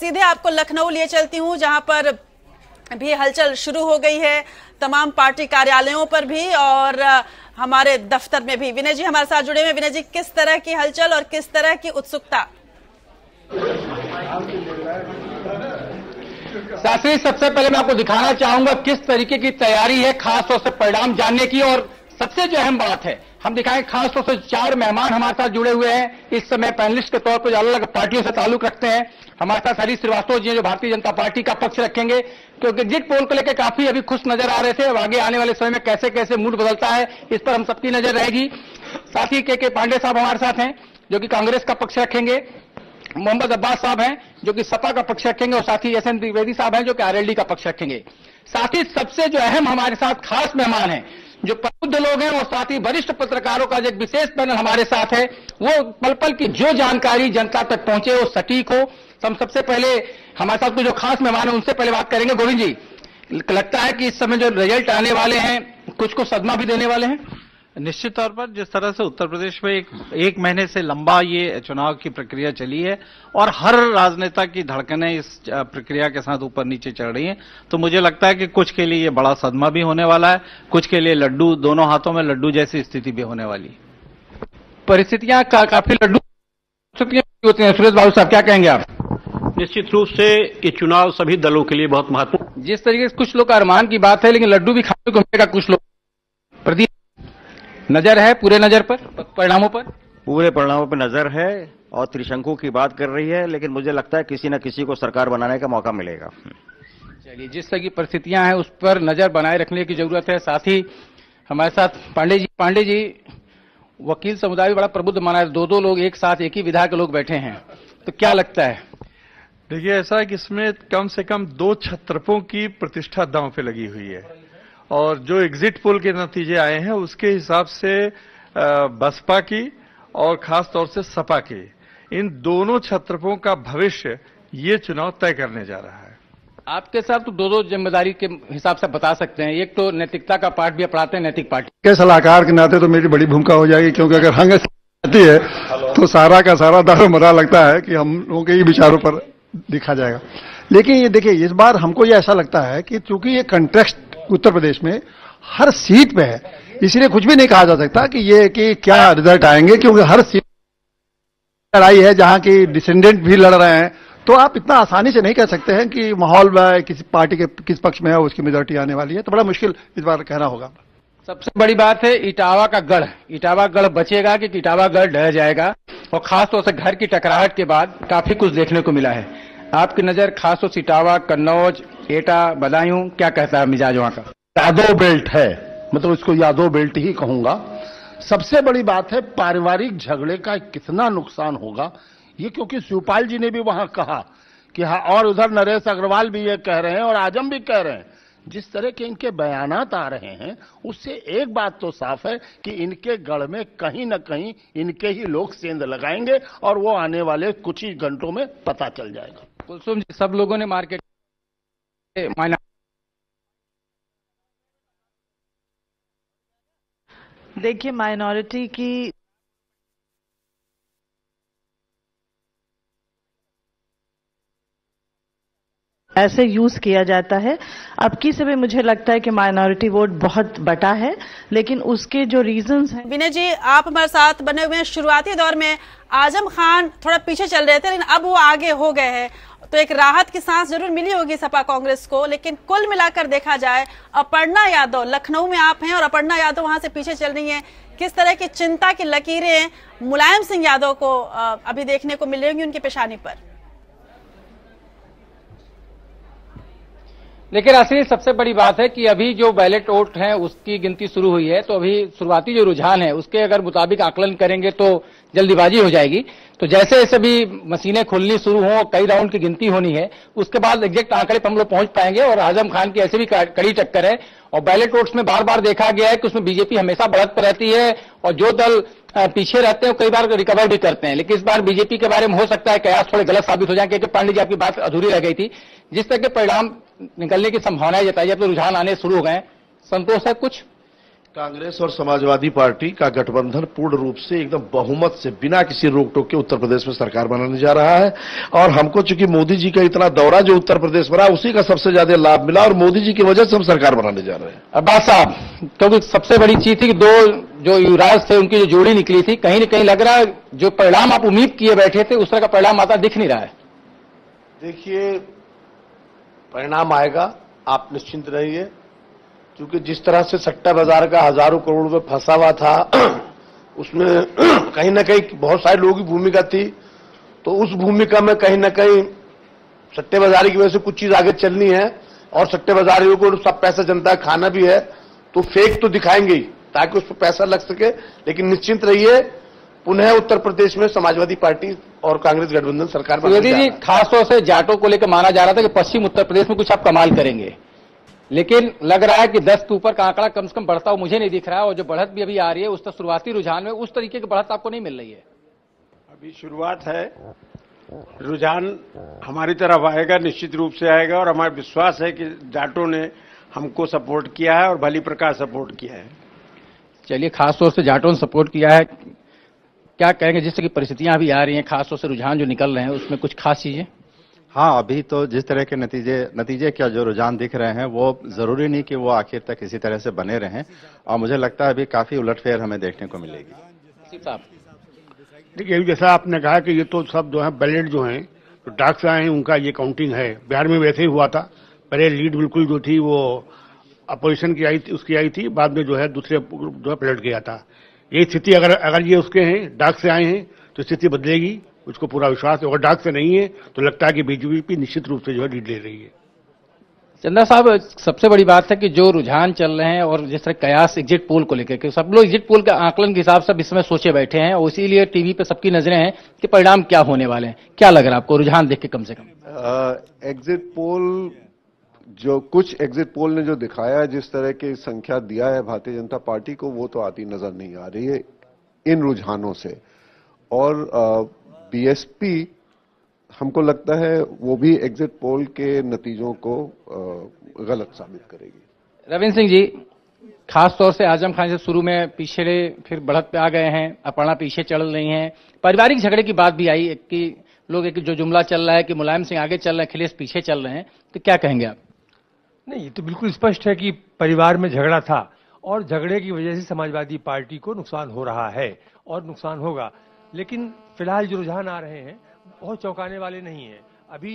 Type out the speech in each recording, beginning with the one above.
सीधे आपको लखनऊ लिए चलती हूँ, जहां पर भी हलचल शुरू हो गई है तमाम पार्टी कार्यालयों पर भी और हमारे दफ्तर में भी। विनय जी हमारे साथ जुड़े हुए। विनय जी, किस तरह की हलचल और किस तरह की उत्सुकता? शास्त्री, सबसे पहले मैं आपको दिखाना चाहूंगा किस तरीके की तैयारी है खासतौर से परिणाम जानने की। और सबसे जो अहम बात है, हम दिखाएं खासतौर से 4 मेहमान हमारे साथ जुड़े हुए हैं इस समय पैनलिस्ट के तौर पर, जो अलग अलग पार्टियों से ताल्लुक रखते हैं। हमारे साथ हरीश श्रीवास्तव जी हैं जो भारतीय जनता पार्टी का पक्ष रखेंगे, क्योंकि एग्जिट पोल को लेकर काफी अभी खुश नजर आ रहे थे। अब आगे आने वाले समय में कैसे कैसे मूड बदलता है इस पर हम सबकी नजर रहेगी। साथ ही के पांडे साहब हमारे साथ हैं जो कि कांग्रेस का पक्ष रखेंगे, मोहम्मद अब्बास साहब हैं जो कि सपा का पक्ष रखेंगे, और साथ ही एस एन द्विवेदी साहब हैं जो कि आरएलडी का पक्ष रखेंगे। साथ ही सबसे जो अहम हमारे साथ खास मेहमान हैं जो प्रबुद्ध लोग हैं, और साथ ही वरिष्ठ पत्रकारों का जो एक विशेष पैनल हमारे साथ है, वो पल पल की जो जानकारी जनता तक पहुंचे वो सटीक हो। हम सबसे पहले हमारे साथ जो खास मेहमान है उनसे पहले बात करेंगे। गोविंद जी, लगता है कि इस समय जो रिजल्ट आने वाले हैं कुछ को सदमा भी देने वाले हैं? निश्चित तौर पर जिस तरह से उत्तर प्रदेश में एक महीने से लंबा ये चुनाव की प्रक्रिया चली है और हर राजनेता की धड़कनें इस प्रक्रिया के साथ ऊपर नीचे चढ़ रही हैं, तो मुझे लगता है कि कुछ के लिए ये बड़ा सदमा भी होने वाला है, कुछ के लिए लड्डू, दोनों हाथों में लड्डू जैसी स्थिति भी होने वाली है। परिस्थितियां काफी लड्डू होती हैं। सुरेश बाबू साहब, क्या कहेंगे आप? निश्चित रूप से ये चुनाव सभी दलों के लिए बहुत महत्वपूर्ण। जिस तरीके से कुछ लोग का अरमान की बात है, लेकिन लड्डू भी खाने को मिलेगा कुछ लोग। प्रदीप, नजर है पूरे नजर पर परिणामों पर? पूरे परिणामों पर नजर है और त्रिशंकु की बात कर रही है, लेकिन मुझे लगता है किसी न किसी को सरकार बनाने का मौका मिलेगा। चलिए, जिस तरह की परिस्थितियां हैं उस पर नजर बनाए रखने की जरूरत है। साथ ही हमारे साथ पांडे जी वकील समुदाय भी बड़ा प्रबुद्ध माना है, 2-2 लोग एक साथ एक ही विधा के लोग बैठे हैं, तो क्या लगता है? देखिए, ऐसा है कि इसमें कम से कम 2 छत्रपों की प्रतिष्ठा दांव पे लगी हुई है, और जो एग्जिट पोल के नतीजे आए हैं उसके हिसाब से बसपा की और खास तौर से सपा की, इन दोनों छत्रपों का भविष्य ये चुनाव तय करने जा रहा है। आपके साथ तो 2-2 जिम्मेदारी के हिसाब से बता सकते हैं। एक तो नैतिकता का पाठ भी अपनाते हैं नैतिक पार्टी के सलाहकार के नाते, तो मेरी बड़ी भूमिका हो जाएगी, क्योंकि अगर हंग आती है तो सारा का सारा दारोमदार लगता है कि हम लोगों के ही विचारों पर दिखा जाएगा। लेकिन ये देखिए, इस बार हमको ये ऐसा लगता है कि चूंकि ये कंटेक्स्ट उत्तर प्रदेश में हर सीट पे है, इसलिए कुछ भी नहीं कहा जा सकता कि क्या रिजल्ट आएंगे, क्योंकि हर सीट लड़ाई है जहां की डिसेंडेंट भी लड़ रहे हैं। तो आप इतना आसानी से नहीं कह सकते हैं कि माहौल किसी पार्टी के किस पक्ष में है उसकी मेजॉरिटी आने वाली है, तो बड़ा मुश्किल इस बार कहना होगा। सबसे बड़ी बात है इटावा का गढ़। इटावा गढ़ बचेगा कि इटावा गढ़ ढह जाएगा, और खासतौर से घर की टकराहट के बाद काफी कुछ देखने को मिला है। आपकी नजर खासतौर से इटावा, कन्नौज, एटा, बदायूं, क्या कहता है मिजाज वहां का? यादव बेल्ट है, मतलब इसको यादव बेल्ट ही कहूंगा। सबसे बड़ी बात है पारिवारिक झगड़े का कितना नुकसान होगा ये, क्योंकि शिवपाल जी ने भी वहां कहा कि हाँ, और उधर नरेश अग्रवाल भी ये कह रहे हैं और आजम भी कह रहे हैं। जिस तरह के इनके बयानात आ रहे हैं उससे एक बात तो साफ है कि इनके गढ़ में कहीं न कहीं इनके ही लोग सेंध लगाएंगे, और वो आने वाले कुछ ही घंटों में पता चल जाएगा। कुलसुम जी, सब लोगों ने मार्केट देखिए, माइनॉरिटी की ऐसे यूज किया जाता है। अब की समय मुझे लगता है कि माइनॉरिटी वोट बहुत बटा है, लेकिन उसके जो रीजंस हैं। विनय जी, आप हमारे साथ बने हुए हैं। शुरुआती दौर में आजम खान थोड़ा पीछे चल रहे थे, लेकिन अब वो आगे हो गए हैं, तो एक राहत की सांस जरूर मिली होगी सपा कांग्रेस को। लेकिन कुल मिलाकर देखा जाए, अपर्णा यादव, लखनऊ में आप हैं और अपर्णा यादव वहां से पीछे चल रही हैं, किस तरह की चिंता की लकीरें मुलायम सिंह यादव को अभी देखने को मिलेंगी उनकी पेशानी पर? लेकिन असली सबसे बड़ी बात है कि अभी जो बैलेट वोट हैं उसकी गिनती शुरू हुई है, तो अभी शुरुआती जो रुझान है उसके अगर मुताबिक आकलन करेंगे तो जल्दीबाजी हो जाएगी। तो जैसे जैसे भी मशीनें खुलनी शुरू हों, कई राउंड की गिनती होनी है, उसके बाद एग्जैक्ट आंकड़े पर हम लोग पहुंच पाएंगे। और आजम खान की ऐसे भी कड़ी टक्कर है, और बैलेट वोट्स में बार बार देखा गया है कि उसमें बीजेपी हमेशा बढ़त पर रहती है, और जो दल पीछे रहते हैं कई बार रिकवर भी करते हैं। लेकिन इस बार बीजेपी के बारे में हो सकता है कयास थोड़े गलत साबित हो जाए, क्योंकि पांडे जी आपकी बात अधूरी रह गई थी। जिस तरह के परिणाम निकलने की संभावनाएं जताई, अब तो रुझान आने शुरू हो गए, संतोष है कुछ? कांग्रेस और समाजवादी पार्टी का गठबंधन पूर्ण रूप से एकदम बहुमत से बिना किसी रोक टोक के उत्तर प्रदेश में सरकार बनाने जा रहा है। और हमको चूंकि मोदी जी का इतना दौरा जो उत्तर प्रदेश में रहा, उसी का सबसे ज्यादा लाभ मिला और मोदी जी की वजह से हम सरकार बनाने जा रहे हैं। अब्बास साहब, क्योंकि सबसे बड़ी चीज थी कि दो जो युवराज थे उनकी जो जोड़ी निकली थी, कहीं न कहीं लग रहा है जो परिणाम आप उम्मीद किए बैठे थे उस तरह का परिणाम आता दिख नहीं रहा है। देखिए, परिणाम आएगा, आप निश्चिंत रहिए, क्योंकि जिस तरह से सट्टा बाजार का हजारों करोड़ में फंसा हुआ था उसमें कहीं ना कहीं बहुत सारे लोगों की भूमिका थी। तो उस भूमिका में कहीं ना कहीं सट्टेबाजारी की वजह से कुछ चीज आगे चलनी है और सट्टेबाजारियों को सब पैसा जनता खाना भी है, तो फेक तो दिखाएंगे ही ताकि उस पर पैसा लग सके। लेकिन निश्चिंत रहिए, पुनः उत्तर प्रदेश में समाजवादी पार्टी और कांग्रेस गठबंधन सरकार मोदी जी खासतौर से जाटों को लेकर माना जा रहा था कि पश्चिम उत्तर प्रदेश में कुछ आप कमाल करेंगे, लेकिन लग रहा है कि 10 के ऊपर का आंकड़ा कम से कम बढ़ता हुआ मुझे नहीं दिख रहा है। और जो बढ़त भी अभी आ रही है उस तक शुरुआती रुझान में उस तरीके की बढ़त आपको नहीं मिल रही है। अभी शुरुआत है, रुझान हमारी तरफ आएगा, निश्चित रूप से आएगा। और हमारा विश्वास है कि जाटों ने हमको सपोर्ट किया है और भली प्रकार सपोर्ट किया है। चलिए, खासतौर से जाटों ने सपोर्ट किया है, क्या कहेंगे जिस तरह की परिस्थितियां अभी आ रही हैं, खासतौर से रुझान जो निकल रहे हैं उसमें कुछ खास चीजें? हाँ, अभी तो जिस तरह के नतीजे क्या जो रुझान दिख रहे हैं वो जरूरी नहीं कि वो आखिर तक इसी तरह से बने रहें, और मुझे लगता है अभी काफी उलटफेर हमें देखने को मिलेगी। देखिए, जैसा आपने कहा कि ये तो सब जो है बैलेट जो है तो डाक से आए हैं, उनका ये काउंटिंग है। बिहार में वैसे ही हुआ था, पहले लीड बिल्कुल जो थी वो अपोजिशन की आई थी, उसकी आई थी, बाद में जो है दूसरे जो है पलट गया था। ये स्थिति अगर ये उसके हैं, डाक से आए हैं, तो स्थिति बदलेगी, उसको पूरा विश्वास है। और डाक से नहीं है तो लगता है कि बीजेपी निश्चित रूप से जो है लीड ले रही है। चंदा साहब, सबसे बड़ी बात है कि जो रुझान चल रहे हैं और जिस तरह कयास एग्जिट पोल को लेकर के सब लोग एग्जिट पोल के आकलन के हिसाब से इस समय सोचे बैठे हैं और इसीलिए टीवी पे सबकी नजरें हैं कि परिणाम क्या होने वाले हैं। क्या लग रहा है आपको रुझान देख के? कम से कम एग्जिट पोल, जो कुछ एग्जिट पोल ने जो दिखाया है, जिस तरह की संख्या दिया है भारतीय जनता पार्टी को, वो तो आती नजर नहीं आ रही है इन रुझानों से। और बीएसपी हमको लगता है वो भी एग्जिट पोल के नतीजों को गलत साबित करेगी। रविंद्र सिंह जी, खास तौर से आजम खान से शुरू में पिछड़े फिर बढ़त पे आ गए हैं, अपर्णा पीछे चल रही हैं, पारिवारिक झगड़े की बात भी आई कि लोग एक जो जुमला चल रहा है कि मुलायम सिंह आगे चल रहे हैं, अखिलेश पीछे चल रहे हैं, तो क्या कहेंगे आप? नहीं, ये तो बिल्कुल स्पष्ट है कि परिवार में झगड़ा था और झगड़े की वजह से समाजवादी पार्टी को नुकसान हो रहा है और नुकसान होगा। लेकिन फिलहाल जो रुझान आ रहे हैं बहुत चौंकाने वाले नहीं है। अभी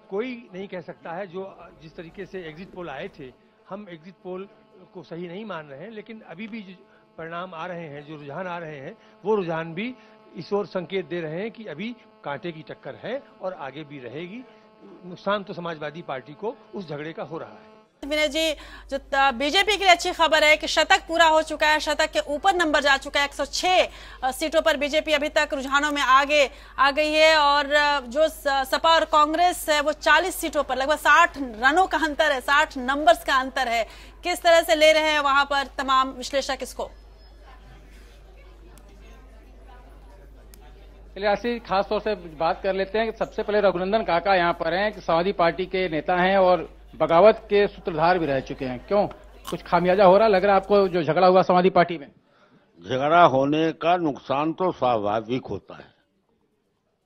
कोई नहीं कह सकता है, जो जिस तरीके से एग्जिट पोल आए थे, हम एग्जिट पोल को सही नहीं मान रहे हैं, लेकिन अभी भी जो परिणाम आ रहे हैं, जो रुझान आ रहे हैं, वो रुझान भी इस ओर संकेत दे रहे हैं कि अभी कांटे की टक्कर है और आगे भी रहेगी। नुकसान तो समाजवादी पार्टी को उस झगड़े का हो रहा है। विनय जी, जो बीजेपी के लिए अच्छी खबर है कि शतक पूरा हो चुका है, शतक के ऊपर नंबर जा चुका है। 106 सीटों पर बीजेपी अभी तक रुझानों में आगे आ गई है और जो सपा और कांग्रेस है वो 40 सीटों पर लगभग 60 रनों का अंतर है, 60 नंबर्स का अंतर है। किस तरह से ले रहे हैं वहां पर तमाम विश्लेषक इसको? खास तौर से बात कर लेते हैं कि सबसे पहले रघुनंदन काका यहाँ पर हैं कि समाजवादी पार्टी के नेता हैं और बगावत के सूत्रधार भी रह चुके हैं। क्यों, कुछ खामियाजा हो रहा लग रहा है आपको जो झगड़ा हुआ समाजवादी पार्टी में? झगड़ा होने का नुकसान तो स्वाभाविक होता है,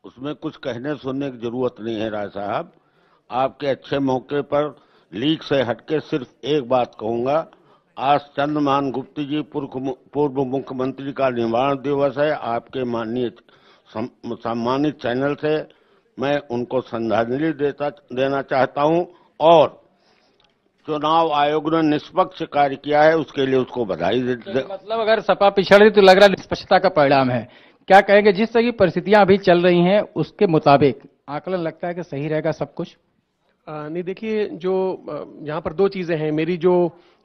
उसमें कुछ कहने सुनने की जरूरत नहीं है। राय साहब, आपके अच्छे मौके पर लीक से हटके सिर्फ एक बात कहूंगा, आज चंद्रमान गुप्ता जी पूर्व मुख्यमंत्री का निर्वाण दिवस है। आपके माननीय सम्मानित चैनल से मैं उनको श्रद्धांजलि देना चाहता हूं और चुनाव आयोग ने निष्पक्ष कार्य किया है उसके लिए उसको बधाई देते। मतलब अगर सपा पिछड़ रही तो लग रहा है निष्पक्षता का परिणाम है। क्या कहेंगे जिस तरह की परिस्थितियां अभी चल रही हैं उसके मुताबिक आकलन लगता है कि सही रहेगा सब कुछ? नहीं, देखिए, जो यहाँ पर दो चीजें हैं। मेरी जो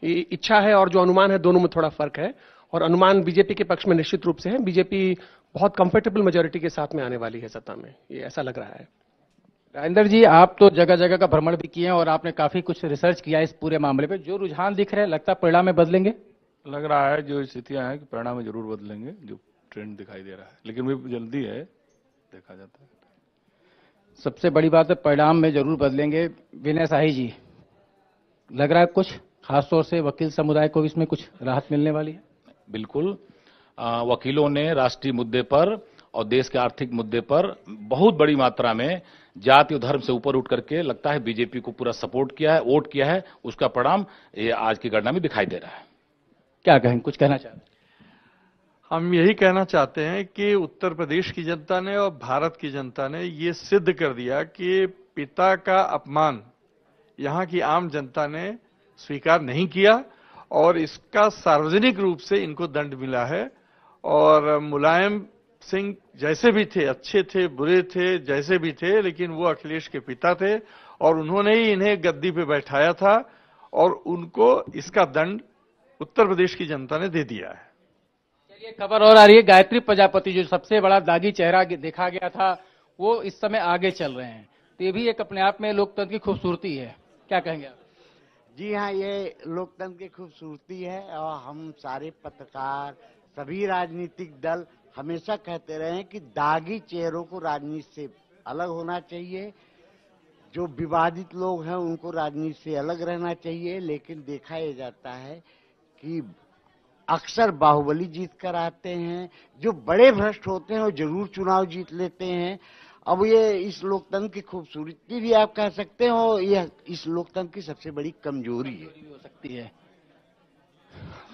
इच्छा है और जो अनुमान है, दोनों में थोड़ा फर्क है। और अनुमान बीजेपी के पक्ष में निश्चित रूप से है। बीजेपी बहुत कंफर्टेबल मेजोरिटी के साथ में आने वाली है सत्ता में, ये ऐसा लग रहा है। राजेंद्र जी, आप तो जगह जगह का भ्रमण भी किए हैं और आपने काफी कुछ रिसर्च किया इस पूरे मामले पे। जो रुझान दिख रहे हैं लगता है परिणाम में बदलेंगे? लग रहा है जो स्थितियां हैं कि परिणाम में जरूर बदलेंगे, जो ट्रेंड दिखाई दे रहा है, लेकिन वो जल्दी है, देखा जाता है। सबसे बड़ी बात है परिणाम में जरूर बदलेंगे। विनय शाही जी, लग रहा है कुछ? खासतौर से वकील समुदाय को भी इसमें कुछ राहत मिलने वाली है? बिल्कुल। वकीलों ने राष्ट्रीय मुद्दे पर और देश के आर्थिक मुद्दे पर बहुत बड़ी मात्रा में जाति और धर्म से ऊपर उठ करके लगता है बीजेपी को पूरा सपोर्ट किया है, वोट किया है। उसका परिणाम ये आज की गणना में दिखाई दे रहा है। क्या कहें, कुछ कहना चाहते हैं? हम यही कहना चाहते हैं कि उत्तर प्रदेश की जनता ने और भारत की जनता ने ये सिद्ध कर दिया कि पिता का अपमान यहाँ की आम जनता ने स्वीकार नहीं किया और इसका सार्वजनिक रूप से इनको दंड मिला है। और मुलायम सिंह जैसे भी थे, अच्छे थे, बुरे थे, जैसे भी थे, लेकिन वो अखिलेश के पिता थे और उन्होंने ही इन्हें गद्दी पे बैठाया था और उनको इसका दंड उत्तर प्रदेश की जनता ने दे दिया है। चलिए, खबर और आ रही है, गायत्री प्रजापति जो सबसे बड़ा दागी चेहरा देखा गया था वो इस समय आगे चल रहे हैं, तो ये भी एक अपने आप में लोकतंत्र की खूबसूरती है। क्या कहेंगे आप? जी हाँ, ये लोकतंत्र की खूबसूरती है और हम सारे पत्रकार, सभी राजनीतिक दल हमेशा कहते रहे हैं कि दागी चेहरों को राजनीति से अलग होना चाहिए, जो विवादित लोग हैं उनको राजनीति से अलग रहना चाहिए। लेकिन देखा यह जाता है कि अक्सर बाहुबली जीत कर आते हैं, जो बड़े भ्रष्ट होते हैं वो जरूर चुनाव जीत लेते हैं। अब ये इस लोकतंत्र की खूबसूरती भी आप कह सकते हैं और यह इस लोकतंत्र की सबसे बड़ी कमजोरी हो सकती है।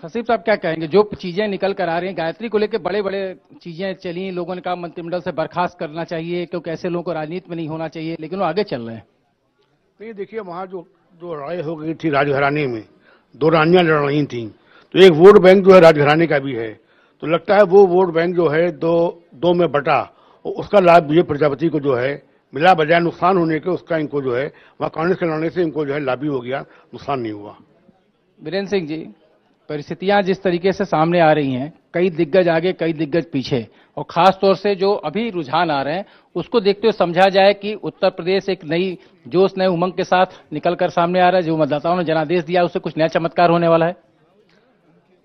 हसीब साहब क्या कहेंगे, जो चीजें निकल कर आ रही हैं गायत्री को लेकर, बड़े बड़े चीजें चली, लोगों ने कहा मंत्रिमंडल से बर्खास्त करना चाहिए क्योंकि ऐसे लोगों को राजनीति में नहीं होना चाहिए, लेकिन वो आगे चल रहे हैं। नहीं, देखिए वहाँ जो लड़ाई हो गई थी राजघराने में, दो रानियां लड़ रही थी, तो एक वोट बैंक जो है राजघराने का भी है, तो लगता है वो वोट बैंक जो है दो में बटा, उसका लाभ विजय प्रजापति को जो है मिला, बजाय नुकसान होने के उसका इनको जो है वहाँ कांग्रेस के लड़ने से इनको जो है लाभ भी हो गया, नुकसान नहीं हुआ। वीरेंद्र सिंह जी, परिस्थितियां जिस तरीके से सामने आ रही हैं, कई दिग्गज आगे कई दिग्गज पीछे, और खास तौर से जो अभी रुझान आ रहे हैं उसको देखते हुए समझा जाए कि उत्तर प्रदेश एक नई जोश, नए उमंग के साथ निकलकर सामने आ रहा है। जो मतदाताओं ने जनादेश दिया उससे कुछ नया चमत्कार होने वाला है?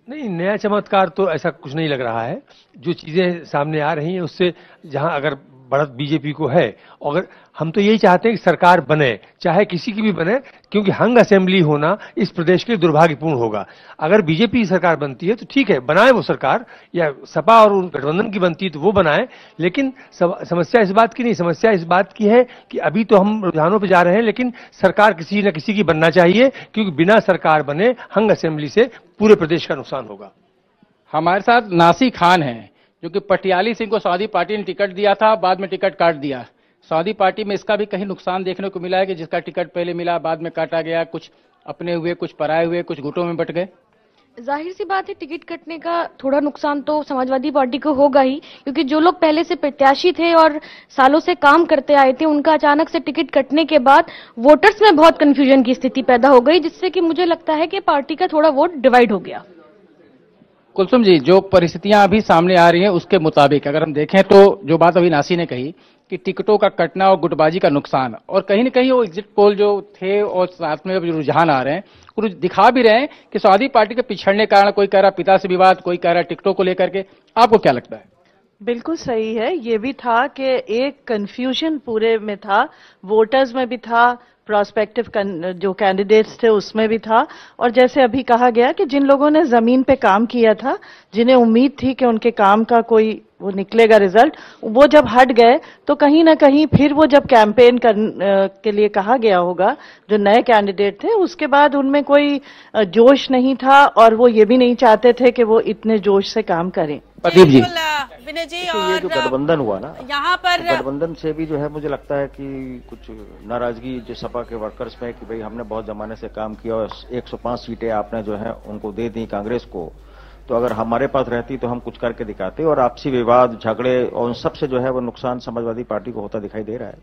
नहीं, नया चमत्कार तो ऐसा कुछ नहीं लग रहा है। जो चीजें सामने आ रही हैं उससे, जहां अगर बढ़त बीजेपी को है, और हम तो यही चाहते हैं कि सरकार बने, चाहे किसी की भी बने, क्योंकि हंग असेंबली होना इस प्रदेश के लिए दुर्भाग्यपूर्ण होगा। अगर बीजेपी सरकार बनती है तो ठीक है, बनाए वो सरकार, या सपा और गठबंधन की बनती है तो वो बनाए, लेकिन समस्या इस बात की नहीं, समस्या इस बात की है कि अभी तो हम रुझानों पर जा रहे हैं, लेकिन सरकार किसी न किसी की बनना चाहिए, क्योंकि बिना सरकार बने हंग असेंबली से पूरे प्रदेश का नुकसान होगा। हमारे साथ नासी खान है, जो कि पटियाली सिंह को सऊदी पार्टी ने टिकट दिया था, बाद में टिकट काट दिया। सऊदी पार्टी में इसका भी कहीं नुकसान देखने को मिला है कि जिसका टिकट पहले मिला बाद में काटा गया, कुछ अपने हुए, कुछ पराए हुए, कुछ गुटों में बट गए। जाहिर सी बात है, टिकट कटने का थोड़ा नुकसान तो समाजवादी पार्टी को होगा ही, क्योंकि जो लोग पहले से प्रत्याशी थे और सालों से काम करते आए थे, उनका अचानक से टिकट कटने के बाद वोटर्स में बहुत कंफ्यूजन की स्थिति पैदा हो गई, जिससे कि मुझे लगता है कि पार्टी का थोड़ा वोट डिवाइड हो गया। कुलसुम जी, जो परिस्थितियां अभी सामने आ रही हैं उसके मुताबिक अगर हम देखें तो जो बात अभी नासी ने कही कि टिकटों का कटना और गुटबाजी का नुकसान, और कहीं न कहीं वो एग्जिट पोल जो थे और साथ में जो रुझान आ रहे हैं वो दिखा भी रहे हैं कि सऊदी पार्टी के पिछड़ने के कारण, कोई कह रहा पिता से विवाद, कोई कह रहा टिकटों को लेकर के। आपको क्या लगता है? बिल्कुल सही है, ये भी था कि एक कंफ्यूजन पूरे में था, वोटर्स में भी था, प्रोस्पेक्टिव जो कैंडिडेट्स थे उसमें भी था, और जैसे अभी कहा गया कि जिन लोगों ने जमीन पे काम किया था, जिन्हें उम्मीद थी कि उनके काम का कोई वो निकलेगा रिजल्ट, वो जब हट गए तो कहीं ना कहीं फिर वो जब कैंपेन के लिए कहा गया होगा जो नए कैंडिडेट थे, उसके बाद उनमें कोई जोश नहीं था और वो ये भी नहीं चाहते थे कि वो इतने जोश से काम करें। प्रदीप जी, विनय जी, तो ये जो गठबंधन हुआ ना, यहाँ पर गठबंधन से भी जो है मुझे लगता है कि कुछ नाराजगी जो सपा के वर्कर्स में कि भाई हमने बहुत जमाने से काम किया और 105 सीटें आपने जो है उनको दे दी कांग्रेस को, तो अगर हमारे पास रहती तो हम कुछ करके दिखाते, और आपसी विवाद, झगड़े और उन सबसे जो है वो नुकसान समाजवादी पार्टी को होता दिखाई दे रहा है।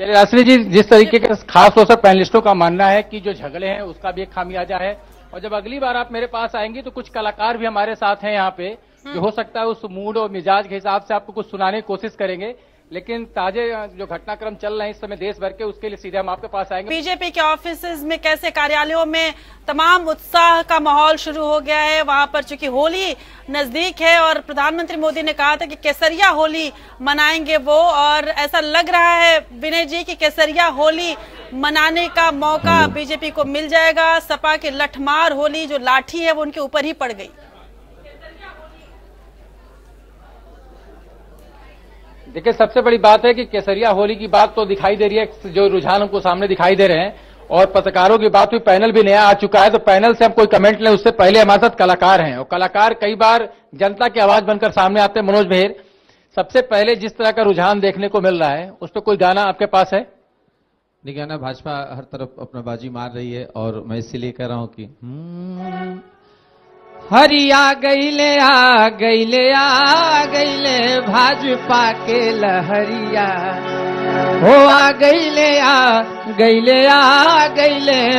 चलिए राष्ट्रीय जी, जिस तरीके के खास तौर से पैनलिस्टों का मानना है कि जो झगड़े हैं उसका भी एक खामियाजा है, और जब अगली बार आप मेरे पास आएंगी तो कुछ कलाकार भी हमारे साथ हैं यहाँ पे, जो हो सकता है उस मूड और मिजाज के हिसाब से आपको कुछ सुनाने की कोशिश करेंगे। लेकिन ताजे जो घटनाक्रम चल रहे हैं इस समय देश भर के, उसके लिए सीधे हम आपके पास आएंगे। बीजेपी के ऑफिसेज में कैसे, कार्यालयों में तमाम उत्साह का माहौल शुरू हो गया है। वहां पर चूंकि होली नजदीक है और प्रधानमंत्री मोदी ने कहा था कि केसरिया होली मनाएंगे वो, और ऐसा लग रहा है विनय जी की केसरिया होली मनाने का मौका बीजेपी को मिल जाएगा। सपा की लठमार होली जो लाठी है वो उनके ऊपर ही पड़ गई। देखिए, सबसे बड़ी बात है कि केसरिया होली की बात तो दिखाई दे रही है, जो रुझान हमको सामने दिखाई दे रहे हैं, और पत्रकारों की बात हुई, पैनल भी नया आ चुका है, तो पैनल से हम कोई कमेंट लें उससे पहले हमारे साथ कलाकार हैं, और कलाकार कई बार जनता की आवाज बनकर सामने आते हैं। मनोज मेहर, सबसे पहले जिस तरह का रुझान देखने को मिल रहा है उस पर कोई गाना आपके पास है? नहीं, गाना भाजपा हर तरफ अपना बाजी मार रही है, और मैं इसीलिए कह रहा हूं कि हरिया गईले आ गईले भाजपा के लहरिया, हो आ गईले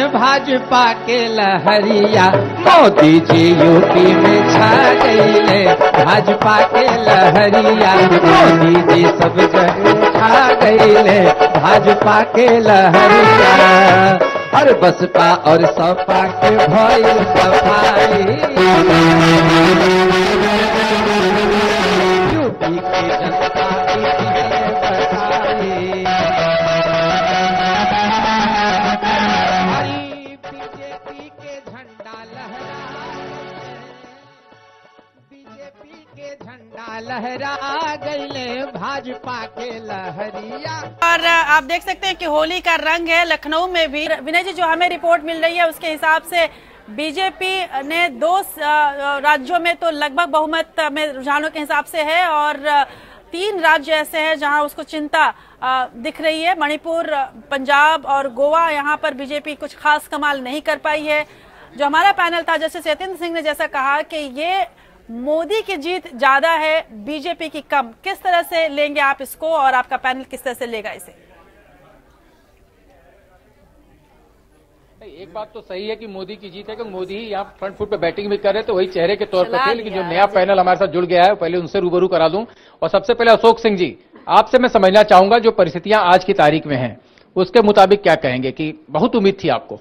भाजपा के लहरिया, मोदी जी यूपी में छा गईले भाजपा के लहरिया, मोदी जी सब जगह छा गईले भाजपा के लहरिया, और बसपा और सपा के भइल सफाई, यूपी की जनता बधाई, हरी बीजेपी के झंडा लहरा गईले भाजपा के लहरिया। और आप देख सकते हैं कि होली का रंग है लखनऊ में भी। विनय जी, जो हमें रिपोर्ट मिल रही है उसके हिसाब से बीजेपी ने 2 राज्यों में तो लगभग बहुमत में रुझानों के हिसाब से है, और 3 राज्य ऐसे हैं जहां उसको चिंता दिख रही है। मणिपुर, पंजाब और गोवा, यहाँ पर बीजेपी कुछ खास कमाल नहीं कर पाई है। जो हमारा पैनल था, जैसे सत्येंद्र सिंह ने जैसा कहा कि ये मोदी की जीत ज्यादा है, बीजेपी की कम, किस तरह से लेंगे आप इसको, और आपका पैनल किस तरह से लेगा इसे? एक बात तो सही है कि मोदी की जीत है, क्योंकि मोदी ही यहाँ फ्रंट फुट पे बैटिंग भी कर रहे थे, वही चेहरे के तौर पर थे, लेकिन जो नया पैनल हमारे साथ जुड़ गया है पहले उनसे रूबरू करा दूं। और सबसे पहले अशोक सिंह जी, आपसे मैं समझना चाहूंगा जो परिस्थितियां आज की तारीख में हैं उसके मुताबिक क्या कहेंगे, कि बहुत उम्मीद थी आपको?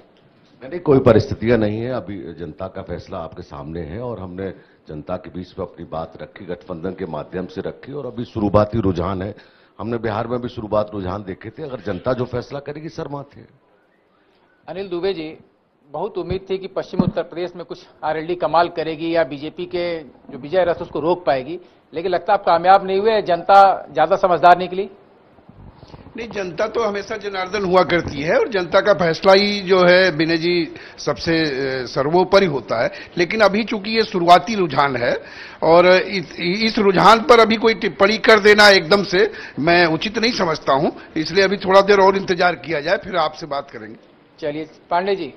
नहीं, कोई परिस्थितियां नहीं है, अभी जनता का फैसला आपके सामने है, और हमने जनता के बीच में अपनी बात रखी, गठबंधन के माध्यम से रखी, और अभी शुरुआती रुझान है। हमने बिहार में भी शुरुआत रुझान देखे थे, अगर जनता जो फैसला करेगी सर माथे। अनिल दुबे जी, बहुत उम्मीद थी कि पश्चिमी उत्तर प्रदेश में कुछ आरएलडी कमाल करेगी या बीजेपी के जो विजय रथ उसको रोक पाएगी, लेकिन लगता है आप कामयाब नहीं हुए, जनता ज्यादा समझदार निकली? नहीं, जनता तो हमेशा जनार्दन हुआ करती है, और जनता का फैसला ही जो है विनय जी सबसे सर्वोपरि होता है। लेकिन अभी चूंकि ये शुरुआती रुझान है, और इस रुझान पर अभी कोई टिप्पणी कर देना एकदम से मैं उचित नहीं समझता हूं, इसलिए अभी थोड़ा देर और इंतजार किया जाए, फिर आपसे बात करेंगे। चलिए पांडे जी,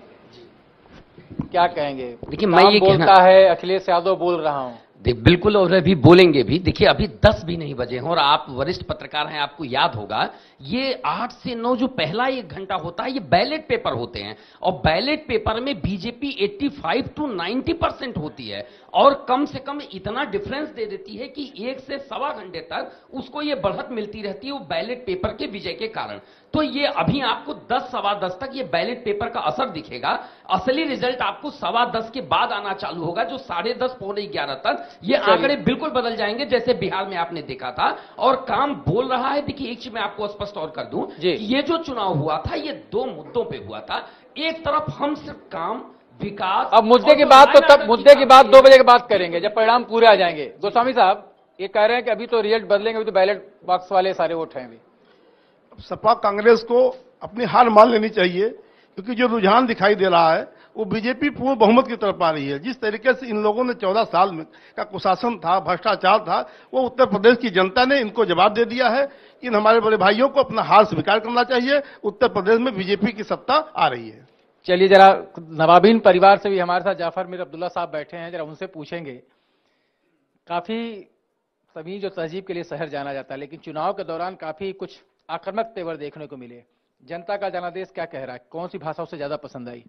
क्या कहेंगे? देखिए, मैं ये बोलता है अखिलेश यादव बोल रहा हूं, बिल्कुल, और अभी बोलेंगे भी। देखिए, अभी 10 भी नहीं बजे हैं, और आप वरिष्ठ पत्रकार हैं, आपको याद होगा ये 8 से 9 जो पहला 1 घंटा होता है ये बैलेट पेपर होते हैं, और बैलेट पेपर में बीजेपी 85 to 90% होती है, और कम से कम इतना डिफरेंस दे देती है कि 1 से सवा घंटे तक उसको ये बढ़त मिलती रहती है वो बैलेट पेपर के विजय के कारण। तो ये अभी आपको 10 सवा 10 तक ये बैलेट पेपर का असर दिखेगा, असली रिजल्ट आपको सवा 10 के बाद आना चालू होगा, जो 10:30 पौने 11 तक ये आंकड़े बिल्कुल बदल जाएंगे, जैसे बिहार में आपने देखा था। और काम बोल रहा है। देखिए, एक चीज मैं आपको स्पष्ट और कर दूं, ये जो चुनाव हुआ था ये 2 मुद्दों पे हुआ था। एक तरफ हम सिर्फ काम, विकास, अब मुद्दे की बात तो तब मुद्दे की बात 2 बजे के बाद करेंगे जब परिणाम पूरे आ जाएंगे। गोस्वामी साहब ये कह रहे हैं कि अभी तो रिजल्ट बदलेंगे, अभी तो बैलेट बॉक्स वाले सारे वोट हैं। अभी सपा कांग्रेस को अपनी हार मान लेनी चाहिए, क्योंकि जो रुझान दिखाई दे रहा है वो बीजेपी पूर्ण बहुमत की तरफ आ रही है। जिस तरीके से इन लोगों ने 14 साल में का कुशासन था, भ्रष्टाचार था, वो उत्तर प्रदेश की जनता ने इनको जवाब दे दिया है। इन हमारे बड़े भाइयों को अपना हार स्वीकार करना चाहिए। उत्तर प्रदेश में बीजेपी की सत्ता आ रही है। चलिए, जरा नवाबीन परिवार से भी हमारे साथ जाफर मीर अब्दुल्ला साहब बैठे हैं, जरा उनसे पूछेंगे। काफी सभी जो तहजीब के लिए शहर जाना जाता है, लेकिन चुनाव के दौरान काफी कुछ आक्रामक तेवर देखने को मिले। जनता का जनादेश क्या कह रहा है? कौन सी भाषा उससे ज्यादा पसंद आई?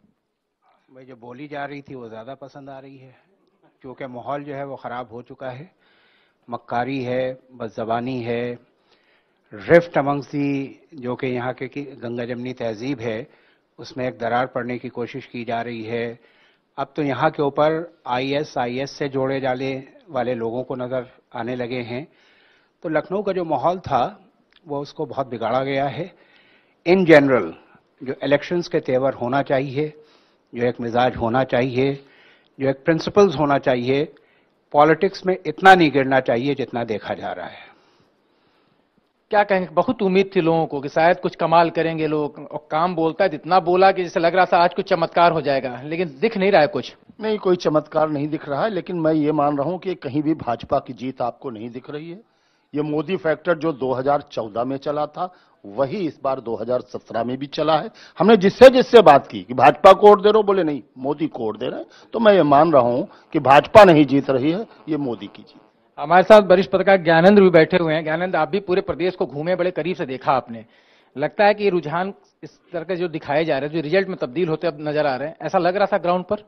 भाई, जो बोली जा रही थी वो ज्यादा पसंद आ रही है, क्योंकि माहौल जो है वो खराब हो चुका है। मक्कारी है, बदजबानी है, रिफ्ट अमंग्स दी जो कि यहाँ के गंगा जमनी तहजीब है उसमें एक दरार पड़ने की कोशिश की जा रही है। अब तो यहाँ के ऊपर आईएस से जोड़े जाने वाले लोगों को नजर आने लगे हैं। तो लखनऊ का जो माहौल था वो उसको बहुत बिगाड़ा गया है। इन जनरल जो इलेक्शंस के तेवर होना चाहिए, जो एक मिजाज होना चाहिए, जो एक प्रिंसिपल्स होना चाहिए, पॉलिटिक्स में इतना नहीं गिरना चाहिए जितना देखा जा रहा है। क्या कहेंगे, बहुत उम्मीद थी लोगों को कि शायद कुछ कमाल करेंगे लोग, और काम बोलता है इतना बोला कि जैसे लग रहा था आज कुछ चमत्कार हो जाएगा, लेकिन दिख नहीं रहा है कुछ। नहीं, कोई चमत्कार नहीं दिख रहा है, लेकिन मैं ये मान रहा हूं कि कहीं भी भाजपा की जीत आपको नहीं दिख रही है। ये मोदी फैक्टर जो 2014 में चला था वही इस बार 2017 में भी चला है। हमने जिससे बात की कि भाजपा को वोट दे रहे हो, बोले नहीं मोदी को वोट दे रहे हैं। तो मैं ये मान रहा हूं कि भाजपा नहीं जीत रही है, ये मोदी की जीत। हमारे साथ वरिष्ठ पत्रकार ज्ञानेंद्र भी बैठे हुए हैं। ज्ञानेंद्र, आप भी पूरे प्रदेश को घूमे, बड़े करीब से देखा आपने, लगता है कि ये रुझान इस तरह के जो दिखाए जा रहे हैं, जो रिजल्ट में तब्दील होते अब नजर आ रहे हैं, ऐसा लग रहा था ग्राउंड पर?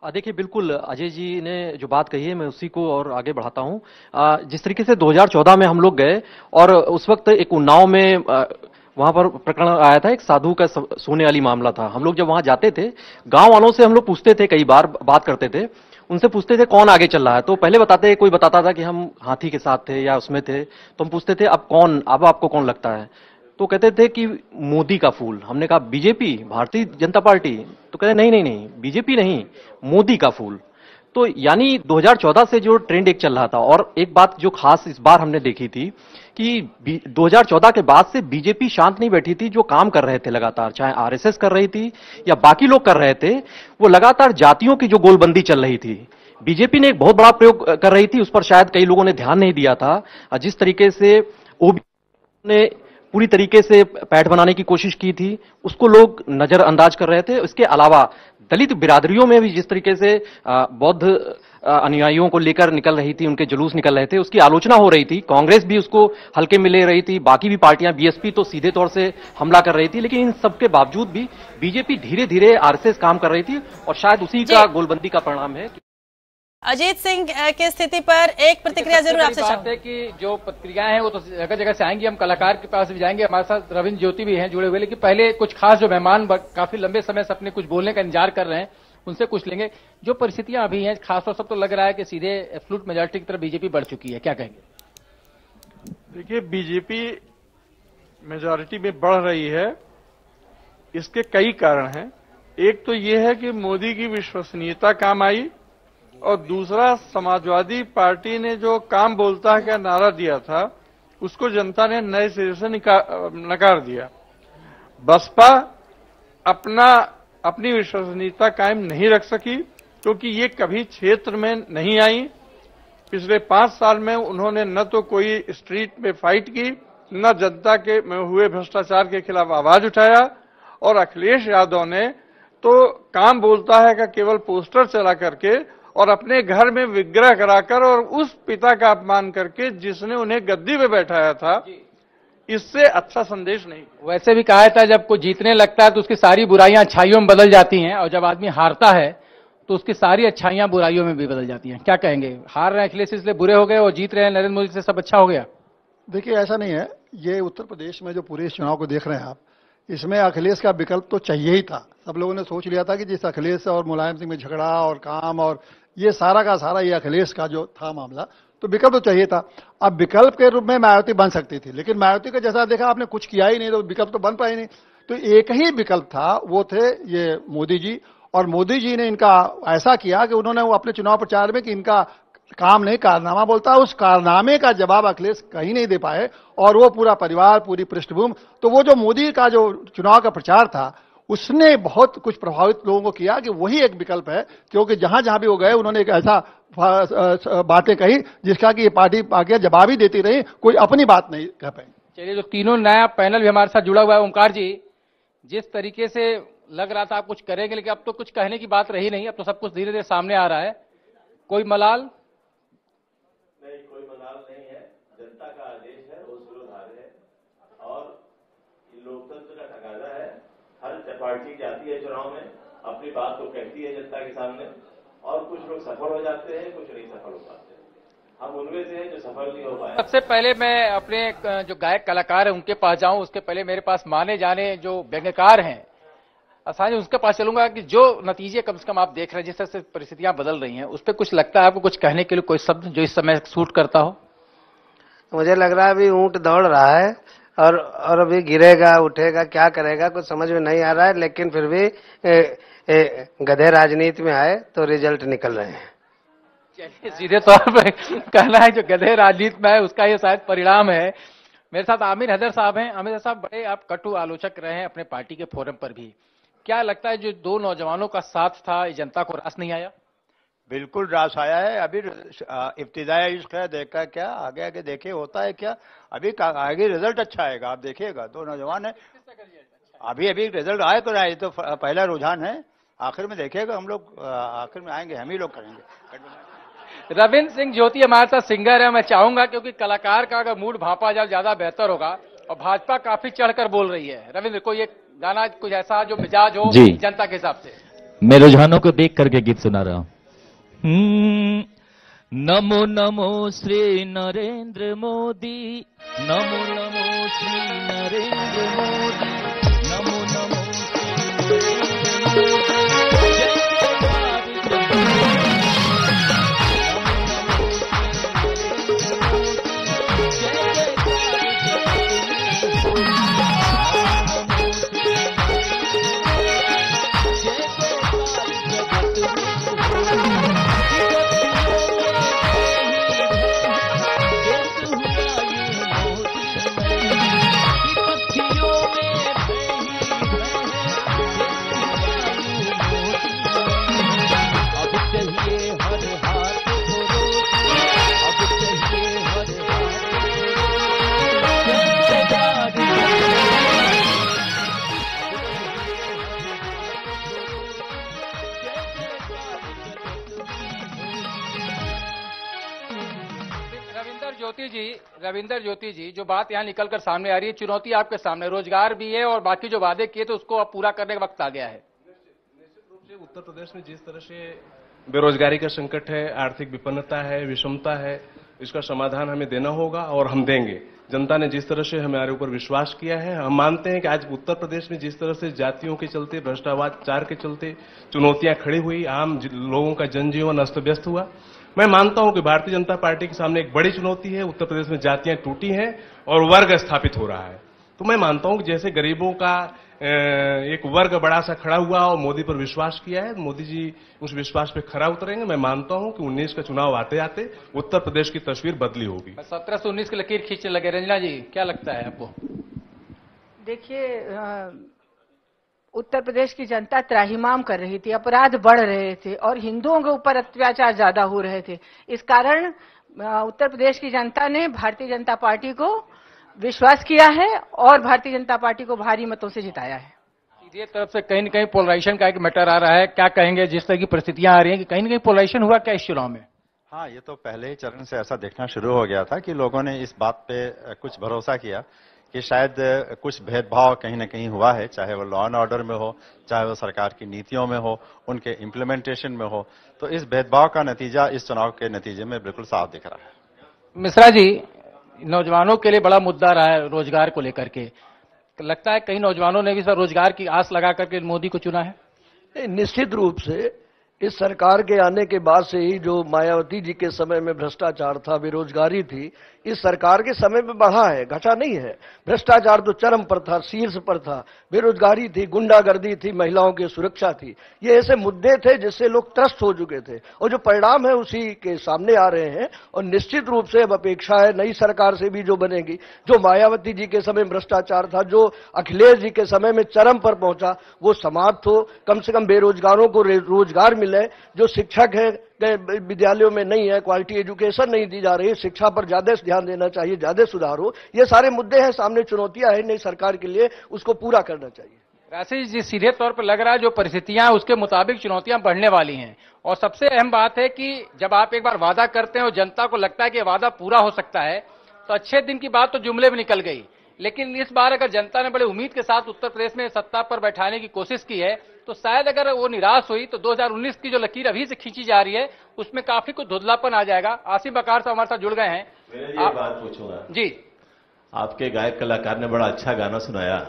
देखिए, बिल्कुल अजय जी ने जो बात कही है मैं उसी को और आगे बढ़ाता हूं। जिस तरीके से 2014 में हम लोग गए और उस वक्त एक उन्नाव में वहां पर प्रकरण आया था, एक साधु का सोने वाली मामला था। हम लोग जब वहां जाते थे, गांव वालों से हम लोग पूछते थे, कई बार बात करते थे, उनसे पूछते थे कौन आगे चल रहा है, तो पहले बताते, कोई बताता था कि हम हाथी के साथ थे या उसमें थे, तो हम पूछते थे अब आपको कौन लगता है, तो कहते थे कि मोदी का फूल। हमने कहा बीजेपी, भारतीय जनता पार्टी, तो कहते नहीं, बीजेपी नहीं, मोदी का फूल। तो यानी 2014 से जो ट्रेंड एक चल रहा था, और एक बात जो खास इस बार हमने देखी थी कि 2014 के बाद से बीजेपी शांत नहीं बैठी थी। जो काम कर रहे थे लगातार, चाहे आरएसएस कर रही थी या बाकी लोग कर रहे थे, वो लगातार जातियों की जो गोलबंदी चल रही थी, बीजेपी ने एक बहुत बड़ा प्रयोग कर रही थी, उस पर शायद कई लोगों ने ध्यान नहीं दिया था। जिस तरीके से ओबीसी ने पूरी तरीके से पैठ बनाने की कोशिश की थी, उसको लोग नजरअंदाज कर रहे थे। इसके अलावा दलित बिरादरियों में भी जिस तरीके से बौद्ध अनुयायियों को लेकर निकल रही थी, उनके जुलूस निकल रहे थे, उसकी आलोचना हो रही थी। कांग्रेस भी उसको हल्के में ले रही थी, बाकी भी पार्टियां, बीएसपी तो सीधे तौर से हमला कर रही थी। लेकिन इन सबके बावजूद भी बीजेपी धीरे धीरे आरएसएस काम कर रही थी, और शायद उसी का गोलबंदी का परिणाम है। अजीत सिंह की स्थिति पर एक प्रतिक्रिया जरूर आपसे चाहते हैं कि जो प्रतिक्रियाएं हैं वो तो जगह जगह से आएंगी, हम कलाकार के पास भी जाएंगे। हमारे साथ रविंद्र ज्योति भी हैं जुड़े हुए, लेकिन पहले कुछ खास जो मेहमान काफी लंबे समय से अपने कुछ बोलने का इंतजार कर रहे हैं, उनसे कुछ लेंगे। जो परिस्थितियां अभी हैं, खासतौर से तो लग रहा है कि सीधे एब्सोल्यूट मेजॉरिटी की तरफ बीजेपी बढ़ चुकी है, क्या कहेंगे? देखिए, बीजेपी मेजॉरिटी में बढ़ रही है, इसके कई कारण हैं। एक तो ये है कि मोदी की विश्वसनीयता काम आई, और दूसरा समाजवादी पार्टी ने जो काम बोलता है का नारा दिया था, उसको जनता ने नए सिरे से नकार दिया। बसपा अपनी विश्वसनीयता कायम नहीं रख सकी, क्योंकि ये कभी क्षेत्र में नहीं आई। पिछले 5 साल में उन्होंने न तो कोई स्ट्रीट में फाइट की, न जनता के में हुए भ्रष्टाचार के खिलाफ आवाज उठाया। और अखिलेश यादव ने तो काम बोलता है का केवल पोस्टर चला करके और अपने घर में विग्रह कराकर और उस पिता का अपमान करके जिसने उन्हें गद्दी पे बैठाया था, इससे अच्छा संदेश नहीं। वैसे भी कहा था, जब कोई जीतने लगता है तो उसकी सारी बुराइयां अच्छाइयों में बदल जाती हैं, और जब आदमी हारता है तो उसकी सारी अच्छाइयां बुराइयों में भी बदल जाती हैं। क्या कहेंगे, हार रहे हैं अखिलेश इसलिए बुरे हो गए और जीत रहे हैं नरेंद्र मोदी से सब अच्छा हो गया? देखिए, ऐसा नहीं है। ये उत्तर प्रदेश में जो पूरे इस चुनाव को देख रहे हैं आप, इसमें अखिलेश का विकल्प तो चाहिए ही था। सब लोगों ने सोच लिया था कि जिस अखिलेश और मुलायम सिंह में झगड़ा और काम और ये सारा का सारा ये अखिलेश का जो था मामला, तो विकल्प तो चाहिए था। अब विकल्प के रूप में मायावती बन सकती थी, लेकिन मायावती का जैसा देखा आपने, कुछ किया ही नहीं, तो विकल्प तो बन पाए नहीं। तो एक ही विकल्प था, वो थे ये मोदी जी। और मोदी जी ने इनका ऐसा किया कि उन्होंने वो अपने चुनाव प्रचार में कि इनका काम नहीं कारनामा बोलता, उस कारनामे का जवाब अखिलेश कहीं नहीं दे पाए, और वो पूरा परिवार, पूरी पृष्ठभूमि। तो वो जो मोदी का जो चुनाव का प्रचार था, उसने बहुत कुछ प्रभावित लोगों को किया कि वही एक विकल्प है, क्योंकि जहां जहां भी वो गए उन्होंने एक ऐसा बातें कही जिसका कि ये पार्टी आगे जवाब ही देती रही, कोई अपनी बात नहीं कह पाई। चलिए, जो तीनों नया पैनल भी हमारे साथ जुड़ा हुआ है, ओमकार जी, जिस तरीके से लग रहा था आप कुछ करेंगे, लेकिन अब तो कुछ कहने की बात रही नहीं, अब तो सब कुछ धीरे धीरे सामने आ रहा है। कोई मलाल नहीं, कोई मलाल नहीं है। जनता का आदेश है, वो सुरधार है, और लोकतंत्र का तकाजा है। हर पार्टी जाती है चुनाव में, अपनी बात तो कहती है जनता के सामने, और कुछ लोग सफल हो जाते हैं, कुछ नहीं सफल हो पाते हैं। हम उनमें से हैं जो सफल नहीं हो पाए। सबसे पहले मैं अपने जो गायक कलाकार हैं उनके पास जाऊं, उसके पहले मेरे पास माने जाने जो व्यंग्यकार हैं आसानी उसके पास चलूंगा कि जो नतीजे कम से कम आप देख रहे हैं, जिस तरह से परिस्थितियां बदल रही हैं, उस पर कुछ लगता है आपको कुछ कहने के लिए कोई शब्द जो इस समय सूट करता हो? मुझे लग रहा है अभी ऊंट दौड़ रहा है और अभी गिरेगा उठेगा क्या करेगा कुछ समझ में नहीं आ रहा है, लेकिन फिर भी गधे राजनीति में आए तो रिजल्ट निकल रहे हैं। चलिए सीधे तौर पर कहना है जो गधे राजनीति में है उसका ये शायद परिणाम है। मेरे साथ आमिर हैदर साहब हैं। आमिर हैदर साहब, बड़े आप कटु आलोचक रहे हैं अपने पार्टी के फोरम पर भी। क्या लगता है जो दो नौजवानों का साथ था, ये जनता को रास नहीं आया? बिल्कुल रास आया है। अभी इब्तिदाई इश्क है, देखा क्या आगे आगे देखे होता है क्या। अभी आगे रिजल्ट अच्छा आएगा, आप देखिएगा। दो नौजवान है, अभी रिजल्ट आए तो आए, तो पहला रुझान है। आखिर में देखिएगा, हम लोग आखिर में आएंगे, हम ही लोग करेंगे। रविंद्र सिंह ज्योति हमारे साथ सिंगर है। मैं चाहूंगा क्योंकि कलाकार का अगर मूड भांपा जाए ज्यादा बेहतर होगा, और भाजपा काफी चढ़कर बोल रही है। रविंद्र, कोई एक गाना कुछ ऐसा जो मिजाज हो जनता के हिसाब से? मैं रुझानों को देख करके गीत सुना रहा हूँ। नमो नमो श्री नरेंद्र मोदी, नमो नमो श्री नरेंद्र मोदी, नमो नमो श्री नरेंद्र रविंदर ज्योति जी, जो बात यहाँ निकलकर सामने आ रही है, चुनौती आपके सामने रोजगार भी है और बाकी जो वादे किए तो उसको अब पूरा करने का वक्त आ गया है। निश्चित रूप से उत्तर प्रदेश में जिस तरह से बेरोजगारी का संकट है, आर्थिक विपन्नता है, विषमता है, इसका समाधान हमें देना होगा और हम देंगे। जनता ने जिस तरह से हमारे ऊपर विश्वास किया है, हम मानते हैं कि आज उत्तर प्रदेश में जिस तरह से जातियों के चलते, भ्रष्टाचार के चलते चुनौतियां खड़ी हुई, आम लोगों का जनजीवन अस्त व्यस्त हुआ, मैं मानता हूं कि भारतीय जनता पार्टी के सामने एक बड़ी चुनौती है। उत्तर प्रदेश में जातियां टूटी हैं और वर्ग स्थापित हो रहा है। तो मैं मानता हूं कि जैसे गरीबों का एक वर्ग बड़ा सा खड़ा हुआ और मोदी पर विश्वास किया है, मोदी जी उस विश्वास पे खरा उतरेंगे। मैं मानता हूं कि 19 का चुनाव आते आते उत्तर प्रदेश की तस्वीर बदली होगी। 17 से 19 की लकीर खींचने लगे। रंजना जी, क्या लगता है आपको? देखिए, उत्तर प्रदेश की जनता त्राहिमाम कर रही थी, अपराध बढ़ रहे थे और हिंदुओं के ऊपर अत्याचार ज्यादा हो रहे थे। इस कारण उत्तर प्रदेश की जनता ने भारतीय जनता पार्टी को विश्वास किया है और भारतीय जनता पार्टी को भारी मतों से जिताया है। सीधी तरफ से कहीं न कहीं पोलराइजेशन का एक मैटर आ रहा है, क्या कहेंगे? जिस तरह की परिस्थितियां आ रही हैं कि कहीं न कहीं पोलराइजेशन हुआ क्या इस चुनाव में? हाँ, ये तो पहले ही चरण से ऐसा देखना शुरू हो गया था कि लोगों ने इस बात पे कुछ भरोसा किया कि शायद कुछ भेदभाव कहीं न कहीं हुआ है, चाहे वो लॉ एंड ऑर्डर में हो, चाहे वो सरकार की नीतियों में हो, उनके इम्प्लीमेंटेशन में हो। तो इस भेदभाव का नतीजा इस चुनाव के नतीजे में बिल्कुल साफ दिख रहा है। मिश्रा जी, नौजवानों के लिए बड़ा मुद्दा रहा है रोजगार को लेकर के। लगता है कई नौजवानों ने भी सर रोजगार की आस लगा करके मोदी को चुना है। निश्चित रूप से इस सरकार के आने के बाद से ही जो मायावती जी के समय में भ्रष्टाचार था, बेरोजगारी थी, इस सरकार के समय में बढ़ा है, घटा नहीं है। भ्रष्टाचार तो चरम पर था, शीर्ष पर था, बेरोजगारी थी, गुंडागर्दी थी, महिलाओं की सुरक्षा थी। ये ऐसे मुद्दे थे जिससे लोग त्रस्त हो चुके थे और जो परिणाम है उसी के सामने आ रहे हैं। और निश्चित रूप से अब अपेक्षा है नई सरकार से भी जो बनेगी, जो मायावती जी के समय भ्रष्टाचार था, जो अखिलेश जी के समय में चरम पर पहुंचा, वो समाप्त हो। कम से कम बेरोजगारों को रोजगार मिले। जो शिक्षक है विद्यालयों में नहीं है, क्वालिटी एजुकेशन नहीं दी जा रही, शिक्षा पर ज्यादा ध्यान देना चाहिए, ज्यादा सुधार हो। ये सारे मुद्दे हैं, सामने चुनौतियां हैं नई सरकार के लिए, उसको पूरा करना चाहिए। राशि जी, सीधे तौर पर लग रहा है जो परिस्थितियां हैं उसके मुताबिक चुनौतियां बढ़ने वाली हैं। और सबसे अहम बात है कि जब आप एक बार वादा करते हैं और जनता को लगता है कि वादा पूरा हो सकता है, तो अच्छे दिन की बात तो जुमले में निकल गई, लेकिन इस बार अगर जनता ने बड़े उम्मीद के साथ उत्तर प्रदेश में सत्ता पर बैठाने की कोशिश की है, तो शायद अगर वो निराश हुई तो 2019 की जो लकीर अभी से खींची जा रही है उसमें काफी कुछ धुंधलापन आ जाएगा। आसिम बकार साहब हमारे साथ जुड़ गए हैं। मैं ये बात पूछूंगा जी, आपके गायक कलाकार ने बड़ा अच्छा गाना सुनाया,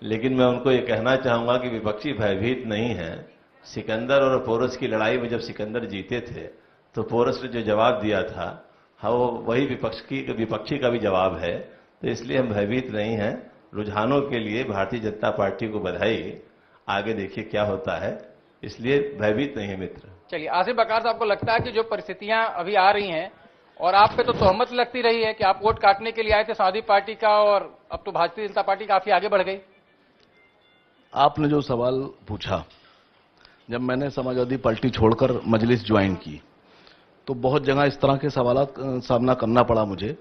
लेकिन मैं उनको ये कहना चाहूंगा कि विपक्षी भयभीत नहीं है। सिकंदर और पोरस की लड़ाई में जब सिकंदर जीते थे तो पोरस ने जो जवाब दिया था हाँ वो वही विपक्षी का भी जवाब है। तो इसलिए हम भयभीत नहीं हैं। रुझानों के लिए भारतीय जनता पार्टी को बधाई, आगे देखिए क्या होता है, इसलिए भयभीत नहीं है मित्र। चलिए आसिम बकार साहब को लगता है कि जो परिस्थितियां अभी आ रही हैं और आप पे तो तोहमत लगती रही है कि आप वोट काटने के लिए आए थे समाजवादी पार्टी का और अब तो भारतीय जनता पार्टी काफी आगे बढ़ गई। आपने जो सवाल पूछा, जब मैंने समाजवादी पार्टी छोड़कर मजलिस ज्वाइन की तो बहुत जगह इस तरह के सवालात सामना करना पड़ा मुझे।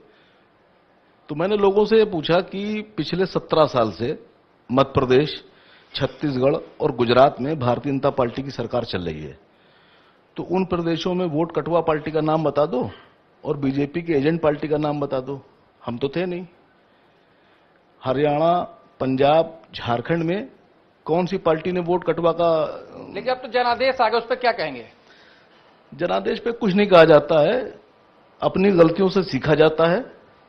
तो मैंने लोगों से पूछा कि पिछले 17 साल से मध्य प्रदेश, छत्तीसगढ़ और गुजरात में भारतीय जनता पार्टी की सरकार चल रही है, तो उन प्रदेशों में वोट कटवा पार्टी का नाम बता दो और बीजेपी के एजेंट पार्टी का नाम बता दो। हम तो थे नहीं। हरियाणा, पंजाब, झारखंड में कौन सी पार्टी ने वोट कटवा का? लेकिन अब तो जनादेश आ गया, उस पर क्या कहेंगे? जनादेश पे कुछ नहीं कहा जाता है, अपनी गलतियों से सीखा जाता है,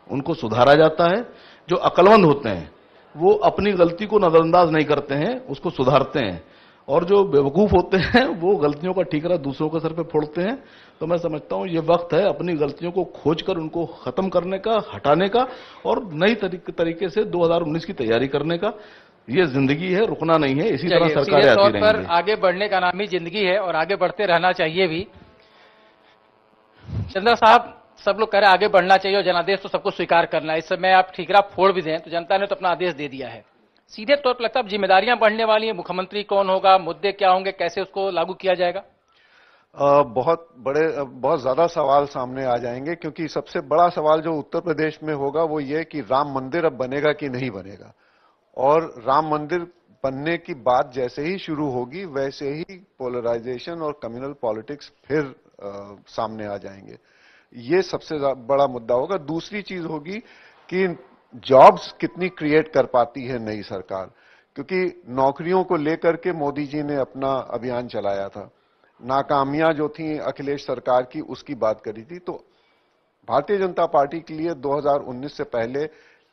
उनको सुधारा जाता है। जो अक्लमंद होते हैं वो अपनी गलती को नजरअंदाज नहीं करते हैं, उसको सुधारते हैं, और जो बेवकूफ होते हैं वो गलतियों का ठीकरा दूसरों के सर पे फोड़ते हैं। तो मैं समझता हूं ये वक्त है अपनी गलतियों को खोजकर उनको खत्म करने का, हटाने का और नई तरीके से 2019 की तैयारी करने का। ये जिंदगी है, रुकना नहीं है। इसी तरह सरकारें आती रहेंगी। आगे बढ़ने का नाम ही जिंदगी है और आगे बढ़ते रहना चाहिए भी। चंद्रा साहब, सब लोग कह रहे हैं आगे बढ़ना चाहिए और जनादेश तो सबको स्वीकार करना है। इस समय आप ठीकरा फोड़ भी दें तो जनता ने तो अपना आदेश दे दिया है। सीधे तौर पर लगता है अब जिम्मेदारियां बढ़ने वाली हैं। मुख्यमंत्री कौन होगा, मुद्दे क्या होंगे, कैसे उसको लागू किया जाएगा? बहुत ज्यादा सवाल सामने आ जाएंगे, क्योंकि सबसे बड़ा सवाल जो उत्तर प्रदेश में होगा वो ये कि राम मंदिर अब बनेगा कि नहीं बनेगा। और राम मंदिर बनने की बात जैसे ही शुरू होगी वैसे ही पोलराइजेशन और कम्युनल पॉलिटिक्स फिर सामने आ जाएंगे। ये सबसे बड़ा मुद्दा होगा। दूसरी चीज होगी कि जॉब्स कितनी क्रिएट कर पाती है नई सरकार, क्योंकि नौकरियों को लेकर के मोदी जी ने अपना अभियान चलाया था। नाकामियां जो थी अखिलेश सरकार की उसकी बात करी थी। तो भारतीय जनता पार्टी के लिए 2019 से पहले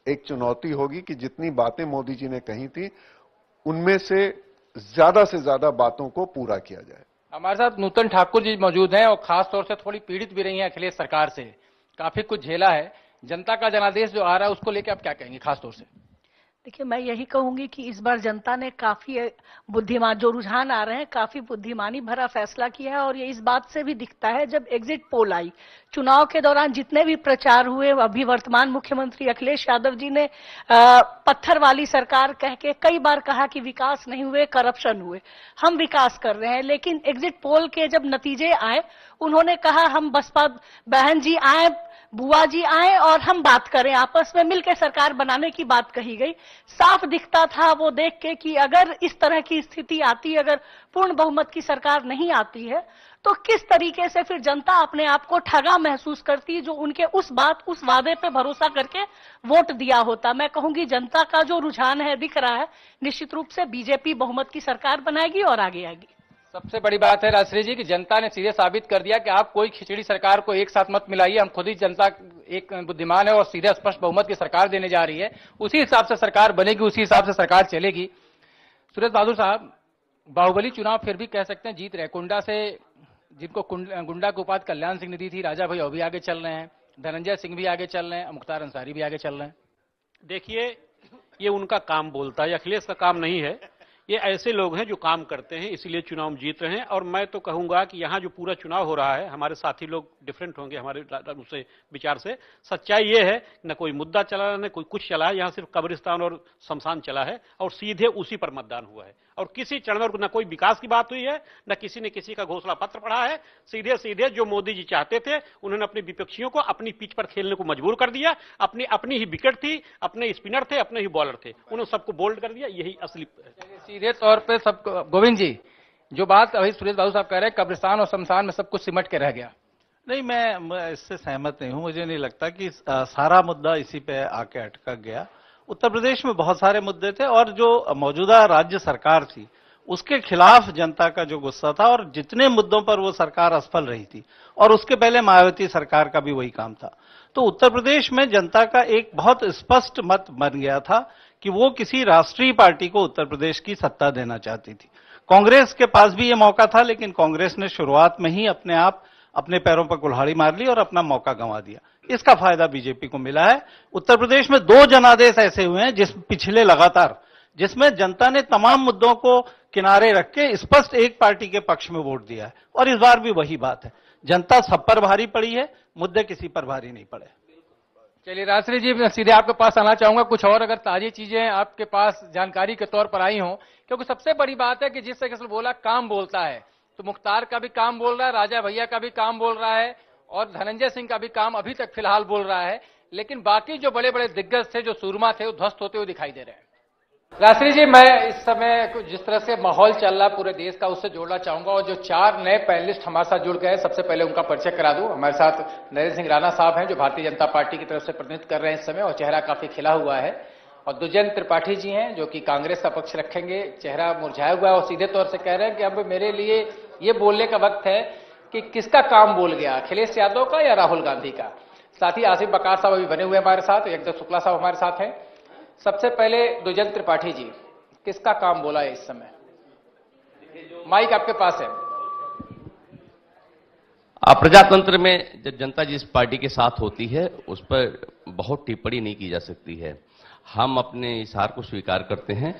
एक चुनौती होगी कि जितनी बातें मोदी जी ने कही थी उनमें से ज्यादा बातों को पूरा किया जाए। हमारे साथ नूतन ठाकुर जी मौजूद हैं और खास तौर से थोड़ी पीड़ित भी रही हैं अखिलेश सरकार से, काफी कुछ झेला है। जनता का जनादेश जो आ रहा है उसको लेकर आप क्या कहेंगे खास तौर से? देखिए, मैं यही कहूंगी कि इस बार जनता ने काफी बुद्धिमान, जो रुझान आ रहे हैं, काफी बुद्धिमानी भरा फैसला किया है। और ये इस बात से भी दिखता है, जब एग्जिट पोल आई, चुनाव के दौरान जितने भी प्रचार हुए, अभी वर्तमान मुख्यमंत्री अखिलेश यादव जी ने पत्थर वाली सरकार कह के कई बार कहा कि विकास नहीं हुए, करप्शन हुए। हम विकास कर रहे हैं, लेकिन एग्जिट पोल के जब नतीजे आए, उन्होंने कहा हम बसपा बहन जी आए, बुआ जी आए और हम बात करें, आपस में मिलकर सरकार बनाने की बात कही गई। साफ दिखता था वो देख के कि अगर इस तरह की स्थिति आती, अगर पूर्ण बहुमत की सरकार नहीं आती है, तो किस तरीके से फिर जनता अपने आप को ठगा महसूस करती, जो उनके उस वादे पे भरोसा करके वोट दिया होता। मैं कहूंगी जनता का जो रुझान है दिख रहा है, निश्चित रूप से बीजेपी बहुमत की सरकार बनाएगी और आगे आएगी। सबसे बड़ी बात है राजश्री जी कि जनता ने सीधे साबित कर दिया कि आप कोई खिचड़ी सरकार को एक साथ मत मिलाइए। हम खुद ही, जनता एक बुद्धिमान है और सीधे स्पष्ट बहुमत की सरकार देने जा रही है। उसी हिसाब से सरकार बनेगी, उसी हिसाब से सरकार चलेगी। सुरेश बहादुर साहब, बाहुबली चुनाव फिर भी कह सकते हैं जीत रहे। कुंडा से जिनको गुंडा की उपाधि कल्याण सिंह ने दी थी, राजा भाई भी आगे चल रहे हैं, धनंजय सिंह भी आगे चल रहे हैं, मुख्तार अंसारी भी आगे चल रहे हैं। देखिए, ये उनका काम बोलता है, अखिलेश का काम नहीं है। ये ऐसे लोग हैं जो काम करते हैं, इसीलिए चुनाव जीत रहे हैं। और मैं तो कहूंगा कि यहाँ जो पूरा चुनाव हो रहा है, हमारे साथी लोग डिफरेंट होंगे हमारे उससे विचार से। सच्चाई ये है, न कोई मुद्दा चला, न कोई कुछ चला है। यहाँ सिर्फ कब्रिस्तान और शमशान चला है और सीधे उसी पर मतदान हुआ है। और किसी चरण में न कोई विकास की बात हुई है, न किसी ने किसी का घोषणा पत्र पढ़ा है। सीधे सीधे जो मोदी जी चाहते थे, उन्होंने अपने विपक्षियों को अपनी पिच पर खेलने को मजबूर कर दिया। अपनी ही विकेट थी, अपने स्पिनर थे, अपने ही बॉलर थे, उन्होंने सबको बोल्ड कर दिया। यही असली सीधे तौर पे सब। गोविंद जी, जो बात अभी सुरेश बाबू साहब कह रहे हैं, कब्रिस्तान और शमशान में सब कुछ सिमट के रह गया। नहीं, मैं इससे सहमत नहीं हूं। मुझे नहीं लगता कि सारा मुद्दा इसी पे आके अटका गया। उत्तर प्रदेश में बहुत सारे मुद्दे थे और जो मौजूदा राज्य सरकार थी उसके खिलाफ जनता का जो गुस्सा था और जितने मुद्दों पर वो सरकार असफल रही थी, और उसके पहले मायावती सरकार का भी वही काम था। तो उत्तर प्रदेश में जनता का एक बहुत स्पष्ट मत बन गया था कि वो किसी राष्ट्रीय पार्टी को उत्तर प्रदेश की सत्ता देना चाहती थी। कांग्रेस के पास भी ये मौका था, लेकिन कांग्रेस ने शुरुआत में ही अपने आप अपने पैरों पर कुल्हाड़ी मार ली और अपना मौका गंवा दिया। इसका फायदा बीजेपी को मिला है। उत्तर प्रदेश में 2 जनादेश ऐसे हुए हैं पिछले लगातार, जिसमें जनता ने तमाम मुद्दों को किनारे रख के स्पष्ट एक पार्टी के पक्ष में वोट दिया है, और इस बार भी वही बात है। जनता सब पर भारी पड़ी है, मुद्दे किसी पर भारी नहीं पड़े। चलिए राजश्री जी, मैं सीधे आपके पास आना चाहूंगा। कुछ और अगर ताजी चीजें आपके पास जानकारी के तौर पर आई हों, क्योंकि सबसे बड़ी बात है कि जिस तरीके से बोला काम बोलता है, तो मुख्तार का भी काम बोल रहा है, राजा भैया का भी काम बोल रहा है, और धनंजय सिंह का भी काम अभी तक फिलहाल बोल रहा है, लेकिन बाकी जो बड़े बड़े दिग्गज थे, जो सूरमा थे, वो ध्वस्त होते हुए दिखाई दे रहे हैं। राजश्री जी, मैं इस समय जिस तरह से माहौल चल रहा है पूरे देश का, उससे जोड़ना चाहूंगा, और जो 4 नए पैनलिस्ट हमारे साथ जुड़ गए हैं, सबसे पहले उनका परिचय करा दूं। हमारे साथ नरेंद्र सिंह राणा साहब हैं, जो भारतीय जनता पार्टी की तरफ से प्रतिनिधित्व कर रहे हैं इस समय, और चेहरा काफी खिला हुआ है। और दुष्यंत त्रिपाठी जी हैं, जो कि कांग्रेस का पक्ष रखेंगे, चेहरा मुरझाया हुआ है, और सीधे तौर से कह रहे हैं कि अब मेरे लिए ये बोलने का वक्त है कि किसका काम बोल गया, अखिलेश यादव का या राहुल गांधी का। साथ ही आसिफ बकार साहब अभी बने हुए हमारे साथ, एकदम शुक्ला साहब हमारे साथ हैं। सबसे पहले दुष्यंत त्रिपाठी जी, किसका काम बोला है इस समय? माइक आपके पास है। प्रजातंत्र में जब जनता जिस पार्टी के साथ होती है उस पर बहुत टिप्पणी नहीं की जा सकती है। हम अपने इस हार को स्वीकार करते हैं,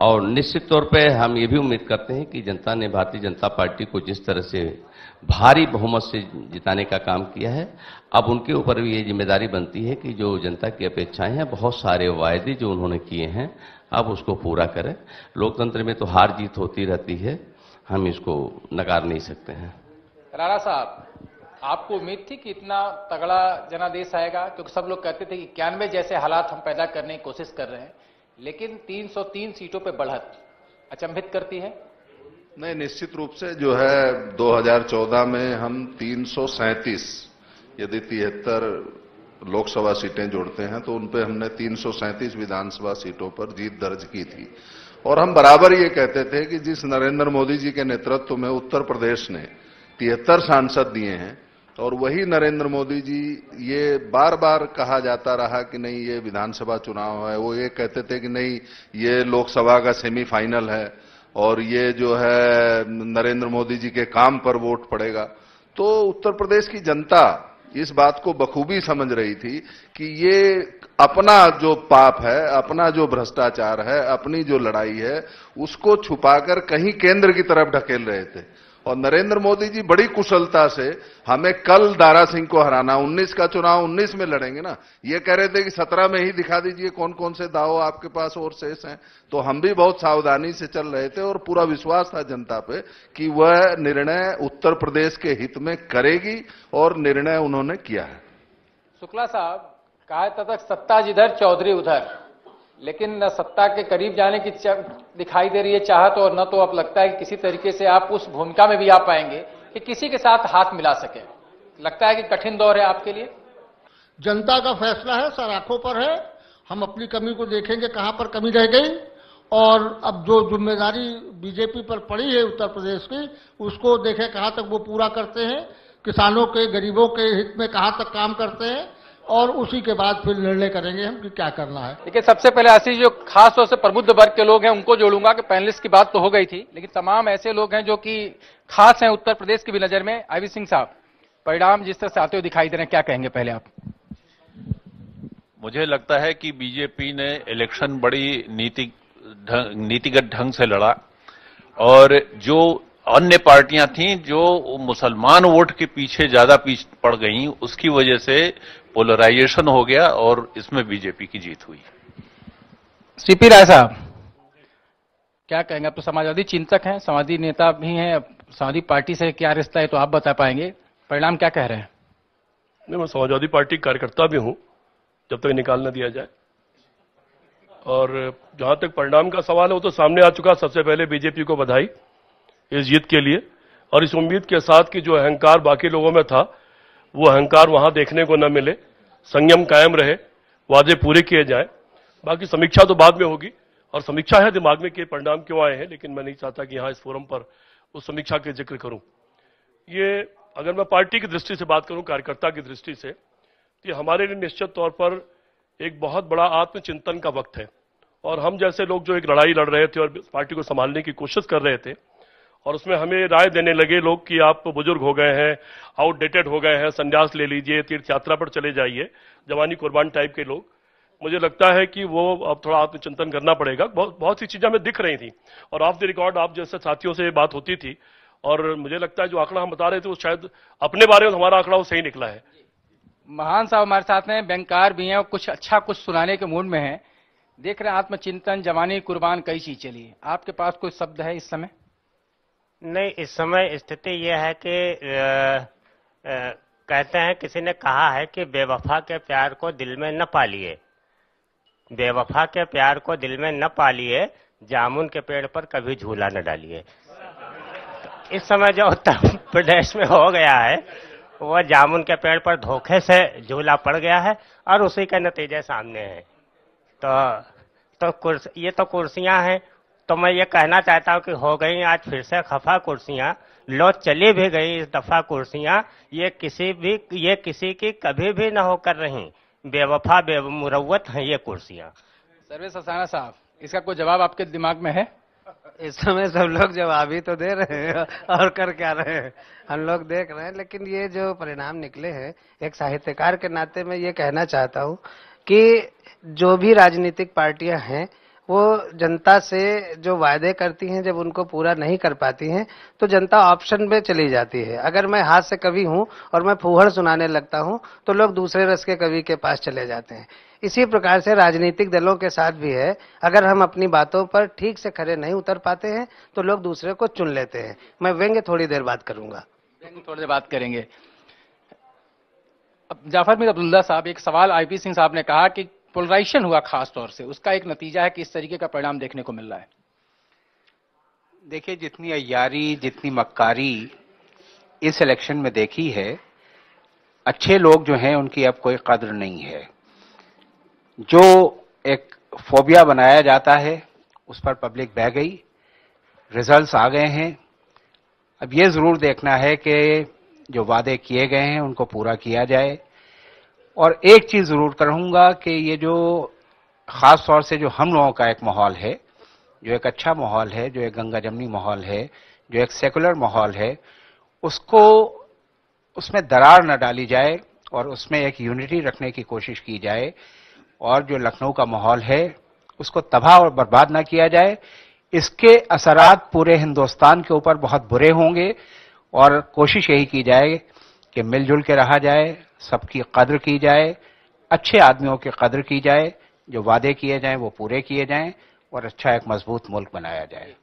और निश्चित तौर पे हम ये भी उम्मीद करते हैं कि जनता ने भारतीय जनता पार्टी को जिस तरह से भारी बहुमत से जिताने का काम किया है, अब उनके ऊपर भी ये जिम्मेदारी बनती है कि जो जनता की अपेक्षाएं हैं, बहुत सारे वायदे जो उन्होंने किए हैं, अब उसको पूरा करें। लोकतंत्र में तो हार जीत होती रहती है, हम इसको नकार नहीं सकते हैं। राणा साहब, आपको उम्मीद थी कि इतना तगड़ा जनादेश आएगा? क्योंकि सब लोग कहते थे कि 91 जैसे हालात हम पैदा करने की कोशिश कर रहे हैं, लेकिन 303 सीटों पे बढ़त अचंभित करती है। नहीं, निश्चित रूप से जो है 2014 में हम 337 यदि 73 लोकसभा सीटें जोड़ते हैं तो उनपे हमने 337 विधानसभा सीटों पर जीत दर्ज की थी। और हम बराबर ये कहते थे कि जिस नरेंद्र मोदी जी के नेतृत्व में उत्तर प्रदेश ने 73 सांसद दिए हैं, और वही नरेंद्र मोदी जी, ये बार बार कहा जाता रहा कि नहीं ये विधानसभा चुनाव है, वो ये कहते थे कि नहीं ये लोकसभा का सेमीफाइनल है और ये जो है नरेंद्र मोदी जी के काम पर वोट पड़ेगा। तो उत्तर प्रदेश की जनता इस बात को बखूबी समझ रही थी कि ये अपना जो पाप है, अपना जो भ्रष्टाचार है, अपनी जो लड़ाई है, उसको छुपाकर कहीं केंद्र की तरफ ढकेल रहे थे। और नरेंद्र मोदी जी बड़ी कुशलता से हमें कल दारा सिंह को हराना, 19 का चुनाव 19 में लड़ेंगे ना, ये कह रहे थे कि 17 में ही दिखा दीजिए कौन कौन से दाव आपके पास और शेष हैं। तो हम भी बहुत सावधानी से चल रहे थे और पूरा विश्वास था जनता पे कि वह निर्णय उत्तर प्रदेश के हित में करेगी, और निर्णय उन्होंने किया है। शुक्ला साहब, कहा तक सत्ता जिधर चौधरी उधर, लेकिन न सत्ता के करीब जाने की दिखाई दे रही है चाहत, और न तो अब लगता है कि किसी तरीके से आप उस भूमिका में भी आ पाएंगे कि किसी के साथ हाथ मिला सके। लगता है कि कठिन दौर है आपके लिए। जनता का फैसला है, सर आंखों पर है। हम अपनी कमी को देखेंगे कहां पर कमी रह गई, और अब जो जिम्मेदारी बीजेपी पर पड़ी है उत्तर प्रदेश की, उसको देखें कहां तक वो पूरा करते हैं, किसानों के, गरीबों के हित में कहां तक काम करते हैं, और उसी के बाद फिर निर्णय करेंगे हम कि क्या करना है। देखिए, सबसे पहले आशीष, जो खास तौर से प्रबुद्ध वर्ग के लोग हैं उनको जोड़ूंगा कि पैनलिस्ट की बात तो हो गई थी, लेकिन तमाम ऐसे लोग हैं जो कि खास हैं उत्तर प्रदेश की भी नजर में। आईवी सिंह साहब, परिणाम जिस तरह से आते हुए दिखाई दे रहे हैं, क्या कहेंगे पहले आप? मुझे लगता है कि बीजेपी ने इलेक्शन बड़ी नीतिगत ढंग से लड़ा, और जो अन्य पार्टियां थीं जो मुसलमान वोट के पीछे ज्यादा पड़ गईं, उसकी वजह से पोलराइजेशन हो गया और इसमें बीजेपी की जीत हुई। सीपी राय साहब, क्या कहेंगे? आप तो समाजवादी चिंतक हैं, समाजवादी नेता भी हैं, समाजवादी पार्टी से क्या रिश्ता है तो आप बता पाएंगे। परिणाम क्या कह रहे हैं? नहीं, मैं समाजवादी पार्टी कार्यकर्ता भी हूं, जब तक निकाल न दिया जाए। और जहां तक परिणाम का सवाल है वो तो सामने आ चुका। सबसे पहले बीजेपी को बधाई इस जीत के लिए, और इस उम्मीद के साथ कि जो अहंकार बाकी लोगों में था वो अहंकार वहां देखने को न मिले, संयम कायम रहे, वादे पूरे किए जाए। बाकी समीक्षा तो बाद में होगी, और समीक्षा है दिमाग में कि परिणाम क्यों आए हैं, लेकिन मैं नहीं चाहता कि यहाँ इस फोरम पर उस समीक्षा के जिक्र करूं। ये अगर मैं पार्टी की दृष्टि से बात करूं, कार्यकर्ता की दृष्टि से, तो हमारे लिए निश्चित तौर पर एक बहुत बड़ा आत्मचिंतन का वक्त है। और हम जैसे लोग जो एक लड़ाई लड़ रहे थे और पार्टी को संभालने की कोशिश कर रहे थे, और उसमें हमें राय देने लगे लोग कि आप बुजुर्ग हो गए हैं, आउटडेटेड हो गए हैं, संन्यास ले लीजिए, तीर्थ यात्रा पर चले जाइए, जवानी कुर्बान टाइप के लोग, मुझे लगता है कि वो अब थोड़ा आत्मचिंतन करना पड़ेगा। बहुत सी चीजें हमें दिख रही थी, और ऑफ द रिकॉर्ड आप जैसे साथियों से बात होती थी, और मुझे लगता है जो आंकड़ा हम बता रहे थे वो शायद अपने बारे में हमारा आंकड़ा वो सही निकला है। महान साहब हमारे साथ में, बैंकार भी हैं और कुछ अच्छा कुछ सुनाने के मूड में हैं। देख रहे हैं आत्मचिंतन, जवानी कुर्बान, कई चीज चली है। आपके पास कोई शब्द है इस समय? नहीं, इस समय स्थिति यह है कि कहते हैं, किसी ने कहा है कि बेवफा के प्यार को दिल में न पालिए, बेवफा के प्यार को दिल में न पालिए, जामुन के पेड़ पर कभी झूला न डालिए। इस समय जो उत्तर प्रदेश में हो गया है, वो जामुन के पेड़ पर धोखे से झूला पड़ गया है, और उसी के नतीजे सामने हैं। ये तो कुर्सियां हैं, तो मैं ये कहना चाहता हूं कि हो गई आज फिर से खफा कुर्सियां, लो चली भी गई इस दफा कुर्सियां, ये किसी की कभी भी न होकर रही, बेवफा बेमुरव्वत हैं ये कुर्सियां। सर्वेश असाना साहब, इसका कोई जवाब आपके दिमाग में है? इस समय सब लोग जवाब ही तो दे रहे हैं, और कर क्या रहे हैं, हम लोग देख रहे हैं। लेकिन ये जो परिणाम निकले हैं, एक साहित्यकार के नाते मैं ये कहना चाहता हूँ कि जो भी राजनीतिक पार्टियां हैं, वो जनता से जो वायदे करती हैं, जब उनको पूरा नहीं कर पाती हैं, तो जनता ऑप्शन में चली जाती है। अगर मैं हाथ से कवि हूं और मैं फूहड़ सुनाने लगता हूं, तो लोग दूसरे रस के कवि के पास चले जाते हैं। इसी प्रकार से राजनीतिक दलों के साथ भी है, अगर हम अपनी बातों पर ठीक से खरे नहीं उतर पाते हैं, तो लोग दूसरे को चुन लेते हैं। मैं व्यंग्य थोड़ी देर बात करूंगा, थोड़ी देर बात करेंगे। अब जाफर मीर अब्दुल्ला साहब, एक सवाल आईपी सिंह साहब ने कहा कि पोलराइजेशन हुआ खास तौर से, उसका एक नतीजा है कि इस तरीके का परिणाम देखने को मिल रहा है। देखिए, जितनी अय्यारी, जितनी मक्कारी इस इलेक्शन में देखी है, अच्छे लोग जो हैं उनकी अब कोई कद्र नहीं है। जो एक फोबिया बनाया जाता है, उस पर पब्लिक बह गई, रिजल्ट्स आ गए हैं। अब ये जरूर देखना है कि जो वादे किए गए हैं उनको पूरा किया जाए। और एक चीज जरूर कहूंगा कि ये जो खास तौर से जो हम लोगों का एक माहौल है, जो एक अच्छा माहौल है, जो एक गंगा जमनी माहौल है, जो एक सेकुलर माहौल है, उसको उसमें दरार न डाली जाए और उसमें एक यूनिटी रखने की कोशिश की जाए। और जो लखनऊ का माहौल है उसको तबाह और बर्बाद ना किया जाए। इसके असरात पूरे हिंदुस्तान के ऊपर बहुत बुरे होंगे, और कोशिश यही की जाए कि मिलजुल के रहा जाए, सबकी कद्र की जाए, अच्छे आदमियों की कद्र की जाए, जो वादे किए जाएं वो पूरे किए जाएं, और अच्छा एक मजबूत मुल्क बनाया जाए।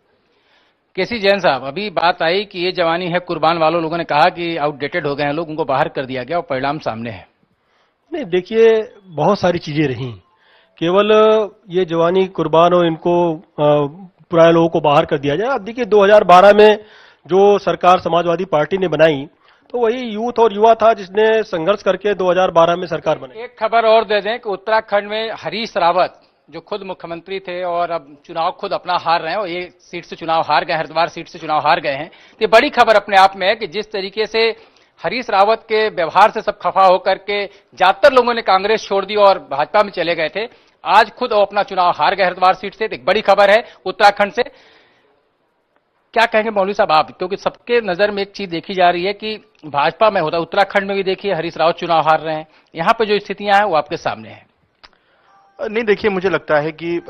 केसी जैन साहब, अभी बात आई कि ये जवानी है कुर्बान वालों, लोगों ने कहा कि आउटडेटेड हो गए हैं लोग, उनको बाहर कर दिया गया और परिणाम सामने है। नहीं, देखिए, बहुत सारी चीजें रही, केवल ये जवानी कुर्बान और इनको पुराने लोगों को बाहर कर दिया जाए। अब देखिए, 2012 में जो सरकार समाजवादी पार्टी ने बनाई, तो वही यूथ और युवा था जिसने संघर्ष करके 2012 में सरकार बनाई। एक खबर और दे दें कि उत्तराखंड में हरीश रावत, जो खुद मुख्यमंत्री थे और अब चुनाव खुद अपना हार रहे हैं, और ये सीट से चुनाव हार गए, हरिद्वार सीट से चुनाव हार गए हैं। तो ये बड़ी खबर अपने आप में है कि जिस तरीके से हरीश रावत के व्यवहार से सब खफा होकर के ज्यादातर लोगों ने कांग्रेस छोड़ दी और भाजपा में चले गए थे, आज खुद वो अपना चुनाव हार गए हरिद्वार सीट से। एक बड़ी खबर है उत्तराखंड से। क्या कहेंगे मौलवी साहब आप, क्योंकि सबके नजर में एक चीज देखी जा रही है कि भाजपा में होता, उत्तराखंड में भी देखिए हरीश रावत चुनाव हार रहे हैं, यहाँ पे जो स्थितियां हैं वो आपके सामने है। नहीं, देखिए, मुझे लगता है कि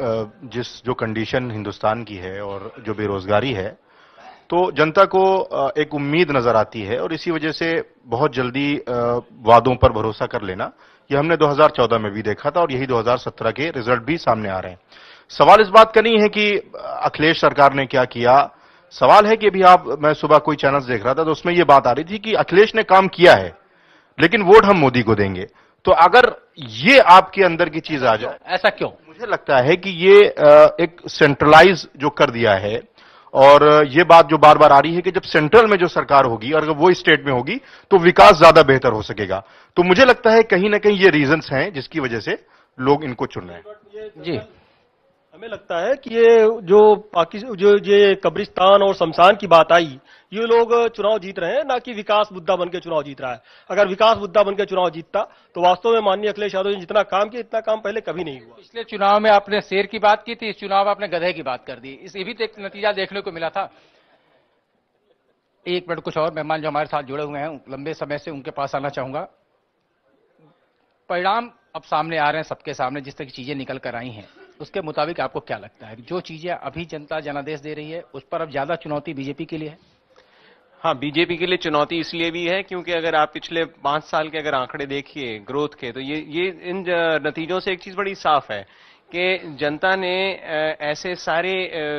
जो कंडीशन हिंदुस्तान की है और जो बेरोजगारी है, तो जनता को एक उम्मीद नजर आती है, और इसी वजह से बहुत जल्दी वादों पर भरोसा कर लेना, ये हमने 2014 में भी देखा था, और यही 2017 के रिजल्ट भी सामने आ रहे हैं। सवाल इस बात का नहीं है कि अखिलेश सरकार ने क्या किया, सवाल है कि अभी मैं सुबह कोई चैनल देख रहा था, तो उसमें यह बात आ रही थी कि अखिलेश ने काम किया है, लेकिन वोट हम मोदी को देंगे। तो अगर ये आपके अंदर की चीज आ जाए, ऐसा क्यों? मुझे लगता है कि ये एक सेंट्रलाइज जो कर दिया है, और ये बात जो बार बार आ रही है कि जब सेंट्रल में जो सरकार होगी और अगर वो स्टेट में होगी तो विकास ज्यादा बेहतर हो सकेगा। तो मुझे लगता है कहीं ना कहीं ये रीजंस हैं जिसकी वजह से लोग इनको चुन रहे हैं। जी हमें लगता है कि ये जो जो ये कब्रिस्तान और शमशान की बात आई, ये लोग चुनाव जीत रहे हैं, ना कि विकास मुद्दा बनकर चुनाव जीत रहा है। अगर विकास मुद्दा बनकर चुनाव जीतता तो वास्तव में माननीय अखिलेश यादव जी जितना काम किया, इतना काम पहले कभी नहीं हुआ। पिछले चुनाव में आपने शेर की बात की थी, इस चुनाव में आपने गधे की बात कर दी। इस ये भी तो एक नतीजा देखने को मिला था। एक मिनट, कुछ और मेहमान जो हमारे साथ जुड़े हुए हैं लंबे समय से, उनके पास आना चाहूंगा। परिणाम अब सामने आ रहे हैं सबके सामने, जिस तरह की चीजें निकल कर आई हैं, उसके मुताबिक आपको क्या लगता है जो चीजें अभी जनता जनादेश दे रही है उस पर अब ज्यादा चुनौती बीजेपी के लिए है? हाँ, बीजेपी के लिए चुनौती इसलिए भी है क्योंकि अगर आप पिछले 5 साल के अगर आंकड़े देखिए ग्रोथ के, तो ये इन नतीजों से एक चीज बड़ी साफ है कि जनता ने ऐसे सारे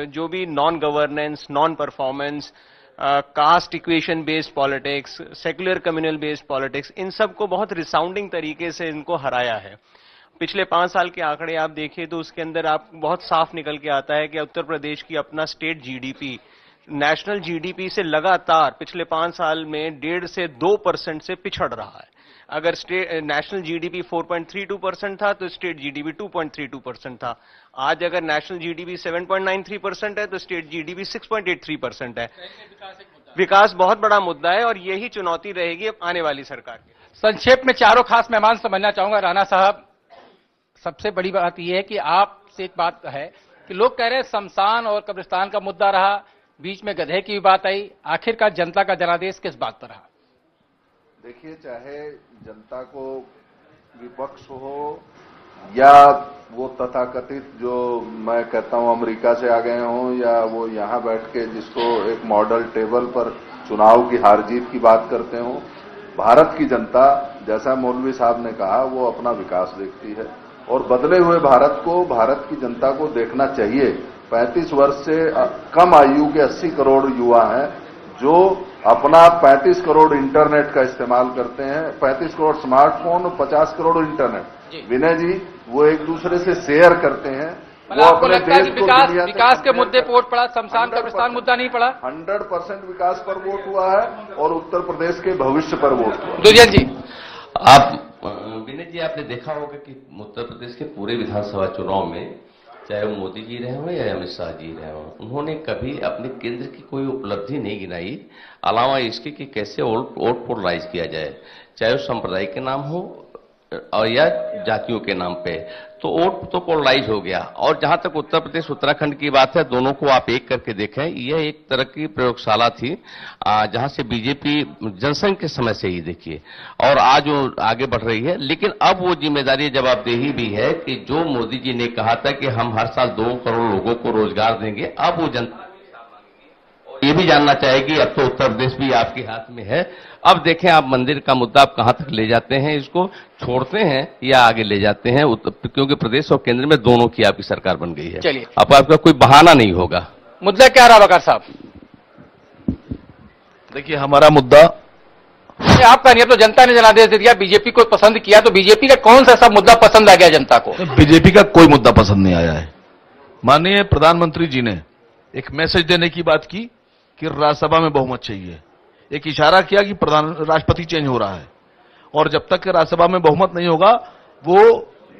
जो भी non governance, non performance, caste equation based politics, secular communal based politics, इन सब को बहुत रिसाउंडिंग तरीके से इनको हराया है। पिछले 5 साल के आंकड़े आप देखिए तो उसके अंदर आप बहुत साफ निकल के आता है कि उत्तर प्रदेश की अपना स्टेट जीडीपी नेशनल जीडीपी से लगातार पिछले 5 साल में 1.5 से 2% से पिछड़ रहा है। अगर नेशनल जीडीपी 4.32% था तो स्टेट जीडीपी 2.32% था। आज अगर नेशनल जीडीपी 7.93% है तो स्टेट जीडीपी 6.83% है। विकास बहुत बड़ा मुद्दा है और यही चुनौती रहेगी आने वाली सरकार की। संक्षेप में चारों खास मेहमान समझना चाहूंगा। राणा साहब, सबसे बड़ी बात यह है कि आपसे एक बात है कि लोग कह रहे हैं शमशान और कब्रिस्तान का मुद्दा रहा, बीच में गधे की भी बात आई, आखिरकार जनता का जनादेश किस बात पर रहा? देखिए, चाहे जनता को विपक्ष हो या वो तथाकथित जो मैं कहता हूं अमेरिका से आ गए हों, या वो यहां बैठ के जिसको एक मॉडल टेबल पर चुनाव की हार जीत की बात करते हों, भारत की जनता, जैसा मौलवी साहब ने कहा, वो अपना विकास देखती है और बदले हुए भारत को, भारत की जनता को देखना चाहिए। 35 वर्ष से कम आयु के 80 करोड़ युवा हैं जो अपना 35 करोड़ इंटरनेट का इस्तेमाल करते हैं, 35 करोड़ स्मार्टफोन और 50 करोड़ इंटरनेट। विनय जी, वो एक दूसरे से शेयर करते हैं। वो अपने देश को विकास के मुद्दे पर वोट पड़ा, शमशान कब्रिस्तान मुद्दा नहीं पड़ा। 100% विकास पर वोट हुआ है और उत्तर प्रदेश के भविष्य पर वोट हुआ। दुर्जन जी, आप विनय जी, आपने देखा होगा कि उत्तर प्रदेश के पूरे विधानसभा चुनाव में चाहे वो मोदी जी रहे हों या अमित शाह जी रहे हों, उन्होंने कभी अपने केंद्र की कोई उपलब्धि नहीं गिनाई, अलावा इसके कि कैसे वोट पोलराइज किया जाए, चाहे वो संप्रदाय के नाम हो और या जातियों के नाम पे, तो वोट तो पोलराइज हो गया। और जहां तक उत्तर प्रदेश उत्तराखंड की बात है, दोनों को आप एक करके देखें, यह एक तरह की प्रयोगशाला थी जहां से बीजेपी जनसंघ के समय से ही देखिए और आज वो आगे बढ़ रही है। लेकिन अब वो जिम्मेदारी जवाबदेही भी है कि जो मोदी जी ने कहा था कि हम हर साल 2 करोड़ लोगों को रोजगार देंगे, अब वो जनता ये भी जानना चाहेगी अब तो उत्तर प्रदेश भी आपके हाथ में है। अब देखें आप मंदिर का मुद्दा आप कहां तक ले जाते हैं, इसको छोड़ते हैं या आगे ले जाते हैं, क्योंकि प्रदेश और केंद्र में दोनों की आपकी सरकार बन गई है। चलिए, अब आपका कोई बहाना नहीं होगा। मुद्दा क्या रहा बकार साहब? देखिए, हमारा मुद्दा आपका नहीं, अब तो जनता ने जनादेश दे दिया, बीजेपी को पसंद किया, तो बीजेपी का कौन सा सब मुद्दा पसंद आ गया जनता को? बीजेपी का कोई मुद्दा पसंद नहीं आया है। माननीय प्रधानमंत्री जी ने एक मैसेज देने की बात की कि राज्यसभा में बहुमत चाहिए, एक इशारा किया कि राष्ट्रपति चेंज हो रहा है, और जब तक राज्यसभा में बहुमत नहीं होगा वो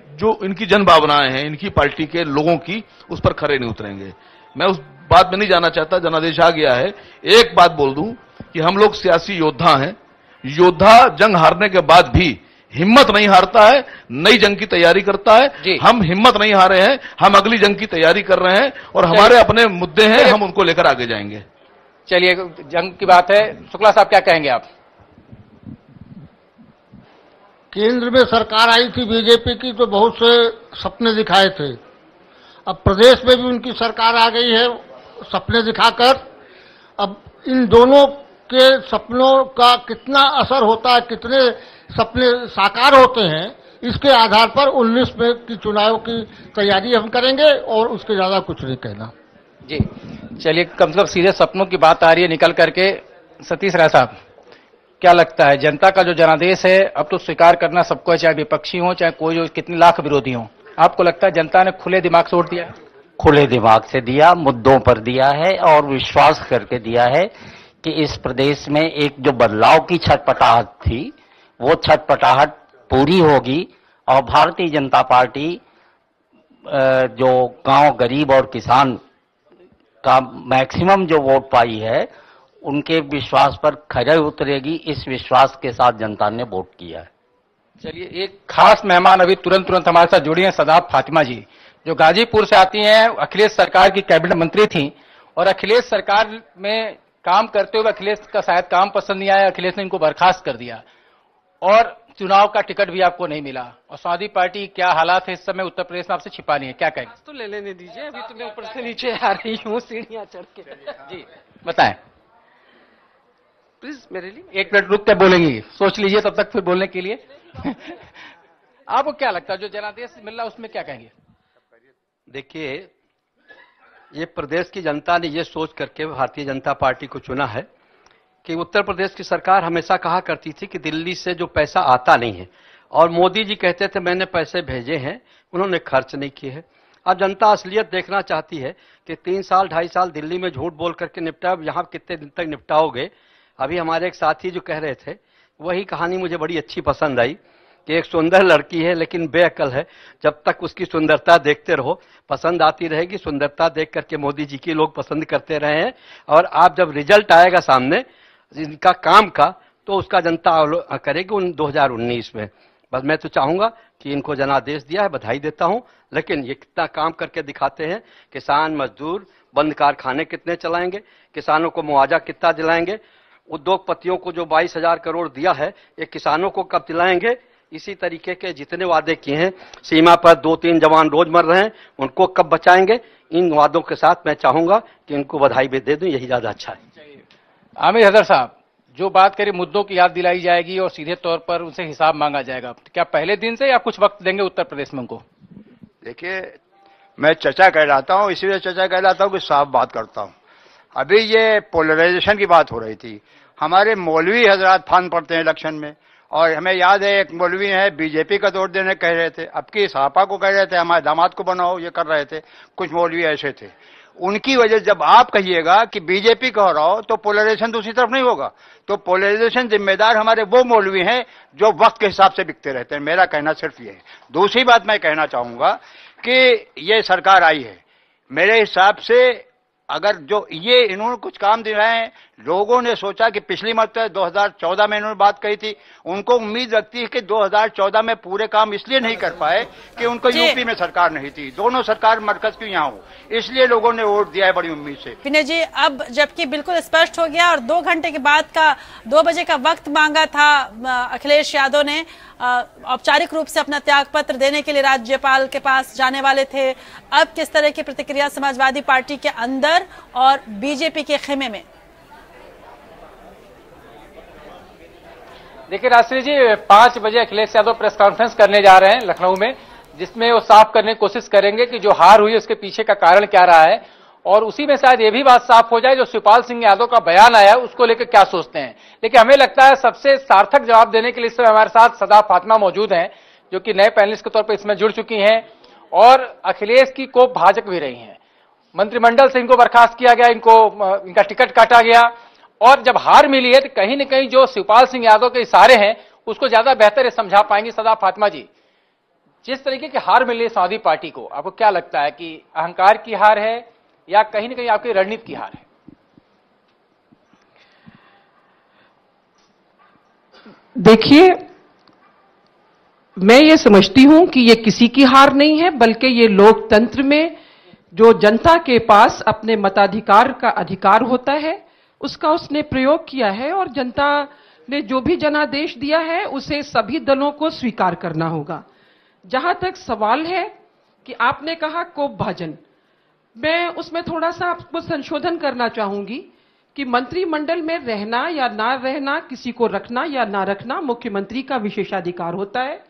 जो इनकी जन भावनाएं हैं इनकी पार्टी के लोगों की, उस पर खरे नहीं उतरेंगे। मैं उस बात में नहीं जाना चाहता, जनादेश आ गया है। एक बात बोल दूं कि हम लोग सियासी योद्धा हैं, योद्धा जंग हारने के बाद भी हिम्मत नहीं हारता है, नई जंग की तैयारी करता है। हम हिम्मत नहीं हारे हैं, हम अगली जंग की तैयारी कर रहे हैं और हमारे अपने मुद्दे हैं, हम उनको लेकर आगे जाएंगे। चलिए, जंग की बात है, शुक्ला साहब क्या कहेंगे आप? केंद्र में सरकार आई थी बीजेपी की तो बहुत से सपने दिखाए थे। अब प्रदेश में भी उनकी सरकार आ गई है सपने दिखाकर। अब इन दोनों के सपनों का कितना असर होता है, कितने सपने साकार होते हैं, इसके आधार पर 19 में की चुनाव की तैयारी हम करेंगे और उसके ज्यादा कुछ नहीं कहना। जी, चलिए, कम से कम सीधे सपनों की बात आ रही है निकल करके। सतीश राय साहब, क्या लगता है जनता का जो जनादेश है अब तो स्वीकार करना सबको है, चाहे विपक्षी हो चाहे कोई जो कितने लाख विरोधी हो, आपको लगता है जनता ने खुले दिमाग से वोट दिया है? खुले दिमाग से दिया, मुद्दों पर दिया है और विश्वास करके दिया है कि इस प्रदेश में एक जो बदलाव की छटपटाहट थी वो छटपटाहट पूरी होगी और भारतीय जनता पार्टी जो गांव गरीब और किसान का मैक्सिमम जो वोट पाई है, उनके विश्वास पर खरे उतरेगी, इस विश्वास के साथ जनता ने वोट किया है। चलिए, एक खास मेहमान अभी तुरंत हमारे साथ जुड़ी हैं, सदाब फातिमा जी, जो गाजीपुर से आती हैं, अखिलेश सरकार की कैबिनेट मंत्री थी और अखिलेश सरकार में काम करते हुए अखिलेश का शायद काम पसंद नहीं आया, अखिलेश ने इनको बर्खास्त कर दिया और चुनाव का टिकट भी आपको नहीं मिला। और समाजवादी पार्टी क्या हालात है इस समय उत्तर प्रदेश में, आपसे छिपा नहीं है, क्या कहेंगे? तो ले लेने दीजिए, अभी तो मैं ऊपर से नीचे आ रही हूँ सीढ़ियाँ चढ़ के। जी बताएं प्लीज मेरे लिए। 1 मिनट रुक के बोलेंगी, सोच लीजिए तब तक फिर बोलने के लिए। आपको क्या लगता है जो जनादेश मिल रहा है उसमें क्या कहेंगे? देखिए, ये प्रदेश की जनता ने ये सोच करके भारतीय जनता पार्टी को चुना है कि उत्तर प्रदेश की सरकार हमेशा कहा करती थी कि दिल्ली से जो पैसा आता नहीं है, और मोदी जी कहते थे मैंने पैसे भेजे हैं, उन्होंने खर्च नहीं किए हैं। अब जनता असलियत देखना चाहती है कि 3 साल 2.5 साल दिल्ली में झूठ बोल करके निपटा, यहाँ कितने दिन तक निपटाओगे। अभी हमारे एक साथी जो कह रहे थे, वही कहानी मुझे बड़ी अच्छी पसंद आई कि एक सुंदर लड़की है लेकिन बेअकल है, जब तक उसकी सुंदरता देखते रहो पसंद आती रहेगी। सुंदरता देख करके मोदी जी की लोग पसंद करते रहे हैं, और आप जब रिजल्ट आएगा सामने इनका काम का, तो उसका जनता करेगी 2019 में। बस मैं तो चाहूंगा कि इनको जनादेश दिया है, बधाई देता हूं, लेकिन ये कितना काम करके दिखाते हैं। किसान मजदूर बंद कारखाने कितने चलाएंगे, किसानों को मुआवजा कितना दिलाएंगे, उद्योगपतियों को जो 22,000 करोड़ दिया है ये किसानों को कब दिलाएंगे। इसी तरीके के जितने वादे किए हैं, सीमा पर 2-3 जवान रोज मर रहे हैं, उनको कब बचाएंगे। इन वादों के साथ मैं चाहूंगा कि इनको बधाई भी दे दूं, यही ज्यादा अच्छा है। आमिर हैदर साहब, जो बात करें मुद्दों की याद दिलाई जाएगी और सीधे तौर पर उनसे हिसाब मांगा जाएगा, क्या पहले दिन से या कुछ वक्त देंगे उत्तर प्रदेश में उनको? देखिए, मैं चर्चा कहलाता हूं, इसीलिए चर्चा कहलाता हूं कि साफ बात करता हूं। अभी ये पोलराइजेशन की बात हो रही थी, हमारे मौलवी हजरात फान पड़ते हैं इलेक्शन में, और हमें याद है एक मौलवी है बीजेपी का वोट देने कह रहे थे, अब की सपा को कह रहे थे हमारे दामाद को बनाओ, ये कर रहे थे। कुछ मौलवी ऐसे थे, उनकी वजह जब आप कहिएगा कि बीजेपी को हराओ तो पोलराइजेशन दूसरी तरफ नहीं होगा। तो पोलराइजेशन जिम्मेदार हमारे वो मौलवी हैं जो वक्त के हिसाब से बिकते रहते हैं। मेरा कहना सिर्फ ये है। दूसरी बात मैं कहना चाहूंगा कि ये सरकार आई है, मेरे हिसाब से अगर जो ये इन्होंने कुछ काम दिलाए हैं, लोगों ने सोचा कि पिछली मरतबा 2014 में इन्होंने बात कही थी, उनको उम्मीद रखती है कि 2014 में पूरे काम इसलिए नहीं कर पाए कि उनको यूपी में सरकार नहीं थी, दोनों सरकार मरकज की यहाँ हो, इसलिए लोगों ने वोट दिया है बड़ी उम्मीद से। विनय जी, अब जबकि बिल्कुल स्पष्ट हो गया और 2 घंटे के बाद का 2 बजे का वक्त मांगा था अखिलेश यादव ने, औपचारिक रूप से अपना त्याग पत्र देने के लिए राज्यपाल के पास जाने वाले थे। अब किस तरह की प्रतिक्रिया समाजवादी पार्टी के अंदर और बीजेपी के खेमे में? देखिए राष्ट्रीय जी, 5 बजे अखिलेश यादव प्रेस कॉन्फ्रेंस करने जा रहे हैं लखनऊ में, जिसमें वो साफ करने की कोशिश करेंगे कि जो हार हुई उसके पीछे का कारण क्या रहा है, और उसी में शायद ये भी बात साफ हो जाए जो शिवपाल सिंह यादव का बयान आया है उसको लेकर क्या सोचते हैं। लेकिन हमें लगता है सबसे सार्थक जवाब देने के लिए इस समय हमारे साथ सदा फातिमा मौजूद हैं, जो कि नए पैनलिस्ट के तौर पर इसमें जुड़ चुकी हैं और अखिलेश की कोप भाजक भी रही हैं। मंत्रिमंडल से इनको बर्खास्त किया गया, इनका टिकट काटा गया, और जब हार मिली है तो कहीं न कहीं जो शिवपाल सिंह यादव के इशारे हैं उसको ज्यादा बेहतर समझा पाएंगी सदा फातिमा जी। जिस तरीके की हार मिली है समाजवादी पार्टी को, आपको क्या लगता है कि अहंकार की हार है या कहीं न कहीं आपकी रणनीति की हार है? देखिए, मैं ये समझती हूं कि ये किसी की हार नहीं है, बल्कि ये लोकतंत्र में जो जनता के पास अपने मताधिकार का अधिकार होता है उसका उसने प्रयोग किया है, और जनता ने जो भी जनादेश दिया है उसे सभी दलों को स्वीकार करना होगा। जहां तक सवाल है कि आपने कहा कोप भाजन, मैं उसमें थोड़ा सा आपको संशोधन करना चाहूंगी कि मंत्रिमंडल में रहना या ना रहना, किसी को रखना या ना रखना मुख्यमंत्री का विशेषाधिकार होता है।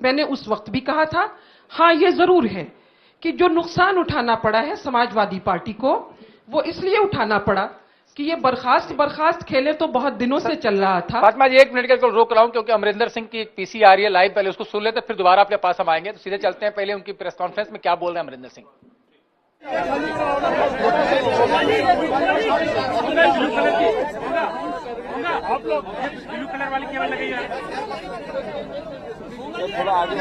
मैंने उस वक्त भी कहा था, हाँ ये जरूर है कि जो नुकसान उठाना पड़ा है समाजवादी पार्टी को, वो इसलिए उठाना पड़ा कि ये बर्खास्त खेले तो बहुत दिनों से चल रहा था। फातिमा जी 1 मिनट के रोक रहा हूं क्योंकि अमरिंदर सिंह की एक पीसी आ रही है लाइव, पहले उसको सुन लेते फिर दोबारा आपके पास हम आएंगे। तो सीधे चलते हैं पहले उनकी प्रेस कॉन्फ्रेंस में क्या बोल रहे हैं अमरिंदर सिंह। आप लोग ब्लू कलर वाली केवल लगाइए। थोड़ा आगे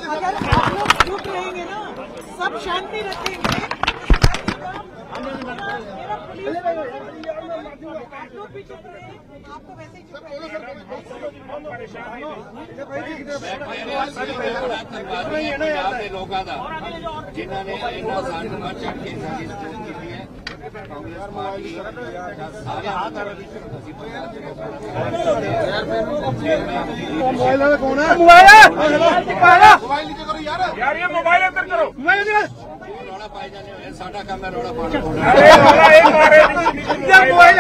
अगर आप लोग चुप रहेंगे ना, सब शांति रखेंगे, आप लोग भी चुप रहे, आप तो वैसे ही चुप रहे। लोग जिन्होंने कांग्रेस पार्टी सारे मोबाइल कौन है? मोबाइल नीचे करो यार, ये मोबाइल अंदर करो। रोड़ा पाई जाने साडा काम है रोड़ा पाना। मोबाइल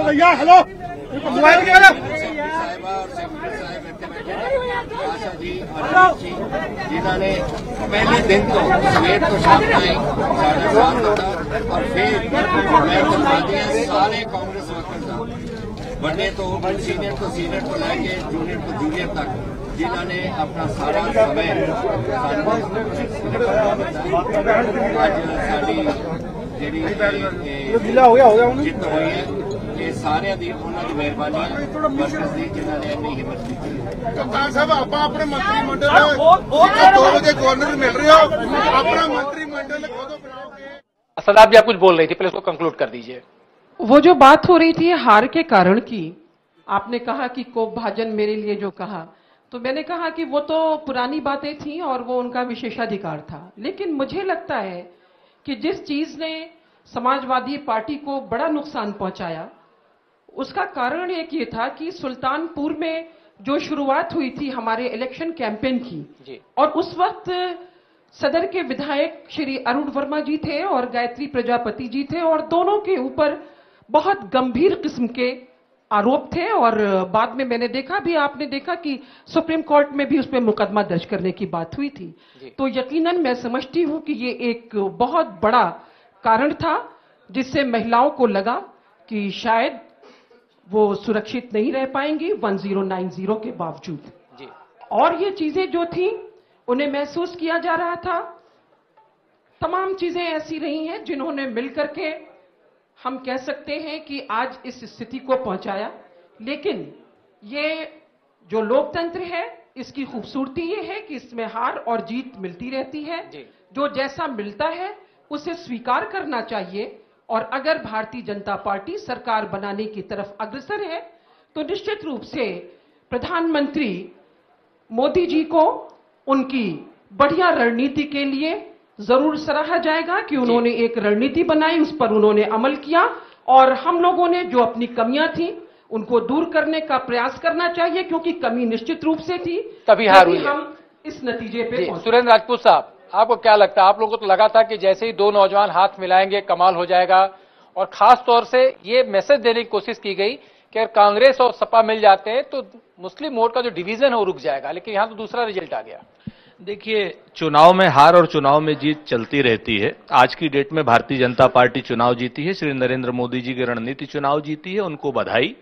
भैया हेलो मोबाइल साहिबा और सेक्रेटरी साहब आशा जी जिन्होंने पहले दिन तो सवेर तो शाम आई 7:30 और फिर मैं बता दिया सारे कांग्रेस वर्कर बड़े तो सीनियर तो लेके जूनियर तो जूनियर तक जिन्होंने अपना सारा समय आज साड़ी जित हुई है ये सारे दी उन्होंने मेहरबानी वर्कर्स दी जिन्होंने इतनी हिम्मत दी। कप्तान साहब आप अपने मंत्रिमंडल 2 बजे गवर्नर मिल रहे हो, अपना मंत्रिमंडल खुद बनाओगे। सरदार जी आप कुछ बोल रही थी, पहले उसको कंक्लूड कर दीजिए। वो जो बात हो रही थी हार के कारण की, आपने कहा कि कोप भाजन मेरे लिए जो कहा, तो मैंने कहा कि वो तो पुरानी बातें थी और वो उनका विशेषाधिकार था। लेकिन मुझे लगता है कि जिस चीज ने समाजवादी पार्टी को बड़ा नुकसान पहुंचाया, उसका कारण एक ये था कि सुल्तानपुर में जो शुरुआत हुई थी हमारे इलेक्शन कैंपेन की, और उस वक्त सदर के विधायक श्री अरुण वर्मा जी थे और गायत्री प्रजापति जी थे, और दोनों के ऊपर बहुत गंभीर किस्म के आरोप थे। और बाद में मैंने देखा भी, आपने देखा कि सुप्रीम कोर्ट में भी उस पर मुकदमा दर्ज करने की बात हुई थी। तो यकीनन मैं समझती हूं कि ये एक बहुत बड़ा कारण था जिससे महिलाओं को लगा कि शायद वो सुरक्षित नहीं रह पाएंगी 1090 के बावजूद। और ये चीजें जो थी उन्हें महसूस किया जा रहा था। तमाम चीजें ऐसी रही हैं जिन्होंने मिलकर के हम कह सकते हैं कि आज इस स्थिति को पहुंचाया। लेकिन ये जो लोकतंत्र है, इसकी खूबसूरती ये है कि इसमें हार और जीत मिलती रहती है। जो जैसा मिलता है उसे स्वीकार करना चाहिए, और अगर भारतीय जनता पार्टी सरकार बनाने की तरफ अग्रसर है तो निश्चित रूप से प्रधानमंत्री मोदी जी को उनकी बढ़िया रणनीति के लिए जरूर सराहा जाएगा कि उन्होंने एक रणनीति बनाई, उस पर उन्होंने अमल किया, और हम लोगों ने जो अपनी कमियां थी उनको दूर करने का प्रयास करना चाहिए, क्योंकि कमी निश्चित रूप से थी, तभी हार हुई हम इस नतीजे पे पहुंचे। सुरेंद्र राजपूत साहब, आपको क्या लगता है? आप लोगों को तो लगा था कि जैसे ही दो नौजवान हाथ मिलाएंगे कमाल हो जाएगा, और खास तौर से ये मैसेज देने की कोशिश की गई कि अगर कांग्रेस और सपा मिल जाते हैं तो मुस्लिम वोट का जो डिवीजन है वो रुक जाएगा, लेकिन यहां तो दूसरा रिजल्ट आ गया। देखिए, चुनाव में हार और चुनाव में जीत चलती रहती है। आज की डेट में भारतीय जनता पार्टी चुनाव जीती है, श्री नरेंद्र मोदी जी की रणनीति चुनाव जीती है, उनको बधाई।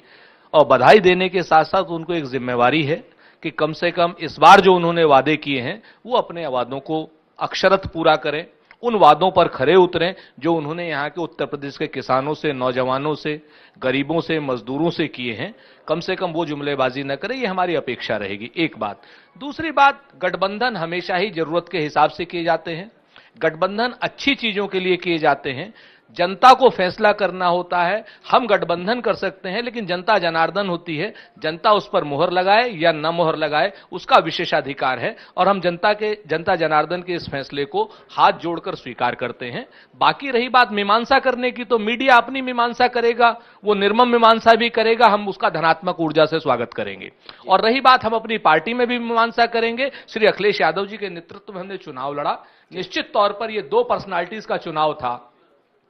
और बधाई देने के साथ साथ उनको एक जिम्मेवारी है कि कम से कम इस बार जो उन्होंने वादे किए हैं वो अपने वादों को अक्षरत पूरा करें, उन वादों पर खरे उतरें जो उन्होंने यहाँ के उत्तर प्रदेश के किसानों से, नौजवानों से, गरीबों से, मजदूरों से किए हैं। कम से कम वो जुमलेबाजी न करें, ये हमारी अपेक्षा रहेगी। एक बात। दूसरी बात, गठबंधन हमेशा ही जरूरत के हिसाब से किए जाते हैं, गठबंधन अच्छी चीजों के लिए किए जाते हैं। जनता को फैसला करना होता है। हम गठबंधन कर सकते हैं, लेकिन जनता जनार्दन होती है, जनता उस पर मोहर लगाए या न मोहर लगाए उसका विशेषाधिकार है, और हम जनता जनार्दन के इस फैसले को हाथ जोड़कर स्वीकार करते हैं। बाकी रही बात मीमांसा करने की, तो मीडिया अपनी मीमांसा करेगा, वो निर्मम मीमांसा भी करेगा, हम उसका धनात्मक ऊर्जा से स्वागत करेंगे। और रही बात, हम अपनी पार्टी में भी मीमांसा करेंगे। श्री अखिलेश यादव जी के नेतृत्व में हमने चुनाव लड़ा। निश्चित तौर पर यह दो पर्सनालिटीज का चुनाव था।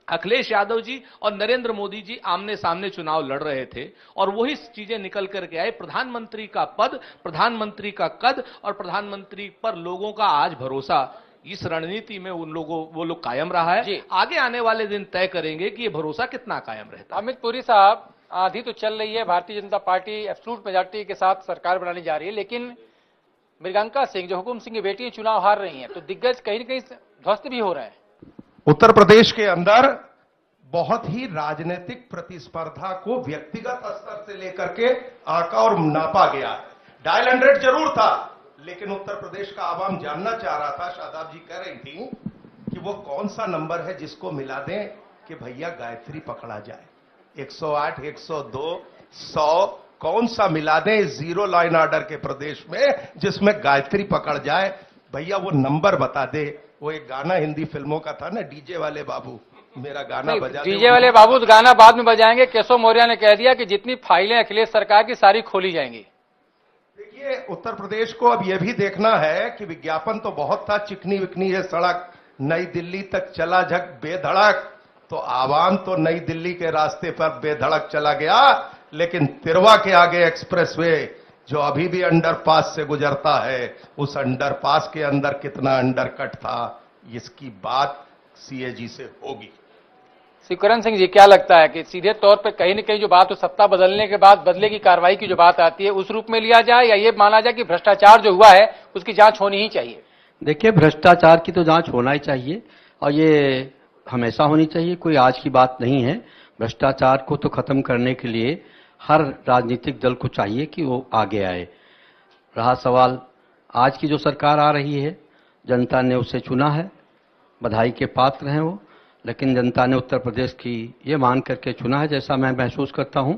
अखिलेश यादव जी और नरेंद्र मोदी जी आमने सामने चुनाव लड़ रहे थे, और वही चीजें निकल करके आई। प्रधानमंत्री का पद, प्रधानमंत्री का कद और प्रधानमंत्री पर लोगों का आज भरोसा, इस रणनीति में वो लोग कायम रहा है। आगे आने वाले दिन तय करेंगे कि ये भरोसा कितना कायम रहता है। अमित पुरी साहब, आधी तो चल रही है, Bharatiya Janata party absolute majority के साथ सरकार बनाने जा रही है, लेकिन मृगंका सिंह जो हुकुम सिंह की बेटी चुनाव हार रही हैं, तो दिग्गज कहीं न कहीं ध्वस्त भी हो रहा है। उत्तर प्रदेश के अंदर बहुत ही राजनीतिक प्रतिस्पर्धा को व्यक्तिगत स्तर से लेकर के आंका और नापा गया है। डायल 100 जरूर था, लेकिन उत्तर प्रदेश का आवाम जानना चाह रहा था, शादाब जी कह रही थी कि वो कौन सा नंबर है जिसको मिला दें कि भैया गायत्री पकड़ा जाए। 108, 102, 100 कौन सा मिला दें इस जीरो लाइन ऑर्डर के प्रदेश में जिसमें गायत्री पकड़ जाए। भैया वो नंबर बता दे। वो एक गाना हिंदी फिल्मों का था ना, डीजे वाले बाबू मेरा गाना बजा दे। डीजे वाले बाबू तो गाना बाद में बजाएंगे। केशव मौर्य ने कह दिया कि जितनी फाइलें अखिलेश सरकार की सारी खोली जाएंगी। देखिए, उत्तर प्रदेश को अब यह भी देखना है कि विज्ञापन तो बहुत था, चिकनी विकनी ये सड़क नई दिल्ली तक चला झक बेधड़क, तो आवाम तो नई दिल्ली के रास्ते पर बेधड़क चला गया, लेकिन तिरवा के आगे एक्सप्रेसवे जो अभी भी अंडरपास से गुजरता है, उस अंडरपास के अंदर कितना अंडरकट था, इसकी बात सीएजी से होगी। शिवकरण सिंह जी, क्या लगता है कि सीधे तौर पर कहीं न कहीं जो बात सत्ता बदलने के बाद बदले की कार्रवाई की जो बात आती है उस रूप में लिया जाए, या ये माना जाए कि भ्रष्टाचार जो हुआ है उसकी जांच होनी ही चाहिए? देखिए, भ्रष्टाचार की तो जांच होना ही चाहिए और ये हमेशा होनी चाहिए, कोई आज की बात नहीं है। भ्रष्टाचार को तो खत्म करने के लिए हर राजनीतिक दल को चाहिए कि वो आगे आए। रहा सवाल आज की जो सरकार आ रही है, जनता ने उसे चुना है, बधाई के पात्र हैं वो, लेकिन जनता ने उत्तर प्रदेश की ये मान करके चुना है, जैसा मैं महसूस करता हूं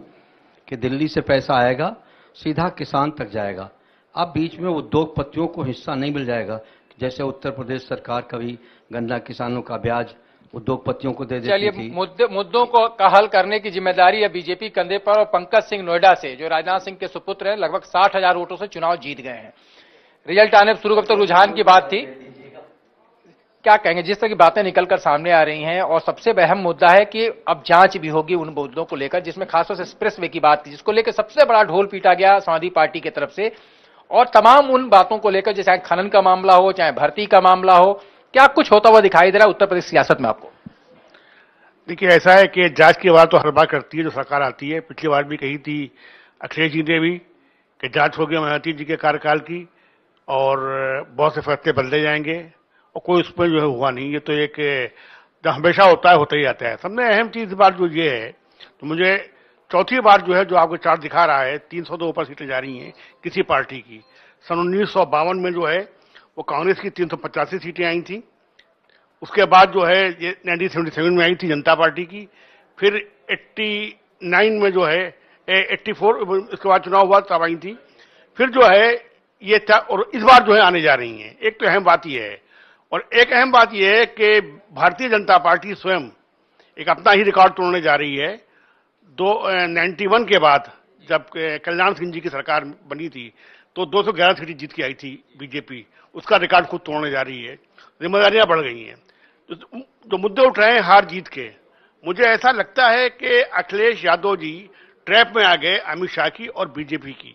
कि दिल्ली से पैसा आएगा सीधा किसान तक जाएगा। अब बीच में उद्योगपतियों को हिस्सा नहीं मिल जाएगा, जैसे उत्तर प्रदेश सरकार कभी गन्ना किसानों का ब्याज उद्योगपतियों को दे देती थी। मुद्दों को का हल करने की जिम्मेदारी है बीजेपी कंधे पर, और पंकज सिंह नोएडा से, जो राजनाथ सिंह के सुपुत्र हैं, लगभग 60,000 वोटों से चुनाव जीत गए हैं। रिजल्ट आने शुरू कब तक रुझान की बात थी, क्या कहेंगे जिस तरह की बातें निकलकर सामने आ रही हैं? और सबसे अहम मुद्दा है कि अब जांच भी होगी उन मुद्दों को लेकर, जिसमें खासतौर से एक्सप्रेसवे की बात थी, जिसको लेकर सबसे बड़ा ढोल पीटा गया समाजवादी पार्टी की तरफ से, और तमाम उन बातों को लेकर, जैसे खनन का मामला हो, चाहे भर्ती का मामला हो, क्या कुछ होता हुआ दिखाई दे रहा है उत्तर प्रदेश सियासत में आपको? देखिए, ऐसा है कि जांच की बात तो हर बार करती है जो सरकार आती है। पिछली बार भी कही थी अखिलेश जी ने भी कि जांच होगी मायावती जी के कार्यकाल की और बहुत से फैसले बदले जाएंगे, और कोई उस पर जो है हुआ नहीं। ये तो एक जो हमेशा होता है, होता ही आता है। सबसे अहम चीज बात जो ये है, तो मुझे चौथी बार जो है जो आपको चार्ट दिखा रहा है, 302 ऊपर सीटें जा रही हैं किसी पार्टी की। सन 1952 में जो है वो कांग्रेस की 385 सीटें आई थी, उसके बाद जो है ये 1977 में आई थी जनता पार्टी की, फिर 89 में जो है 84 इसके बाद चुनाव हुआ तब आई थी, फिर जो है ये और इस बार जो है आने जा रही हैं। एक तो अहम बात ये है, और एक अहम बात यह है कि भारतीय जनता पार्टी स्वयं एक अपना ही रिकॉर्ड तोड़ने जा रही है। 91 के बाद जब कल्याण सिंह जी की सरकार बनी थी तो 211 सीटें जीत के आई थी बीजेपी, उसका रिकॉर्ड खुद तोड़ने जा रही है। जिम्मेदारियां बढ़ गई हैं। जो मुद्दे उठ रहे हैं हार जीत के, मुझे ऐसा लगता है कि अखिलेश यादव जी ट्रैप में आ गए अमित शाह की और बीजेपी की।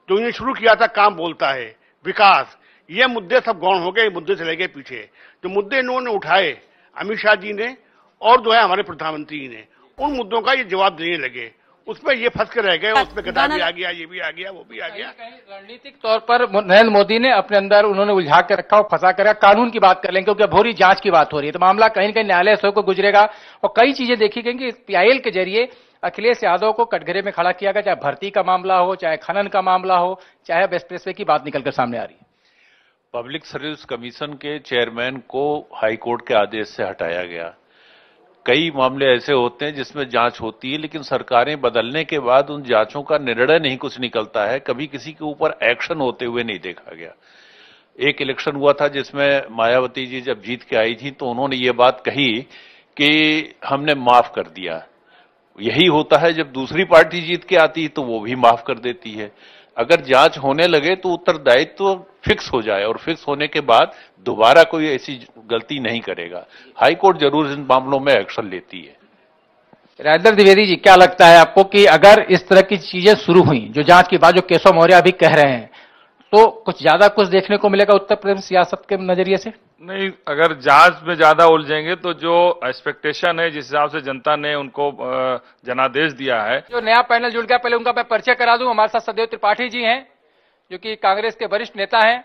जो इन्हें शुरू किया था काम बोलता है, विकास, ये मुद्दे सब गौण हो गए, मुद्दे चले गए पीछे। जो मुद्दे इन्होंने उठाए अमित शाह जी ने और जो है हमारे प्रधानमंत्री ने, उन मुद्दों का ये जवाब देने लगे, उसमें ये फंस के रह गए। उसमें गद्दार भी आ गया, ये भी आ गया, वो भी आ गया। रणनीतिक तौर पर नरेंद्र मोदी ने अपने अंदर उन्होंने उलझा के रखा और फंसा कर रखा। कानून की बात कर लेंगे क्योंकि अब भोरी जांच की बात हो रही है, तो मामला कहीं न कहीं न्यायालय से होकर गुजरेगा और कई चीजें देखी गई कि पीआईएल के जरिए अखिलेश यादव को कटघरे में खड़ा किया गया, चाहे भर्ती का मामला हो, चाहे खनन का मामला हो, चाहे एक्सप्रेसवे की बात निकलकर सामने आ रही है। पब्लिक सर्विस कमीशन के चेयरमैन को हाईकोर्ट के आदेश से हटाया गया। कई मामले ऐसे होते हैं जिसमें जांच होती है, लेकिन सरकारें बदलने के बाद उन जांचों का निर्णय नहीं कुछ निकलता है, कभी किसी के ऊपर एक्शन होते हुए नहीं देखा गया। एक इलेक्शन हुआ था जिसमें मायावती जी जब जीत के आई थी तो उन्होंने ये बात कही कि हमने माफ कर दिया। यही होता है जब दूसरी पार्टी जीत के आती है तो वो भी माफ कर देती है। अगर जांच होने लगे तो उत्तरदायित्व तो फिक्स हो जाए और फिक्स होने के बाद दोबारा कोई ऐसी गलती नहीं करेगा। हाईकोर्ट जरूर इन मामलों में एक्शन लेती है। राजेंद्र द्विवेदी जी, क्या लगता है आपको कि अगर इस तरह की चीजें शुरू हुई, जो जांच के बाद जो केशव मौर्य अभी कह रहे हैं, तो कुछ ज्यादा कुछ देखने को मिलेगा उत्तर प्रदेश सियासत के नजरिए से? नहीं, अगर जांच में ज्यादा उलझेंगे तो जो एक्सपेक्टेशन है, जिस हिसाब से जनता ने उनको जनादेश दिया है। जो नया पैनल जुड़ गया, पहले उनका मैं परिचय करा दूं। हमारे साथ सदैव त्रिपाठी जी हैं जो कि कांग्रेस के वरिष्ठ नेता हैं,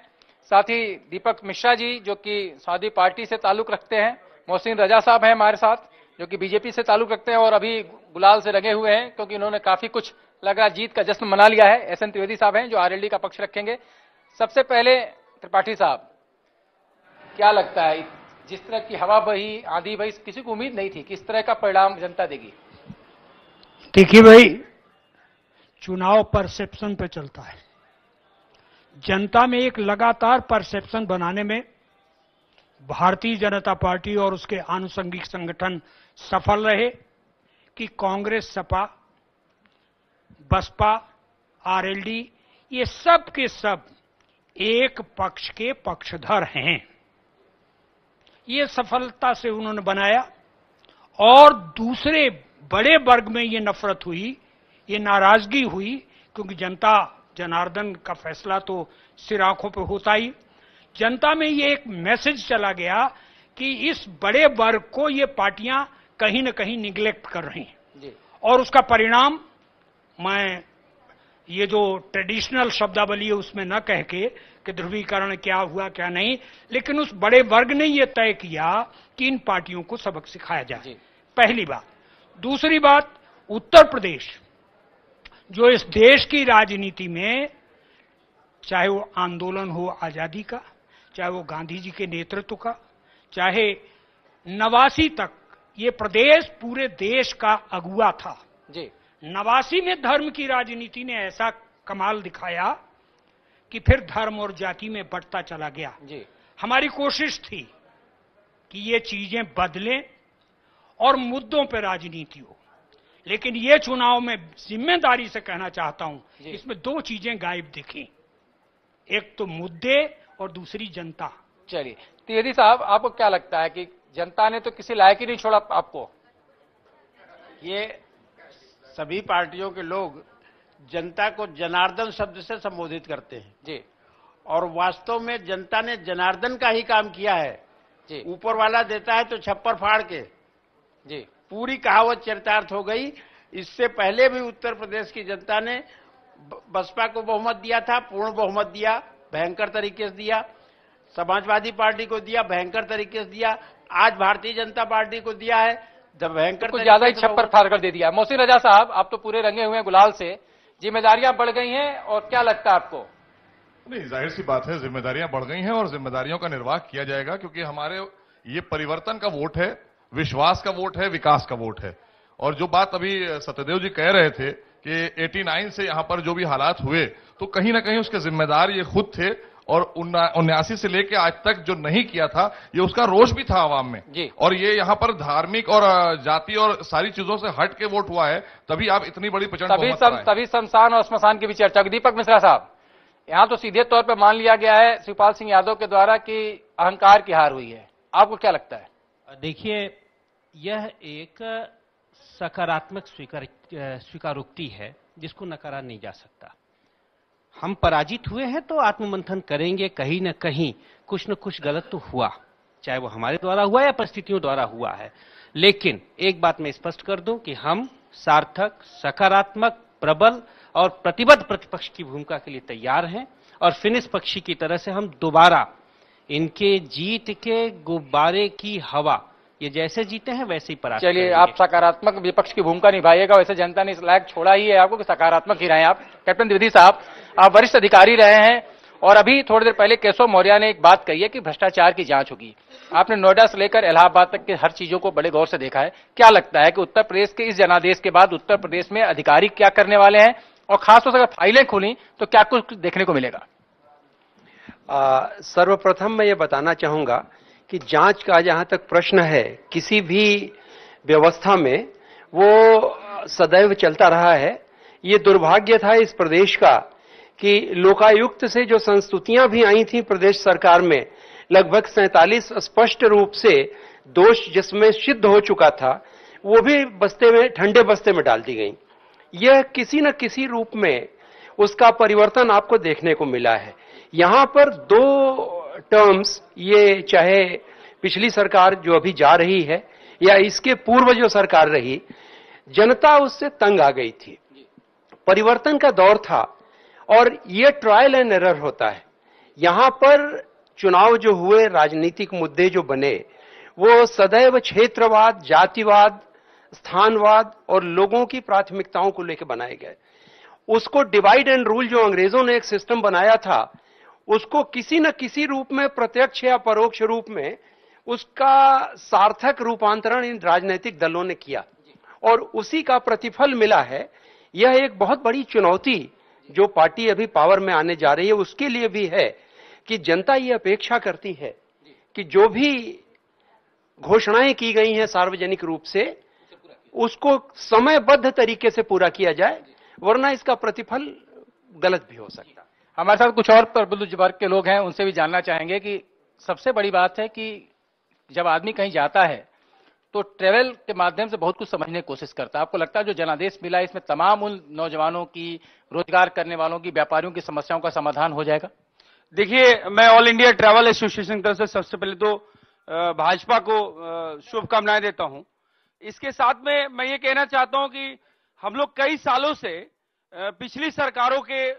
साथ ही दीपक मिश्रा जी जो कि समाजवादी पार्टी से ताल्लुक रखते हैं, मोहसिन रजा साहब हैं हमारे साथ जो कि बीजेपी से ताल्लुक रखते हैं और अभी गुलाल से लगे हुए हैं क्योंकि उन्होंने काफी कुछ लग रहा जीत का जश्न मना लिया है। एसएन त्रिवेदी साहब हैं जो आरएलडी का पक्ष रखेंगे। सबसे पहले त्रिपाठी साहब, क्या लगता है जिस तरह की हवा बही, आंधी बही, किसी को उम्मीद नहीं थी, किस तरह का परिणाम जनता देगी? देखिए भाई, चुनाव परसेप्शन पे चलता है। जनता में एक लगातार परसेप्शन बनाने में भारतीय जनता पार्टी और उसके आनुषंगिक संगठन सफल रहे कि कांग्रेस, सपा, बसपा, आरएलडी ये सब के सब एक पक्ष के पक्षधर हैं। ये सफलता से उन्होंने बनाया और दूसरे बड़े वर्ग में ये नफरत हुई, ये नाराजगी हुई क्योंकि जनता जनार्दन का फैसला तो सिर आंखों पे होता ही। जनता में ये एक मैसेज चला गया कि इस बड़े वर्ग को ये पार्टियां कहीं न कहीं निग्लेक्ट कर रही हैं और उसका परिणाम मैं ये जो ट्रेडिशनल शब्दावली है उसमें न कह के कि ध्रुवीकरण क्या हुआ क्या नहीं, लेकिन उस बड़े वर्ग ने ये तय किया कि इन पार्टियों को सबक सिखाया जाए। पहली बात। दूसरी बात, उत्तर प्रदेश जो इस देश की राजनीति में, चाहे वो आंदोलन हो आजादी का, चाहे वो गांधी जी के नेतृत्व का, चाहे 89 तक ये प्रदेश पूरे देश का अगुआ था। 89 में धर्म की राजनीति ने ऐसा कमाल दिखाया कि फिर धर्म और जाति में बढ़ता चला गया। हमारी कोशिश थी कि ये चीजें बदलें और मुद्दों पर राजनीति हो, लेकिन ये चुनाव में जिम्मेदारी से कहना चाहता हूं, इसमें दो चीजें गायब दिखी, एक तो मुद्दे और दूसरी जनता। चलिए त्रिवेदी साहब, आपको क्या लगता है कि जनता ने तो किसी लायक ही नहीं छोड़ा आपको? ये सभी पार्टियों के लोग जनता को जनार्दन शब्द से संबोधित करते हैं जी, और वास्तव में जनता ने जनार्दन का ही काम किया है जी। ऊपर वाला देता है तो छप्पर फाड़ के जी, पूरी कहावत चरितार्थ हो गई। इससे पहले भी उत्तर प्रदेश की जनता ने बसपा को बहुमत दिया था, पूर्ण बहुमत दिया, भयंकर तरीके से दिया, समाजवादी पार्टी को दिया, भयंकर तरीके से दिया, आज भारतीय जनता पार्टी को दिया है, जब भयंकर कुछ ज्यादा ही छप्पर फाड़ कर दे दिया। मोहसिन रजा साहब, आप तो पूरे रंगे हुए हैं गुलाल से, जिम्मेदारियां बढ़ गई हैं और क्या लगता है आपको? नहीं, जाहिर सी बात है जिम्मेदारियां बढ़ गई हैं और जिम्मेदारियों का निर्वाह किया जाएगा क्योंकि हमारे ये परिवर्तन का वोट है, विश्वास का वोट है, विकास का वोट है। और जो बात अभी सत्यदेव जी कह रहे थे कि 89 से यहां पर जो भी हालात हुए तो कहीं ना कहीं उसके जिम्मेदार ये खुद थे और 79 से लेके आज तक जो नहीं किया था ये उसका रोष भी था आवाम में। और ये यहाँ पर धार्मिक और जाति और सारी चीजों से हट के वोट हुआ है, तभी आप इतनी बड़ी प्रचंड तभी शमशान और श्मशान की भी चर्चा। दीपक मिश्रा साहब, यहाँ तो सीधे तौर पर मान लिया गया है शिवपाल सिंह यादव के द्वारा कि अहंकार की हार हुई है, आपको क्या लगता है? देखिए, यह एक सकारात्मक स्वीकारोक्ति है जिसको नकारा नहीं जा सकता। हम पराजित हुए हैं तो आत्ममंथन करेंगे, कहीं न कहीं कुछ न कुछ गलत तो हुआ, चाहे वो हमारे द्वारा हुआ या परिस्थितियों द्वारा हुआ है। लेकिन एक बात मैं स्पष्ट कर दूं कि हम सार्थक, सकारात्मक, प्रबल और प्रतिबद्ध प्रतिपक्ष की भूमिका के लिए तैयार हैं और फिनिश पक्षी की तरह से हम दोबारा इनके जीत के गुब्बारे की हवा ये जैसे जीते हैं वैसे ही परास्त करेंगे। चलिए, आप सकारात्मक विपक्ष की भूमिका निभाइएगा, वैसे जनता ने इस लायक छोड़ा ही है आपको कि सकारात्मक ही रहे आप। कैप्टन द्विवेदी साहब, आप वरिष्ठ अधिकारी रहे हैं और अभी थोड़ी देर पहले केशव मौर्य ने एक बात कही है कि भ्रष्टाचार की जांच होगी। आपने नोएडा से लेकर इलाहाबाद तक के हर चीजों को बड़े गौर से देखा है, क्या लगता है कि उत्तर प्रदेश के इस जनादेश के बाद उत्तर प्रदेश में अधिकारी क्या करने वाले हैं और खासतौर से अगर फाइलें खुली तो क्या कुछ देखने को मिलेगा? सर्वप्रथम मैं ये बताना चाहूंगा कि जांच का जहां तक प्रश्न है, किसी भी व्यवस्था में वो सदैव चलता रहा है। ये दुर्भाग्य था इस प्रदेश का कि लोकायुक्त से जो संस्तुतियां भी आई थी प्रदेश सरकार में, लगभग 47 स्पष्ट रूप से दोष जिसमें सिद्ध हो चुका था, वो भी बस्ते में, ठंडे बस्ते में डाल दी गई। यह किसी न किसी रूप में उसका परिवर्तन आपको देखने को मिला है। यहां पर दो टर्म्स, ये चाहे पिछली सरकार जो अभी जा रही है या इसके पूर्व जो सरकार रही, जनता उससे तंग आ गई थी। परिवर्तन का दौर था और ये ट्रायल एंड एरर होता है। यहां पर चुनाव जो हुए, राजनीतिक मुद्दे जो बने, वो सदैव क्षेत्रवाद, जातिवाद, स्थानवाद और लोगों की प्राथमिकताओं को लेकर बनाए गए। उसको डिवाइड एंड रूल जो अंग्रेजों ने एक सिस्टम बनाया था, उसको किसी न किसी रूप में, प्रत्यक्ष या परोक्ष रूप में, उसका सार्थक रूपांतरण इन राजनीतिक दलों ने किया और उसी का प्रतिफल मिला है। यह एक बहुत बड़ी चुनौती जो पार्टी अभी पावर में आने जा रही है उसके लिए भी है कि जनता ये अपेक्षा करती है कि जो भी घोषणाएं की गई हैं सार्वजनिक रूप से, उसको समयबद्ध तरीके से पूरा किया जाए, वरना इसका प्रतिफल गलत भी हो सकता है। हमारे साथ कुछ और प्रबुद्ध वर्ग के लोग हैं, उनसे भी जानना चाहेंगे कि सबसे बड़ी बात है कि जब आदमी कहीं जाता है तो ट्रेवल के माध्यम से बहुत कुछ समझने की कोशिश करता है। आपको लगता है जो जनादेश मिला इसमें तमाम उन नौजवानों की, रोजगार करने वालों की, व्यापारियों की समस्याओं का समाधान हो जाएगा? देखिए, मैं ऑल इंडिया ट्रैवल एसोसिएशन की तरफ से सबसे पहले तो भाजपा को शुभकामनाएं देता हूं। इसके साथ में मैं ये कहना चाहता हूं कि हम लोग कई सालों से पिछली सरकारों के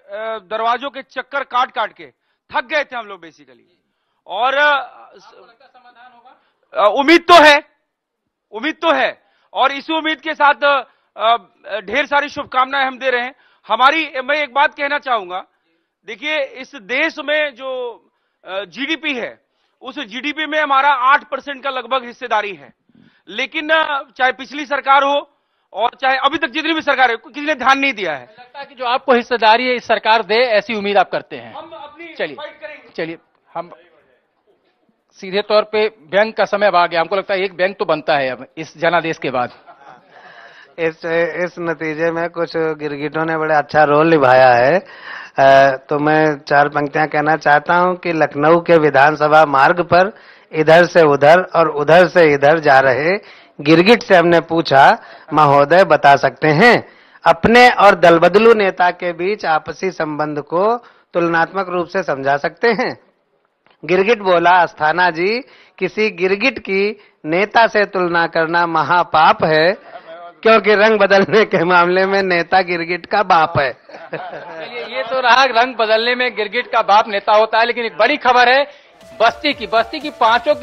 दरवाजों के चक्कर काट काट के थक गए थे हम लोग बेसिकली, और उम्मीद तो है और इसी उम्मीद के साथ ढेर सारी शुभकामनाएं हम दे रहे हैं। मैं एक बात कहना चाहूंगा, देखिए इस देश में जो जीडीपी है, उस जीडीपी में हमारा 8% का लगभग हिस्सेदारी है, लेकिन चाहे पिछली सरकार हो और चाहे अभी तक जितनी भी सरकार है, किसी ने ध्यान नहीं दिया है। लगता है कि जो आपको हिस्सेदारी है इस सरकार दे, ऐसी उम्मीद आप करते हैं? हम अपनी चलिए हम सीधे तौर पे व्यंग का समय अब आ गया। हमको लगता है एक व्यंग तो बनता है अब इस जनादेश के बाद। इस नतीजे में कुछ गिरगिटों ने बड़ा अच्छा रोल निभाया है। तो मैं 4 पंक्तियां कहना चाहता हूं कि लखनऊ के विधानसभा मार्ग पर इधर से उधर और उधर से इधर जा रहे गिरगिट से हमने पूछा, महोदय बता सकते हैं अपने और दलबदलू नेता के बीच आपसी संबंध को तुलनात्मक रूप से समझा सकते हैं? गिरगिट बोला, अस्थाना जी, किसी गिरगिट की नेता से तुलना करना महापाप है, क्योंकि रंग बदलने के मामले में नेता गिरगिट का बाप है। ये तो रहा, रंग बदलने में गिरगिट का बाप नेता होता है। लेकिन एक बड़ी खबर है बस्ती की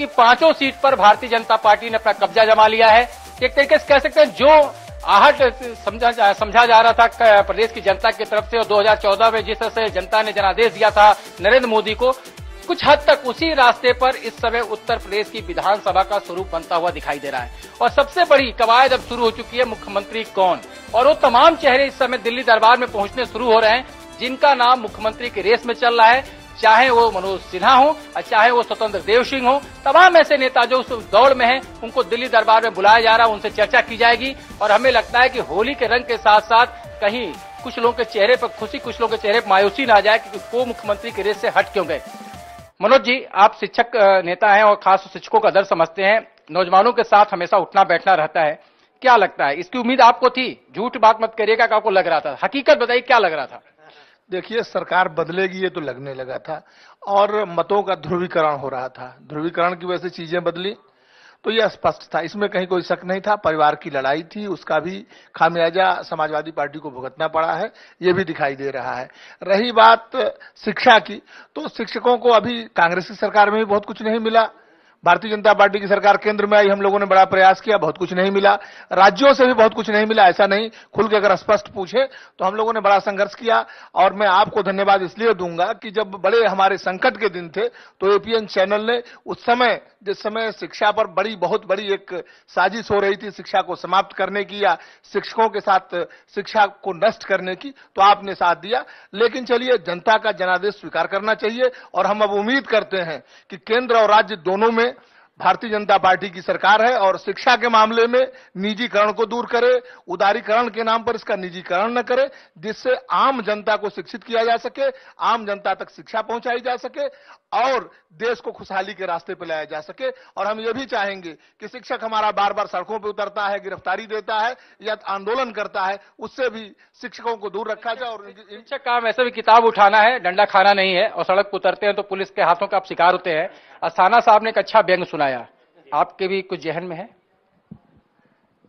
पांचों सीट पर भारतीय जनता पार्टी ने अपना कब्जा जमा लिया है। एक तरीके से कह सकते हैं जो आहट समझा जा रहा था प्रदेश की जनता की तरफ से, और 2014 में जिस तरह से जनता ने जनादेश दिया था नरेंद्र मोदी को, कुछ हद तक उसी रास्ते पर इस समय उत्तर प्रदेश की विधानसभा का स्वरूप बनता हुआ दिखाई दे रहा है। और सबसे बड़ी कवायद अब शुरू हो चुकी है, मुख्यमंत्री कौन, और वो तमाम चेहरे इस समय दिल्ली दरबार में पहुंचने शुरू हो रहे हैं जिनका नाम मुख्यमंत्री की रेस में चल रहा है, चाहे वो मनोज सिन्हा हो और चाहे वो स्वतंत्र देव सिंह हो। तमाम ऐसे नेता जो उस दौड़ में हैं, उनको दिल्ली दरबार में बुलाया जा रहा है, उनसे चर्चा की जाएगी। और हमें लगता है कि होली के रंग के साथ साथ कहीं कुछ लोगों के चेहरे पर खुशी, कुछ लोगों के चेहरे पर मायूसी ना आ जाए कि वो मुख्यमंत्री की रेस से हट क्यों गए। मनोज जी, आप शिक्षक नेता हैं और खास शिक्षकों का दर्द समझते हैं, नौजवानों के साथ हमेशा उठना बैठना रहता है, क्या लगता है इसकी उम्मीद आपको थी? झूठ बात मत करिएगा कि आपको लग रहा था, हकीकत बताइए क्या लग रहा था? देखिए, सरकार बदलेगी ये तो लगने लगा था और मतों का ध्रुवीकरण हो रहा था। ध्रुवीकरण की वजह से चीजें बदली तो यह स्पष्ट था, इसमें कहीं कोई शक नहीं था। परिवार की लड़ाई थी, उसका भी खामियाजा समाजवादी पार्टी को भुगतना पड़ा है, ये भी दिखाई दे रहा है। रही बात शिक्षा की, तो शिक्षकों को अभी कांग्रेस की सरकार में भी बहुत कुछ नहीं मिला। भारतीय जनता पार्टी की सरकार केंद्र में आई, हम लोगों ने बड़ा प्रयास किया, बहुत कुछ नहीं मिला। राज्यों से भी बहुत कुछ नहीं मिला, ऐसा नहीं, खुल के अगर स्पष्ट पूछे तो हम लोगों ने बड़ा संघर्ष किया। और मैं आपको धन्यवाद इसलिए दूंगा कि जब बड़े हमारे संकट के दिन थे तो एपीएन चैनल ने उस समय, जिस समय शिक्षा पर बहुत बड़ी एक साजिश हो रही थी शिक्षा को समाप्त करने की या शिक्षकों के साथ शिक्षा को नष्ट करने की, तो आपने साथ दिया। लेकिन चलिए, जनता का जनादेश स्वीकार करना चाहिए और हम अब उम्मीद करते हैं कि केंद्र और राज्य दोनों में भारतीय जनता पार्टी की सरकार है और शिक्षा के मामले में निजीकरण को दूर करे, उदारीकरण के नाम पर इसका निजीकरण न करे, जिससे आम जनता को शिक्षित किया जा सके, आम जनता तक शिक्षा पहुंचाई जा सके और देश को खुशहाली के रास्ते पर लाया जा सके। और हम ये भी चाहेंगे कि शिक्षक हमारा बार बार सड़कों पर उतरता है, गिरफ्तारी देता है या आंदोलन करता है, उससे भी शिक्षकों को दूर रखा जाए। और शिक्षक काम ऐसे भी किताब उठाना है, डंडा खाना नहीं है, और सड़क पर उतरते हैं तो पुलिस के हाथों का आप शिकार होते हैं। अस्थाना साहब ने एक अच्छा व्यंग सुनाया, आपके भी कुछ जहन में है?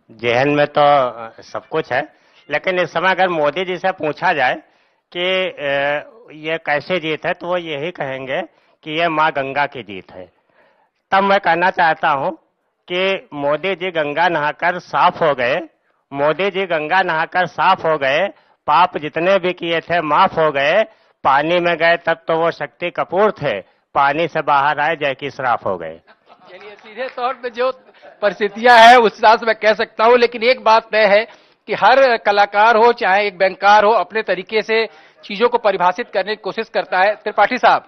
जहन में तो सब कुछ है, लेकिन इस समय अगर मोदी जी से पूछा जाए कि ये कैसे जीत है, तो वो यही कहेंगे कि ये माँ गंगा की जीत है। तब मैं कहना चाहता हूँ कि मोदी जी गंगा नहाकर साफ हो गए, मोदी जी गंगा नहाकर साफ हो गए, पाप जितने भी किए थे माफ हो गए। पानी में गए तब तो वो शक्ति कपूर थे, पानी से बाहर आए जय की श्राप हो गए। चलिए, सीधे तौर पे जो परिस्थितियां हैं उस हिसाब से मैं कह सकता हूं, लेकिन एक बात तय है कि हर कलाकार हो चाहे एक बैंकर हो अपने तरीके से चीजों को परिभाषित करने की कोशिश करता है। त्रिपाठी साहब,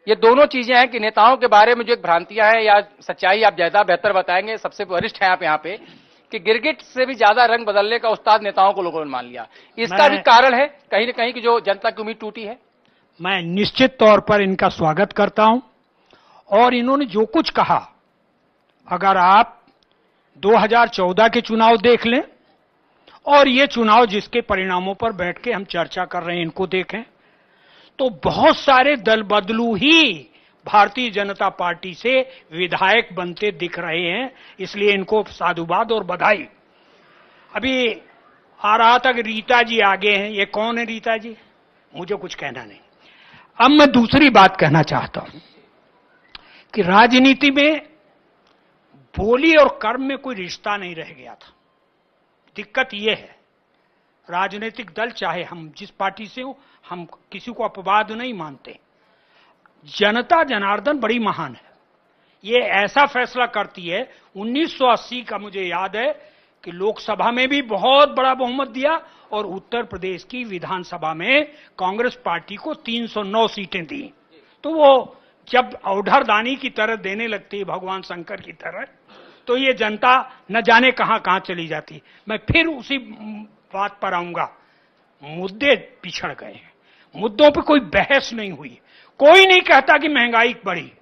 ये दोनों चीजें हैं कि नेताओं के बारे में जो एक भ्रांतियां हैं या सच्चाई आप ज्यादा बेहतर बताएंगे, सबसे वरिष्ठ हैं आप यहाँ पे, कि गिरगिट से भी ज्यादा रंग बदलने का उस्ताद नेताओं को लोगों ने मान लिया। इसका भी कारण है कहीं न कहीं कि जो जनता की उम्मीद टूटी है। मैं निश्चित तौर पर इनका स्वागत करता हूं और इन्होंने जो कुछ कहा, अगर आप 2014 के चुनाव देख लें और ये चुनाव जिसके परिणामों पर बैठ के हम चर्चा कर रहे हैं इनको देखें, तो बहुत सारे दल बदलू ही भारतीय जनता पार्टी से विधायक बनते दिख रहे हैं। इसलिए इनको साधुवाद और बधाई। अभी आ रहा था कि रीता जी आगे हैं। ये कौन है रीता जी? मुझे कुछ कहना नहीं। अब मैं दूसरी बात कहना चाहता हूं कि राजनीति में बोली और कर्म में कोई रिश्ता नहीं रह गया था। दिक्कत यह है, राजनीतिक दल चाहे हम जिस पार्टी से हो, हम किसी को अपवाद नहीं मानते। जनता जनार्दन बड़ी महान है, ये ऐसा फैसला करती है। 1980 का मुझे याद है कि लोकसभा में भी बहुत बड़ा बहुमत दिया और उत्तर प्रदेश की विधानसभा में कांग्रेस पार्टी को 309 सीटें दी। तो वो जब औढ़रदानी की तरह देने लगती है, भगवान शंकर की तरह, तो ये जनता न जाने कहां कहां चली जाती। मैं फिर उसी बात पर आऊंगा, मुद्दे पिछड़ गए हैं, मुद्दों पर कोई बहस नहीं हुई। कोई नहीं कहता कि महंगाई बढ़ी,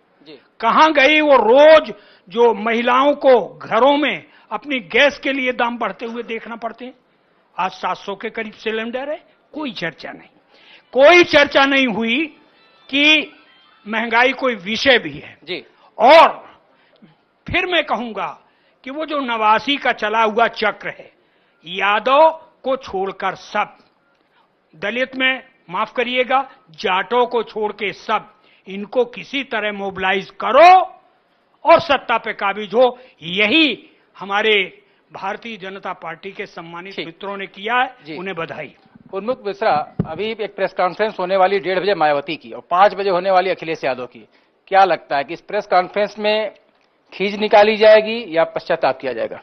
कहां गई वो रोज जो महिलाओं को घरों में अपनी गैस के लिए दाम बढ़ते हुए देखना पड़ते हैं। आज 700 के करीब सिलेंडर है, कोई चर्चा नहीं। कोई चर्चा नहीं हुई कि महंगाई कोई विषय भी है जी। और फिर मैं कहूंगा कि वो जो 89 का चला हुआ चक्र है, यादव को छोड़कर सब, दलित में माफ करिएगा, जाटों को छोड़ के सब, इनको किसी तरह मोबिलाइज करो और सत्ता पे काबिज हो। यही हमारे भारतीय जनता पार्टी के सम्मानित मित्रों ने किया है, उन्हें बधाई। उन्मुख मिश्रा, अभी एक प्रेस कॉन्फ्रेंस होने वाली 1:30 बजे मायावती की और 5 बजे होने वाली अखिलेश यादव की, क्या लगता है कि इस प्रेस कॉन्फ्रेंस में खींच निकाली जाएगी या पश्चाताप किया जाएगा?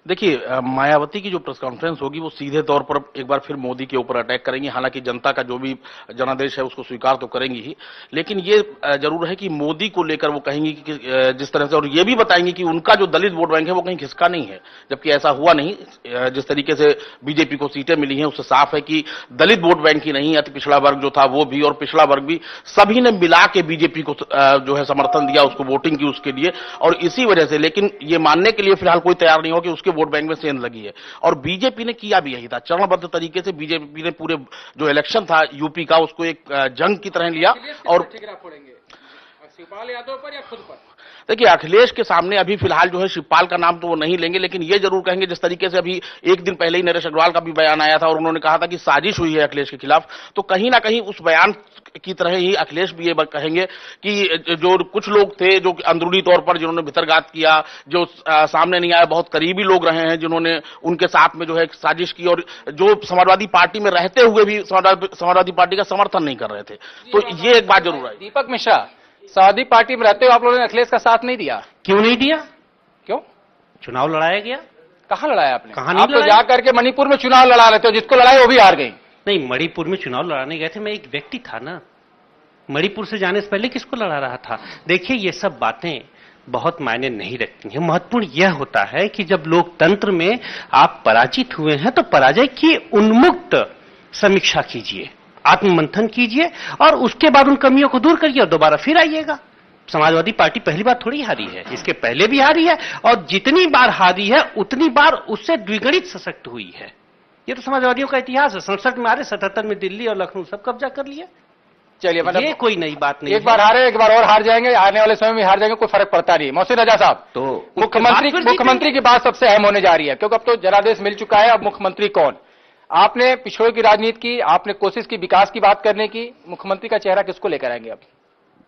देखिए, मायावती की जो प्रेस कॉन्फ्रेंस होगी वो सीधे तौर पर एक बार फिर मोदी के ऊपर अटैक करेंगी। हालांकि जनता का जो भी जनादेश है उसको स्वीकार तो करेंगी ही, लेकिन ये जरूर है कि मोदी को लेकर वो कहेंगी कि जिस तरह से, और ये भी बताएंगी कि उनका जो दलित वोट बैंक है वो कहीं खिसका नहीं है, जबकि ऐसा हुआ नहीं। जिस तरीके से बीजेपी को सीटें मिली हैं उससे साफ है कि दलित वोट बैंक ही नहीं, अति पिछड़ा वर्ग जो था वो भी और पिछड़ा वर्ग भी, सभी ने मिला के बीजेपी को जो है समर्थन दिया, उसको वोटिंग की उसके लिए। और इसी वजह से, लेकिन ये मानने के लिए फिलहाल कोई तैयार नहीं हो कि उसके वोट बैंक में सेंध लगी है। और बीजेपी ने किया भी यही था, चरणबद्ध तरीके से बीजेपी ने पूरे जो इलेक्शन था यूपी का उसको एक जंग की तरह लिया। और शिवपाल यादव पर या खुद पर? देखिए, अखिलेश के सामने अभी फिलहाल जो है शिवपाल का नाम तो वो नहीं लेंगे, लेकिन ये जरूर कहेंगे, जिस तरीके से अभी एक दिन पहले ही नरेश अग्रवाल का भी बयान आया था और उन्होंने कहा था कि साजिश हुई है अखिलेश के खिलाफ, तो कहीं ना कहीं उस बयान की तरह ही अखिलेश भी ये कहेंगे कि जो कुछ लोग थे जो अंदरूनी तौर पर जिन्होंने भितरघात किया, जो सामने नहीं आया, बहुत करीबी लोग रहे हैं जिन्होंने उनके साथ में जो है साजिश की, और जो समाजवादी पार्टी में रहते हुए भी समाजवादी पार्टी का समर्थन नहीं कर रहे थे। तो ये एक बात जरूर है। दीपक मिश्रा, समाजवादी पार्टी में रहते हुए आप लोगों ने अखिलेश का साथ नहीं दिया, क्यों नहीं दिया? क्यों? चुनाव लड़ाया गया। कहां लड़ाया आपने? कहां नहीं आप तो लड़ाया? जाकर के मणिपुर में चुनाव लड़ा रहे थे और जिसको लड़ाई वो भी हार गई। नहीं, मणिपुर में चुनाव लड़ाने गए थे, मैं एक व्यक्ति था ना, मणिपुर से जाने से पहले किसको लड़ा रहा था? देखिए, ये सब बातें बहुत मायने नहीं रखती हैं। महत्वपूर्ण यह होता है कि जब लोकतंत्र में आप पराजित हुए हैं तो पराजय की उन्मुक्त समीक्षा कीजिए, आत्ममंथन कीजिए और उसके बाद उन कमियों को दूर करिए और दोबारा फिर आइएगा। समाजवादी पार्टी पहली बार थोड़ी हारी है, इसके पहले भी हारी है और जितनी बार हारी है उतनी बार उससे द्विगुणित सशक्त हुई है। ये तो समाजवादियों का इतिहास है। 67 में हारे, 77 में दिल्ली और लखनऊ सब कब्जा कर लिया। चलिए, मतलब ये कोई नई बात नहीं। एक बार हारे, एक बार और हार जाएंगे, आने वाले समय में हार जाएंगे, कोई फर्क पड़ता नहीं। मोहसिन रजा साहब, तो मुख्यमंत्री की बात सबसे अहम होने जा रही है, क्योंकि अब तो जनादेश मिल चुका है, अब मुख्यमंत्री कौन? आपने पिछड़ों की राजनीति की, आपने कोशिश की विकास की बात करने की, मुख्यमंत्री का चेहरा किसको लेकर आएंगे आप?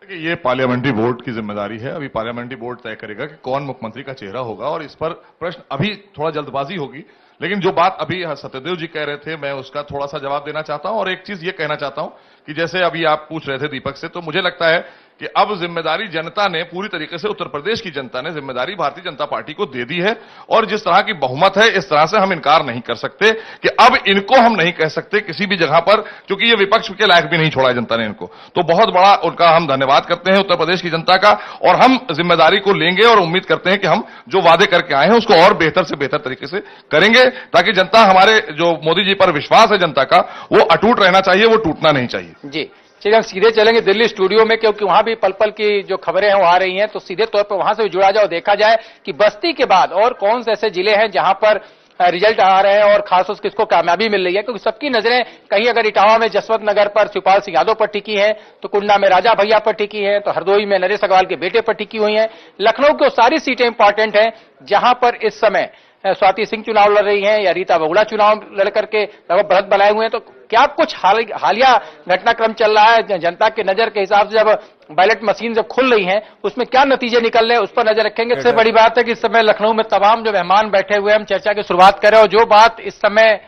देखिए, ये पार्लियामेंट्री बोर्ड की जिम्मेदारी है। अभी पार्लियामेंट्री बोर्ड तय करेगा कि कौन मुख्यमंत्री का चेहरा होगा, और इस पर प्रश्न अभी थोड़ा जल्दबाजी होगी। लेकिन जो बात अभी सत्यदेव जी कह रहे थे, मैं उसका थोड़ा सा जवाब देना चाहता हूं। और एक चीज ये कहना चाहता हूं कि जैसे अभी आप पूछ रहे थे दीपक से, तो मुझे लगता है कि अब जिम्मेदारी जनता ने पूरी तरीके से, उत्तर प्रदेश की जनता ने जिम्मेदारी भारतीय जनता पार्टी को दे दी है। और जिस तरह की बहुमत है, इस तरह से हम इनकार नहीं कर सकते कि अब इनको हम नहीं कह सकते किसी भी जगह पर, क्योंकि ये विपक्ष के लायक भी नहीं छोड़ा है जनता ने इनको। तो बहुत बड़ा उनका हम धन्यवाद करते हैं उत्तर प्रदेश की जनता का, और हम जिम्मेदारी को लेंगे और उम्मीद करते हैं कि हम जो वादे करके आए हैं उसको और बेहतर से बेहतर तरीके से करेंगे, ताकि जनता, हमारे जो मोदी जी पर विश्वास है जनता का, वो अटूट रहना चाहिए, वो टूटना नहीं चाहिए। जी चलिए, हम सीधे चलेंगे दिल्ली स्टूडियो में, क्योंकि वहां भी पल पल की जो खबरें हैं वो आ रही हैं। तो सीधे तौर पर वहां से भी जुड़ा जाए और देखा जाए कि बस्ती के बाद और कौन से ऐसे जिले हैं जहां पर रिजल्ट आ रहे हैं और खासतौर से किसको कामयाबी मिल रही है। क्योंकि सबकी नजरें कहीं अगर इटावा में जसवंत नगर पर शिवपाल सिंह यादव पर टिकी है, तो कुंडा में राजा भैया पर टिकी है, तो हरदोई में नरेश अग्रवाल के बेटे पर टिकी हुई है। लखनऊ की सारी सीटें इंपॉर्टेंट हैं, जहां पर इस समय स्वाति सिंह चुनाव लड़ रही हैं या रीता बहुगुणा चुनाव लड़ करके लगभग बढ़त बनाए हुए हैं। तो क्या कुछ हालिया घटनाक्रम चल रहा है जनता की नजर के हिसाब से, जब बैलेट मशीन जब खुल रही हैं उसमें क्या नतीजे निकल रहे हैं, उस पर नजर रखेंगे। सबसे बड़ी बात है कि इस समय लखनऊ में तमाम जो मेहमान बैठे हुए हैं, हम चर्चा की शुरुआत करें। और जो बात इस समय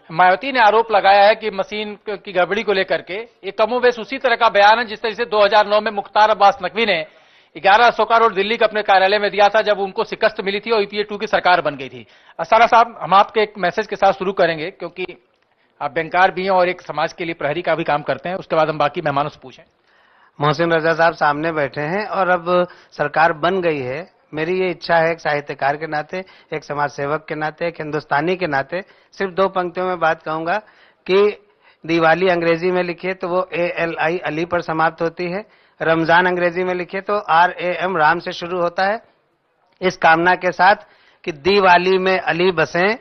मायावती ने आरोप लगाया है कि मशीन की गड़बड़ी को लेकर के, ये कमोबेश उसी तरह का बयान है जिस तरह से 2009 में मुख्तार अब्बास नकवी ने 1100 करोड़ दिल्ली के अपने कार्यालय में दिया था, जब उनको शिकस्त मिली थी और यूपीए 2 की सरकार बन गई थी। असारा साहब, हम आपके एक मैसेज के साथ शुरू करेंगे, क्योंकि आप बैंकर भी हैं और एक समाज के लिए प्रहरी का भी काम करते हैं। उसके बाद हम बाकी मेहमानों से पूछें। मोहसिन रजा साहब सामने बैठे हैं और अब सरकार बन गई है। मेरी ये इच्छा है एक साहित्यकार के नाते, एक समाज सेवक के नाते, एक हिंदुस्तानी के नाते, सिर्फ 2 पंक्तियों में बात कहूंगा कि दिवाली अंग्रेजी में लिखिए तो वो ALI अली पर समाप्त होती है, रमजान अंग्रेजी में लिखे तो RAM राम से शुरू होता है। इस कामना के साथ कि दिवाली में अली बसें,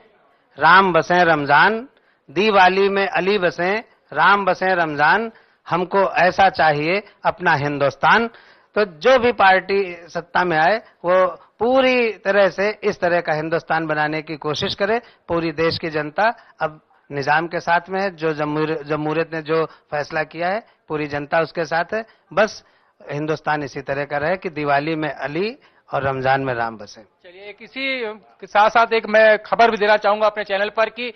राम बसें रमजान, दिवाली में अली बसें, राम बसें रमजान, हमको ऐसा चाहिए अपना हिंदुस्तान। तो जो भी पार्टी सत्ता में आए वो पूरी तरह से इस तरह का हिंदुस्तान बनाने की कोशिश करे। पूरी देश की जनता अब निजाम के साथ में है, जो जमहूरियत ने जो फैसला किया है पूरी जनता उसके साथ है। बस हिंदुस्तान इसी तरह का रहे कि दिवाली में अली और रमजान में राम बसे। चलिए, किसी के साथ साथ एक मैं खबर भी देना चाहूंगा अपने चैनल पर कि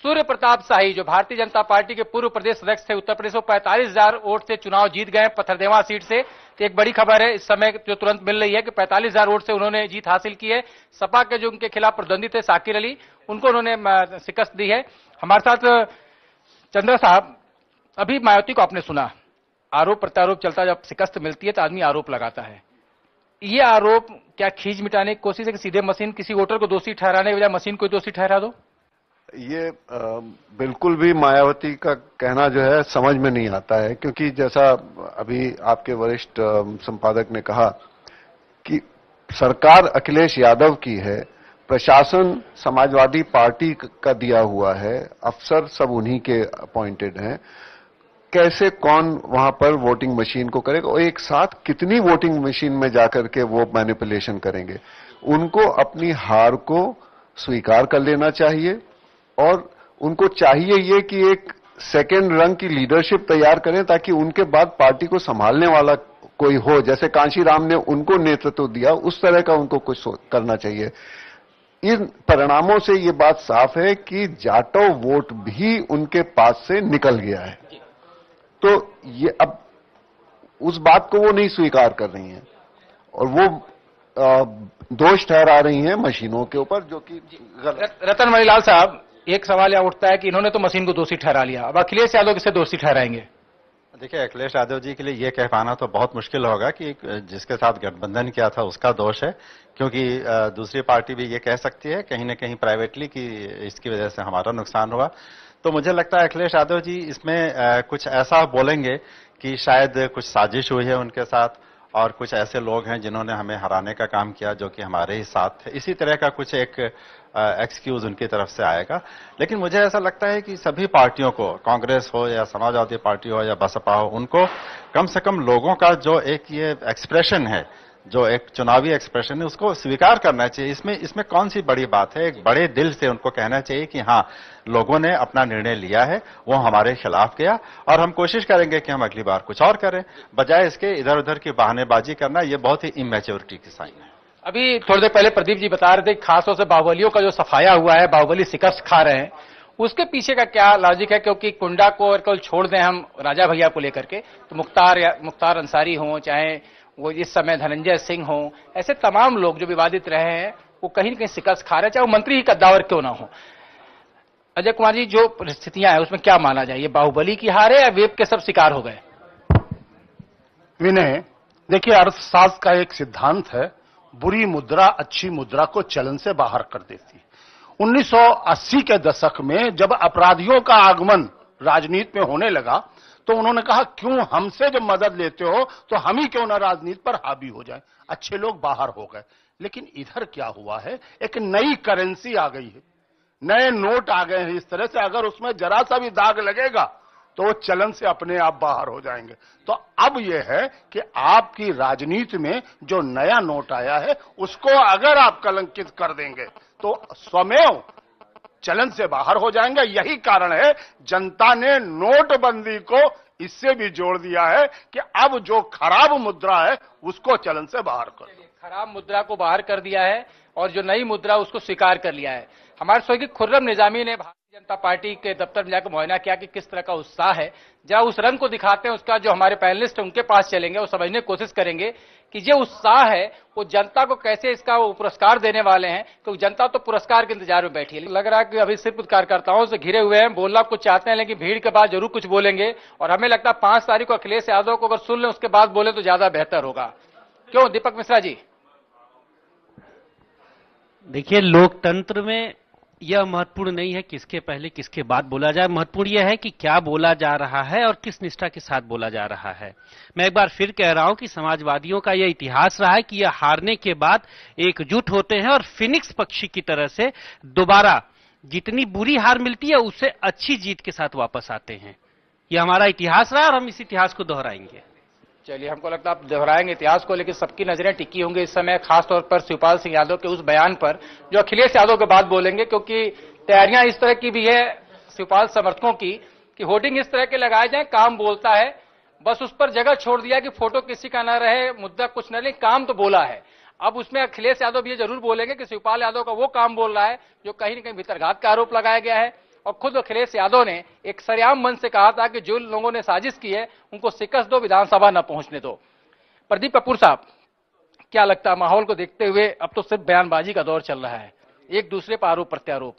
सूर्य प्रताप शाही जो भारतीय जनता पार्टी के पूर्व प्रदेश अध्यक्ष थे, उत्तर प्रदेश में 45,000 वोट से चुनाव जीत गए पथरदेवा सीट से। तो एक बड़ी खबर है इस समय जो तुरंत मिल रही है कि 45,000 वोट से उन्होंने जीत हासिल की है। सपा के जो उनके खिलाफ प्रतिद्वंदी थे साकिर अली, उनको उन्होंने शिकस्त दी है। हमारे साथ चंद्र साहब, अभी मायावती को आपने सुना, आरोप प्रत्यारोप चलता, जब शिकस्त मिलती है तो आदमी आरोप लगाता है। ये आरोप क्या खींच मिटाने की कोशिश है कि सीधे मशीन किसी वोटर को दोषी ठहराने के बजाय मशीन को दोषी ठहरा दो? ये बिल्कुल भी मायावती का कहना जो है समझ में नहीं आता है, क्योंकि जैसा अभी आपके वरिष्ठ संपादक ने कहा कि सरकार अखिलेश यादव की है, प्रशासन समाजवादी पार्टी का दिया हुआ है, अफसर सब उन्हीं के अपॉइंटेड हैं। कैसे कौन वहां पर वोटिंग मशीन को करेगा और एक साथ कितनी वोटिंग मशीन में जाकर के वो मैनिपुलेशन करेंगे? उनको अपनी हार को स्वीकार कर लेना चाहिए और उनको चाहिए ये कि एक सेकेंड रंग की लीडरशिप तैयार करें, ताकि उनके बाद पार्टी को संभालने वाला कोई हो। जैसे कांशीराम ने उनको नेतृत्व दिया, उस तरह का उनको कुछ करना चाहिए। इन परिणामों से ये बात साफ है कि जाटव वोट भी उनके पास से निकल गया है। तो ये अब उस बात को वो नहीं स्वीकार कर रही हैं और वो दोष ठहरा रही हैं मशीनों के ऊपर, जो कि रतन मणिलाल साहब, एक सवाल यह उठता है कि इन्होंने तो मशीन को दोषी ठहरा लिया, अब अखिलेश यादव किसे दोषी ठहराएंगे? देखिए, अखिलेश यादव जी के लिए ये कह पाना तो बहुत मुश्किल होगा कि जिसके साथ गठबंधन किया था उसका दोष है, क्योंकि दूसरी पार्टी भी ये कह सकती है कहीं न कहीं प्राइवेटली कि इसकी वजह से हमारा नुकसान हुआ। तो मुझे लगता है अखिलेश यादव जी इसमें कुछ ऐसा बोलेंगे कि शायद कुछ साजिश हुई है उनके साथ और कुछ ऐसे लोग हैं जिन्होंने हमें हराने का काम किया जो कि हमारे ही साथ थे। इसी तरह का कुछ एक एक्सक्यूज उनकी तरफ से आएगा। लेकिन मुझे ऐसा लगता है कि सभी पार्टियों को, कांग्रेस हो या समाजवादी पार्टी हो या बसपा हो, उनको कम से कम लोगों का जो एक ये एक्सप्रेशन है जो एक चुनावी एक्सप्रेशन है उसको स्वीकार करना चाहिए। इसमें कौन सी बड़ी बात है? एक बड़े दिल से उनको कहना चाहिए कि हाँ, लोगों ने अपना निर्णय लिया है, वो हमारे खिलाफ गया और हम कोशिश करेंगे कि हम अगली बार कुछ और करें, बजाय इसके इधर उधर की बहानेबाजी करना। ये बहुत ही इमेच्योरिटी की साइन है। अभी थोड़ी देर पहले प्रदीप जी बता रहे थे खासतौर से बाहुबलियों का जो सफाया हुआ है, बाहुबली शिकस्त खा रहे हैं, उसके पीछे का क्या लॉजिक है? क्योंकि कुंडा को अगर छोड़ दें हम राजा भैया को लेकर के, तो मुख्तार अंसारी हो, चाहे वो इस समय धनंजय सिंह हो, ऐसे तमाम लोग जो विवादित रहे हैं वो कहीं न कहीं शिकस्त खा रहे हैं, चाहे वो मंत्री ही कद्दावर क्यों ना हो। अजय कुमार जी, जो परिस्थितियां हैं उसमें क्या माना जाए? ये बाहुबली की हार है या वेब के सब शिकार हो गए? विनय, देखिए, अर्थशास्त्र का एक सिद्धांत है, बुरी मुद्रा अच्छी मुद्रा को चलन से बाहर कर देती है। 1980 के दशक में जब अपराधियों का आगमन राजनीति में होने लगा तो उन्होंने कहा, क्यों हमसे जब मदद लेते हो तो हम ही क्यों ना राजनीति पर हावी हो जाए। अच्छे लोग बाहर हो गए। लेकिन इधर क्या हुआ है, एक नई करेंसी आ गई है, नए नोट आ गए हैं। इस तरह से अगर उसमें जरा सा भी दाग लगेगा तो वो चलन से अपने आप बाहर हो जाएंगे। तो अब यह है कि आपकी राजनीति में जो नया नोट आया है उसको अगर आप कलंकित कर देंगे तो स्वमेव चलन से बाहर हो जाएंगे। यही कारण है जनता ने नोटबंदी को इससे भी जोड़ दिया है कि अब जो खराब मुद्रा है उसको चलन से बाहर कर दो। खराब मुद्रा को बाहर कर दिया है और जो नई मुद्रा उसको स्वीकार कर लिया है। हमारे स्वर्गीय खुर्रम निजामी ने भारतीय जनता पार्टी के दफ्तर में जाकर मुआयना किया कि किस तरह का उत्साह है। जरा उस रंग को दिखाते हैं उसका, जो हमारे पैनलिस्ट है उनके पास चलेंगे और समझने की कोशिश करेंगे कि जो उत्साह है वो जनता को कैसे इसका वो पुरस्कार देने वाले हैं, क्योंकि जनता तो पुरस्कार के इंतजार में बैठी है। लग रहा है कि अभी सिर्फ कार्यकर्ताओं से घिरे हुए हैं, बोलना कुछ चाहते हैं लेकिन भीड़ के बाद जरूर कुछ बोलेंगे और हमें लगता है 5 तारीख को अखिलेश यादव को अगर सुन लें उसके बाद बोले तो ज्यादा बेहतर होगा। क्यों दीपक मिश्रा जी? देखिए, लोकतंत्र में यह महत्वपूर्ण नहीं है किसके पहले किसके बाद बोला जाए, महत्वपूर्ण यह है कि क्या बोला जा रहा है और किस निष्ठा के साथ बोला जा रहा है। मैं एक बार फिर कह रहा हूं कि समाजवादियों का यह इतिहास रहा है कि यह हारने के बाद एकजुट होते हैं और फिनिक्स पक्षी की तरह से दोबारा जितनी बुरी हार मिलती है उससे अच्छी जीत के साथ वापस आते हैं। यह हमारा इतिहास रहा और हम इस इतिहास को दोहराएंगे। चलिए, हमको लगता है आप दोहराएंगे इतिहास को, लेकिन सबकी नजरें टिकी होंगी इस समय खासतौर पर शिवपाल सिंह यादव के उस बयान पर जो अखिलेश यादव के बाद बोलेंगे, क्योंकि तैयारियां इस तरह की भी है शिवपाल समर्थकों की कि होर्डिंग इस तरह के लगाए जाए, काम बोलता है, बस उस पर जगह छोड़ दिया कि फोटो किसी का ना रहे, मुद्दा कुछ न ले, काम तो बोला है। अब उसमें अखिलेश यादव ये जरूर बोलेंगे कि शिवपाल यादव का वो काम बोल रहा है जो कहीं न कहीं भीतरघात का आरोप लगाया गया है। और खुद अखिलेश यादव ने एक सरेआम मन से कहा था कि जो लोगों ने साजिश की है उनको शिकस्त दो, विधानसभा न पहुंचने दो। प्रदीप कपूर साहब, क्या लगता है माहौल को देखते हुए अब तो सिर्फ बयानबाजी का दौर चल रहा है, एक दूसरे पर आरोप प्रत्यारोप,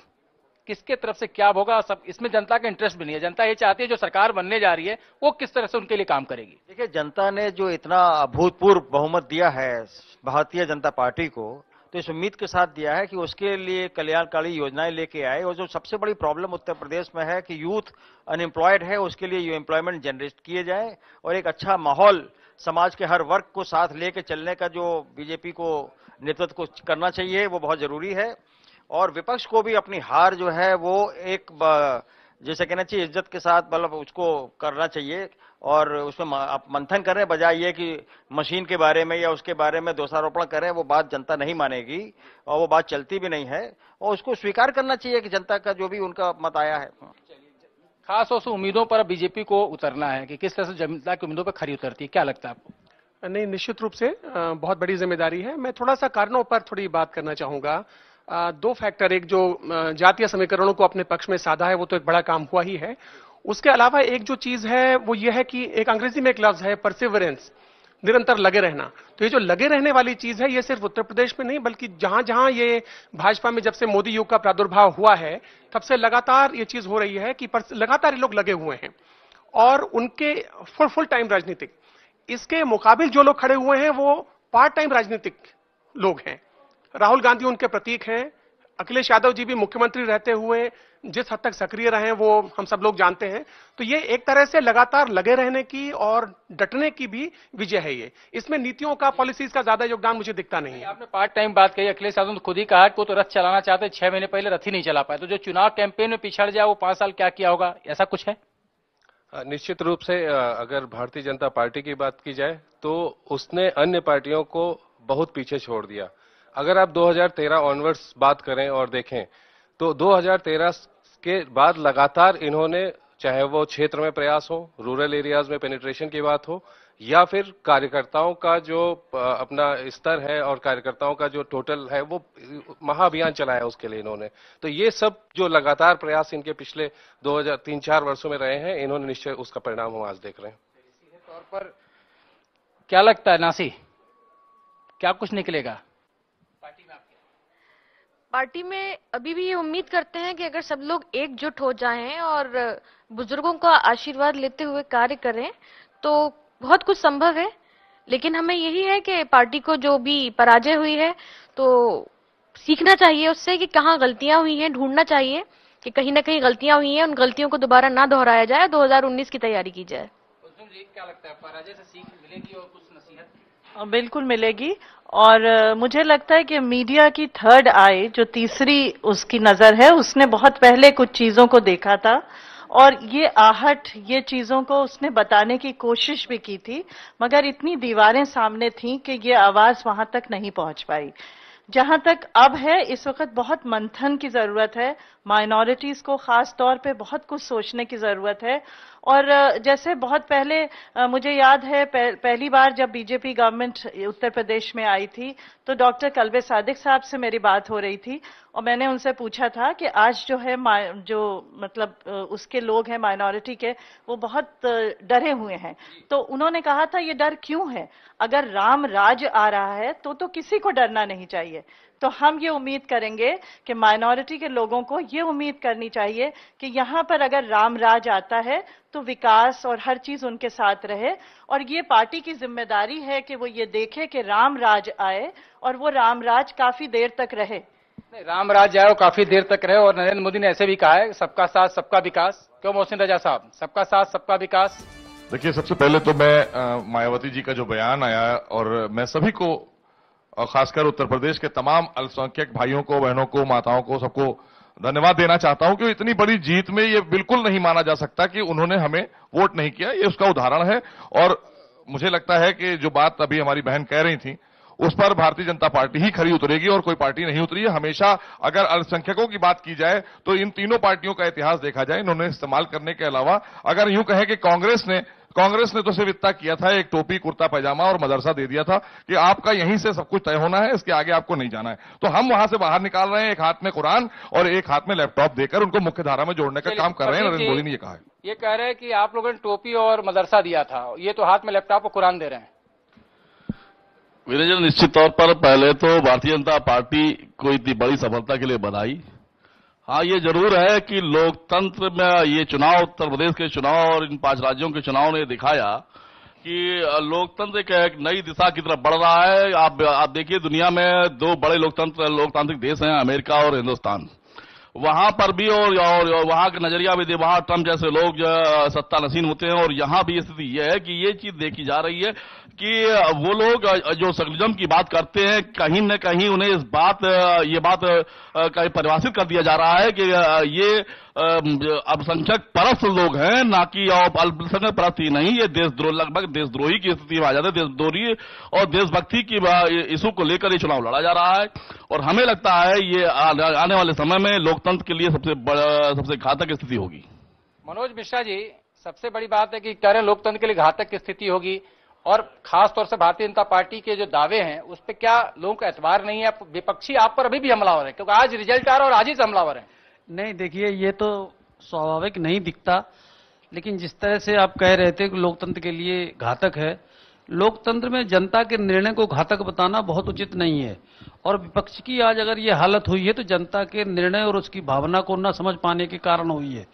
किसके तरफ से क्या होगा? सब इसमें जनता का इंटरेस्ट भी नहीं है। जनता ये चाहती है जो सरकार बनने जा रही है वो किस तरह से उनके लिए काम करेगी। देखिए, जनता ने जो इतना अभूतपूर्व बहुमत दिया है भारतीय जनता पार्टी को, तो इस उम्मीद के साथ दिया है कि उसके लिए कल्याणकारी योजनाएं लेके आए। और जो सबसे बड़ी प्रॉब्लम उत्तर प्रदेश में है कि यूथ अनएम्प्लॉयड है, उसके लिए एम्प्लॉयमेंट जनरेट किए जाए और एक अच्छा माहौल समाज के हर वर्ग को साथ लेके चलने का जो बीजेपी को नेतृत्व को करना चाहिए वो बहुत जरूरी है। और विपक्ष को भी अपनी हार जो है वो एक जैसे कहना चाहिए इज्जत के साथ मतलब उसको करना चाहिए और उसमें आप मंथन करें, बजाय ये कि मशीन के बारे में या उसके बारे में दोषारोपण करें। वो बात जनता नहीं मानेगी और वो बात चलती भी नहीं है और उसको स्वीकार करना चाहिए कि जनता का जो भी उनका मत आया है। खास तौर से उम्मीदों पर बीजेपी को उतरना है कि किस तरह से जनता की उम्मीदों पर खरी उतरती है, क्या लगता है आपको? नहीं, निश्चित रूप से बहुत बड़ी जिम्मेदारी है। मैं थोड़ा सा कारणों पर थोड़ी बात करना चाहूंगा। 2 फैक्टर, एक जो जातीय समीकरणों को अपने पक्ष में साधा है वो तो एक बड़ा काम हुआ ही है। उसके अलावा एक जो चीज है वो ये है कि एक अंग्रेजी में एक लफ्ज है परसिवरेंस, निरंतर लगे रहना। तो ये जो लगे रहने वाली चीज है ये सिर्फ उत्तर प्रदेश में नहीं बल्कि जहां जहां ये भाजपा में जब से मोदी युग का प्रादुर्भाव हुआ है तब से लगातार ये चीज हो रही है कि लगातार ये लोग लगे हुए हैं और उनके फुल टाइम राजनीतिक। इसके मुकाबिल जो लोग खड़े हुए हैं वो पार्ट टाइम राजनीतिक लोग हैं। राहुल गांधी उनके प्रतीक हैं, अखिलेश यादव जी भी मुख्यमंत्री रहते हुए जिस हद तक सक्रिय रहे हैं वो हम सब लोग जानते हैं। तो ये एक तरह से लगातार लगे रहने की और डटने की भी विजय है। ये इसमें नीतियों का, पॉलिसीज का ज्यादा योगदान मुझे दिखता नहीं है। आपने पार्ट टाइम बात कही, अखिलेश यादव ने खुद ही कहा कि वो तो रथ चलाना चाहते, 6 महीने पहले रथ ही नहीं चला पाए। तो जो चुनाव कैंपेन में पिछड़ जाए वो 5 साल क्या किया होगा, ऐसा कुछ है? निश्चित रूप से अगर भारतीय जनता पार्टी की बात की जाए तो उसने अन्य पार्टियों को बहुत पीछे छोड़ दिया। अगर आप 2013 ऑनवर्ड्स बात करें और देखें तो 2013 के बाद लगातार इन्होंने, चाहे वो क्षेत्र में प्रयास हो, रूरल एरियाज में पेनिट्रेशन की बात हो, या फिर कार्यकर्ताओं का जो अपना स्तर है और कार्यकर्ताओं का जो टोटल है, वो महाअभियान चलाया उसके लिए इन्होंने। तो ये सब जो लगातार प्रयास इनके पिछले 2003-4 वर्षों में रहे हैं, इन्होंने निश्चय उसका परिणाम हम आज देख रहे हैं। तौर पर क्या लगता है नासी, क्या कुछ निकलेगा पार्टी में? अभी भी ये उम्मीद करते हैं कि अगर सब लोग एकजुट हो जाएं और बुजुर्गों का आशीर्वाद लेते हुए कार्य करें तो बहुत कुछ संभव है। लेकिन हमें यही है कि पार्टी को जो भी पराजय हुई है तो सीखना चाहिए उससे कि कहाँ गलतियां हुई हैं, ढूंढना चाहिए कि कहीं ना कहीं गलतियां हुई हैं, उन गलतियों को दोबारा ना दोहराया जाए, 2019 की तैयारी की जाए। क्या लगता है, पराजय से सीख मिलेगी और कुछ नसीहत? बिल्कुल मिलेगी। और मुझे लगता है कि मीडिया की थर्ड आई, जो तीसरी उसकी नजर है, उसने बहुत पहले कुछ चीजों को देखा था और ये आहट, ये चीजों को उसने बताने की कोशिश भी की थी, मगर इतनी दीवारें सामने थीं कि ये आवाज वहां तक नहीं पहुंच पाई। जहां तक अब है, इस वक्त बहुत मंथन की जरूरत है, माइनॉरिटीज को खास तौर पे बहुत कुछ सोचने की जरूरत है। और जैसे बहुत पहले मुझे याद है पहली बार जब बीजेपी गवर्नमेंट उत्तर प्रदेश में आई थी तो डॉक्टर कल्बे सादिक साहब से मेरी बात हो रही थी और मैंने उनसे पूछा था कि आज जो है जो मतलब उसके लोग हैं माइनॉरिटी के, वो बहुत डरे हुए हैं। तो उन्होंने कहा था ये डर क्यों है, अगर राम राज आ रहा है तो किसी को डरना नहीं चाहिए। तो हम ये उम्मीद करेंगे कि माइनॉरिटी के लोगों को ये उम्मीद करनी चाहिए कि यहाँ पर अगर राम राज आता है तो विकास और हर चीज उनके साथ रहे। और ये पार्टी की जिम्मेदारी है कि वो ये देखे कि राम राज आए और वो राम राज काफी देर तक रहे। राम राज आए और काफी देर तक रहे। और नरेंद्र मोदी ने ऐसे भी कहा है सबका साथ सबका विकास। क्यों मोहसिन रजा साहब, सबका साथ सबका विकास? देखिए, सबसे पहले तो मैं मायावती जी का जो बयान आया, और मैं सभी को और खासकर उत्तर प्रदेश के तमाम अल्पसंख्यक भाइयों को, बहनों को, माताओं को, सबको धन्यवाद देना चाहता हूं कि इतनी बड़ी जीत में ये बिल्कुल नहीं माना जा सकता कि उन्होंने हमें वोट नहीं किया। ये उसका उदाहरण है। और मुझे लगता है कि जो बात अभी हमारी बहन कह रही थी उस पर भारतीय जनता पार्टी ही खरी उतरेगी और कोई पार्टी नहीं उतरी है। हमेशा अगर अल्पसंख्यकों की बात की जाए तो इन तीनों पार्टियों का इतिहास देखा जाए, इन्होंने इस्तेमाल करने के अलावा, अगर यूं कहें कि कांग्रेस ने तो सिर्फ इतना किया था, एक टोपी, कुर्ता पैजामा और मदरसा दे दिया था कि आपका यहीं से सब कुछ तय होना है, इसके आगे आपको नहीं जाना है। तो हम वहां से बाहर निकाल रहे हैं, एक हाथ में कुरान और एक हाथ में लैपटॉप देकर उनको मुख्य धारा में जोड़ने का काम कर रहे हैं। नरेंद्र मोदी ने ये कहा है। ये कह रहे हैं कि आप लोगों ने टोपी और मदरसा दिया था, ये तो हाथ में लैपटॉप और कुरान दे रहे हैं। विनय, निश्चित तौर पर पहले तो भारतीय जनता पार्टी को इतनी बड़ी सफलता के लिए बधाई। हाँ, ये जरूर है कि लोकतंत्र में ये चुनाव, उत्तर प्रदेश के चुनाव और इन 5 राज्यों के चुनाव ने दिखाया कि लोकतंत्र एक नई दिशा की तरफ बढ़ रहा है। आप देखिए, दुनिया में 2 बड़े लोकतांत्रिक देश हैं, अमेरिका और हिंदुस्तान। वहां पर भी और वहां का नजरिया भी, वहां ट्रंप जैसे लोग सत्ता नसीन होते हैं, और यहां भी स्थिति यह है कि ये चीज देखी जा रही है कि वो लोग जो सेकुलरिज्म की बात करते हैं, कहीं न कहीं उन्हें ये बात कहीं परिभाषित कर दिया जा रहा है कि ये अल्पसंख्यक परस्त लोग हैं, ना कि अल्पसंख्यक परस्त ही नहीं, ये देशद्रोह, लगभग देशद्रोही की स्थिति में आ जाता है। देशद्रोही और देशभक्ति की इशू को लेकर ये चुनाव लड़ा जा रहा है। और हमें लगता है ये आने वाले समय में लोकतंत्र के लिए सबसे घातक स्थिति होगी। मनोज मिश्रा जी, सबसे बड़ी बात है कि कह रहे हैं लोकतंत्र के लिए घातक स्थिति होगी, और खास तौर से भारतीय जनता पार्टी के जो दावे हैं उस पर क्या लोगों का एतबार नहीं है? विपक्षी आप पर अभी भी हमलावर है, क्योंकि आज रिजल्ट आ रहा और आज ही से हमलावर है। नहीं, देखिए, ये तो स्वाभाविक नहीं दिखता, लेकिन जिस तरह से आप कह रहे थे कि लोकतंत्र के लिए घातक है, लोकतंत्र में जनता के निर्णय को घातक बताना बहुत उचित नहीं है। और विपक्ष की आज अगर ये हालत हुई है तो जनता के निर्णय और उसकी भावना को न समझ पाने के कारण हुई है।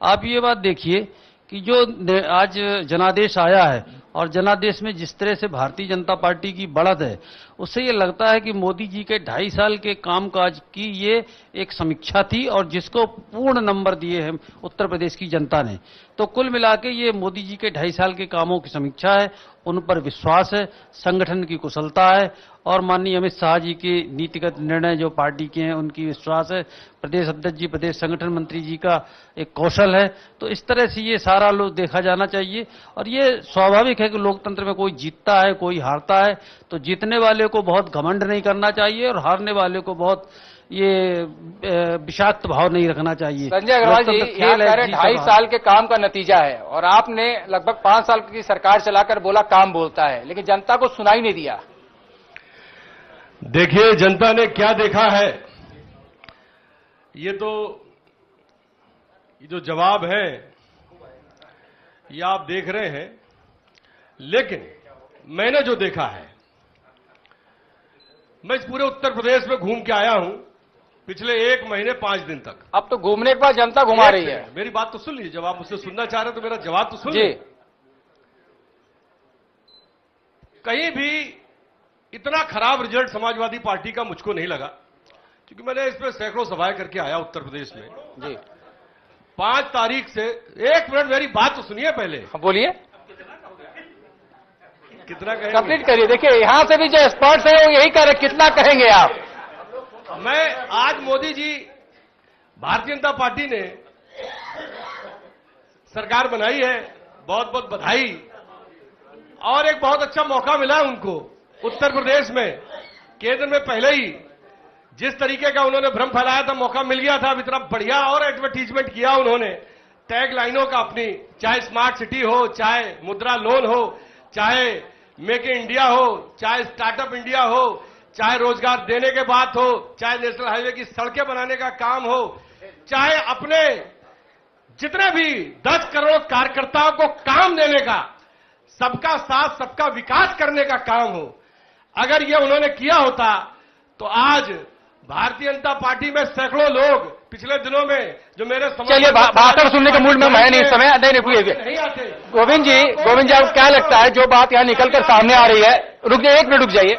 आप ये बात देखिए कि जो आज जनादेश आया है और जनादेश में जिस तरह से भारतीय जनता पार्टी की बढ़त है, उससे ये लगता है कि मोदी जी के 2.5 साल के कामकाज की ये एक समीक्षा थी और जिसको पूर्ण नंबर दिए हैं उत्तर प्रदेश की जनता ने। तो कुल मिला के ये मोदी जी के 2.5 साल के कामों की समीक्षा है, उन पर विश्वास है, संगठन की कुशलता है और माननीय अमित शाह जी के नीतिगत निर्णय जो पार्टी के हैं उनकी विश्वास है, प्रदेश अध्यक्ष जी, प्रदेश संगठन मंत्री जी का एक कौशल है। तो इस तरह से ये सारा लोग देखा जाना चाहिए। और ये स्वाभाविक है कि लोकतंत्र में कोई जीतता है, कोई हारता है, तो जीतने वाले वाले को बहुत घमंड नहीं करना चाहिए और हारने वाले को बहुत ये विषाक्त भाव नहीं रखना चाहिए। संजय अग्रवाल जी, यहाँ कह रहे 2.5 साल के काम का नतीजा है और आपने लगभग 5 साल की सरकार चलाकर बोला काम बोलता है, लेकिन जनता को सुनाई नहीं दिया। देखिए जनता ने क्या देखा है, ये जो जवाब है ये आप देख रहे हैं, लेकिन मैंने जो देखा है, मैं इस पूरे उत्तर प्रदेश में घूम के आया हूं पिछले 1 महीने 5 दिन तक। अब तो घूमने के बाद जनता घुमा रही है। मेरी बात तो सुन लीजिए, जब आप मुझसे सुनना चाह रहे हैं तो मेरा जवाब तो सुन लीजिए। कहीं भी इतना खराब रिजल्ट समाजवादी पार्टी का मुझको नहीं लगा, क्योंकि मैंने इस पर सैकड़ों सभाएं करके आया उत्तर प्रदेश में जी। 5 तारीख से 1 मिनट मेरी बात तो सुनिए पहले। बोलिए, कितना कहेंगे? कंप्लीट करिए। देखिए यहां से भी जो एक्सपर्ट्स हैं वो यही कह रहे, कितना कहेंगे आप? मैं आज मोदी जी, भारतीय जनता पार्टी ने सरकार बनाई है, बहुत बहुत बधाई। और एक बहुत अच्छा मौका मिला उनको उत्तर प्रदेश में, केंद्र में पहले ही जिस तरीके का उन्होंने भ्रम फैलाया था, मौका मिल गया था। अब इतना बढ़िया और एडवर्टीजमेंट किया उन्होंने टैग लाइनों का अपनी, चाहे स्मार्ट सिटी हो, चाहे मुद्रा लोन हो, चाहे मेक इन इंडिया हो, चाहे स्टार्टअप इंडिया हो, चाहे रोजगार देने के बात हो, चाहे नेशनल हाईवे की सड़कें बनाने का काम हो, चाहे अपने जितने भी 10 करोड़ कार्यकर्ताओं को काम देने का, सबका साथ सबका विकास करने का काम हो। अगर ये उन्होंने किया होता तो आज भारतीय जनता पार्टी में सैकड़ों लोग पिछले दिनों में जो मेरे चलिए भाषण सुनने के मूड में मैं नहीं, इस समय नहीं आते। गोविंद जी आपको क्या लगता है जो बात यहाँ निकलकर सामने आ रही है, रुक जाइए 1 मिनट रुक जाइए,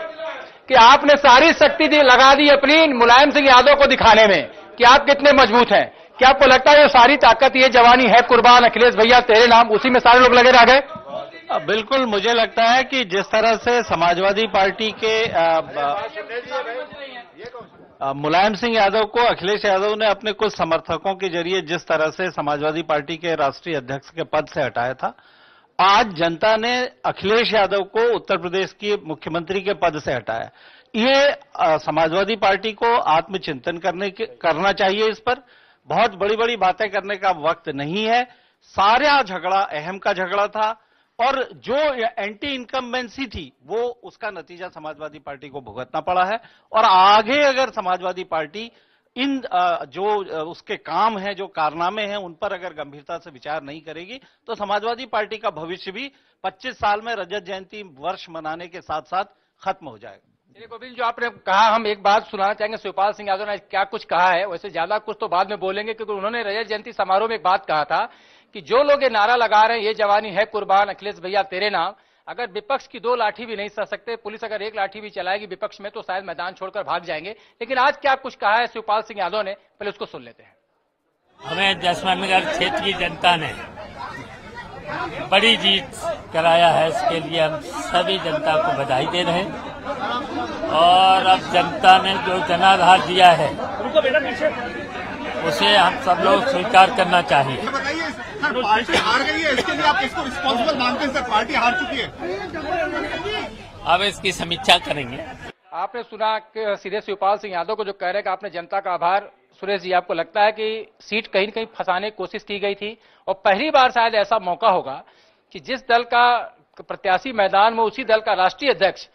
कि आपने सारी शक्ति लगा दी अपनी मुलायम सिंह यादव को दिखाने में कि आप कितने मजबूत हैं। क्या आपको लगता है ये सारी ताकत, ये जवानी है कुर्बान अखिलेश भैया तेरे नाम, उसी में सारे लोग लगे रह गए? बिल्कुल, मुझे लगता है कि जिस तरह से समाजवादी पार्टी के मुलायम सिंह यादव को अखिलेश यादव ने अपने कुछ समर्थकों के जरिए जिस तरह से समाजवादी पार्टी के राष्ट्रीय अध्यक्ष के पद से हटाया था, आज जनता ने अखिलेश यादव को उत्तर प्रदेश की मुख्यमंत्री के पद से हटाया। ये समाजवादी पार्टी को आत्मचिंतन करना चाहिए। इस पर बहुत बड़ी बड़ी बातें करने का वक्त नहीं है। सारा झगड़ा अहम का झगड़ा था और जो एंटी इनकम्बेंसी थी वो उसका नतीजा समाजवादी पार्टी को भुगतना पड़ा है। और आगे अगर समाजवादी पार्टी इन जो उसके काम हैं, जो कारनामे हैं, उन पर अगर गंभीरता से विचार नहीं करेगी तो समाजवादी पार्टी का भविष्य भी 25 साल में रजत जयंती वर्ष मनाने के साथ साथ खत्म हो जाएगा। गोविंद, जो आपने कहा, हम एक बात सुनाना चाहेंगे। शिवपाल सिंह यादव ने क्या कुछ कहा है, वैसे ज्यादा कुछ तो बाद में बोलेंगे, क्योंकि उन्होंने रजत जयंती समारोह में एक बात कहा था कि जो लोग ये नारा लगा रहे हैं ये जवानी है कुर्बान अखिलेश भैया तेरे नाम, अगर विपक्ष की 2 लाठी भी नहीं सह सकते, पुलिस अगर 1 लाठी भी चलाएगी विपक्ष में तो शायद मैदान छोड़कर भाग जाएंगे। लेकिन आज क्या कुछ कहा है शिवपाल सिंह यादव ने, पहले उसको सुन लेते हैं। हमें जसवंतनगर क्षेत्र की जनता ने बड़ी जीत कराया है, इसके लिए हम सभी जनता को बधाई दे रहे हैं। और अब जनता ने जो जनाधार दिया है उसे हम सब लोग स्वीकार करना चाहिए। पार्टी हार गई है, इसके लिए आप किसको रिस्पॉन्सिबल मानते हैं? सर, पार्टी हार चुकी है, अब इसकी समीक्षा करेंगे। आपने सुना कि सीधे शिवपाल सिंह यादव को जो कह रहे हैं कि आपने जनता का आभार। सुरेश जी, आपको लगता है कि सीट कहीं न कहीं फंसाने की कोशिश की गई थी और पहली बार शायद ऐसा मौका होगा कि जिस दल का प्रत्याशी मैदान में, उसी दल का राष्ट्रीय अध्यक्ष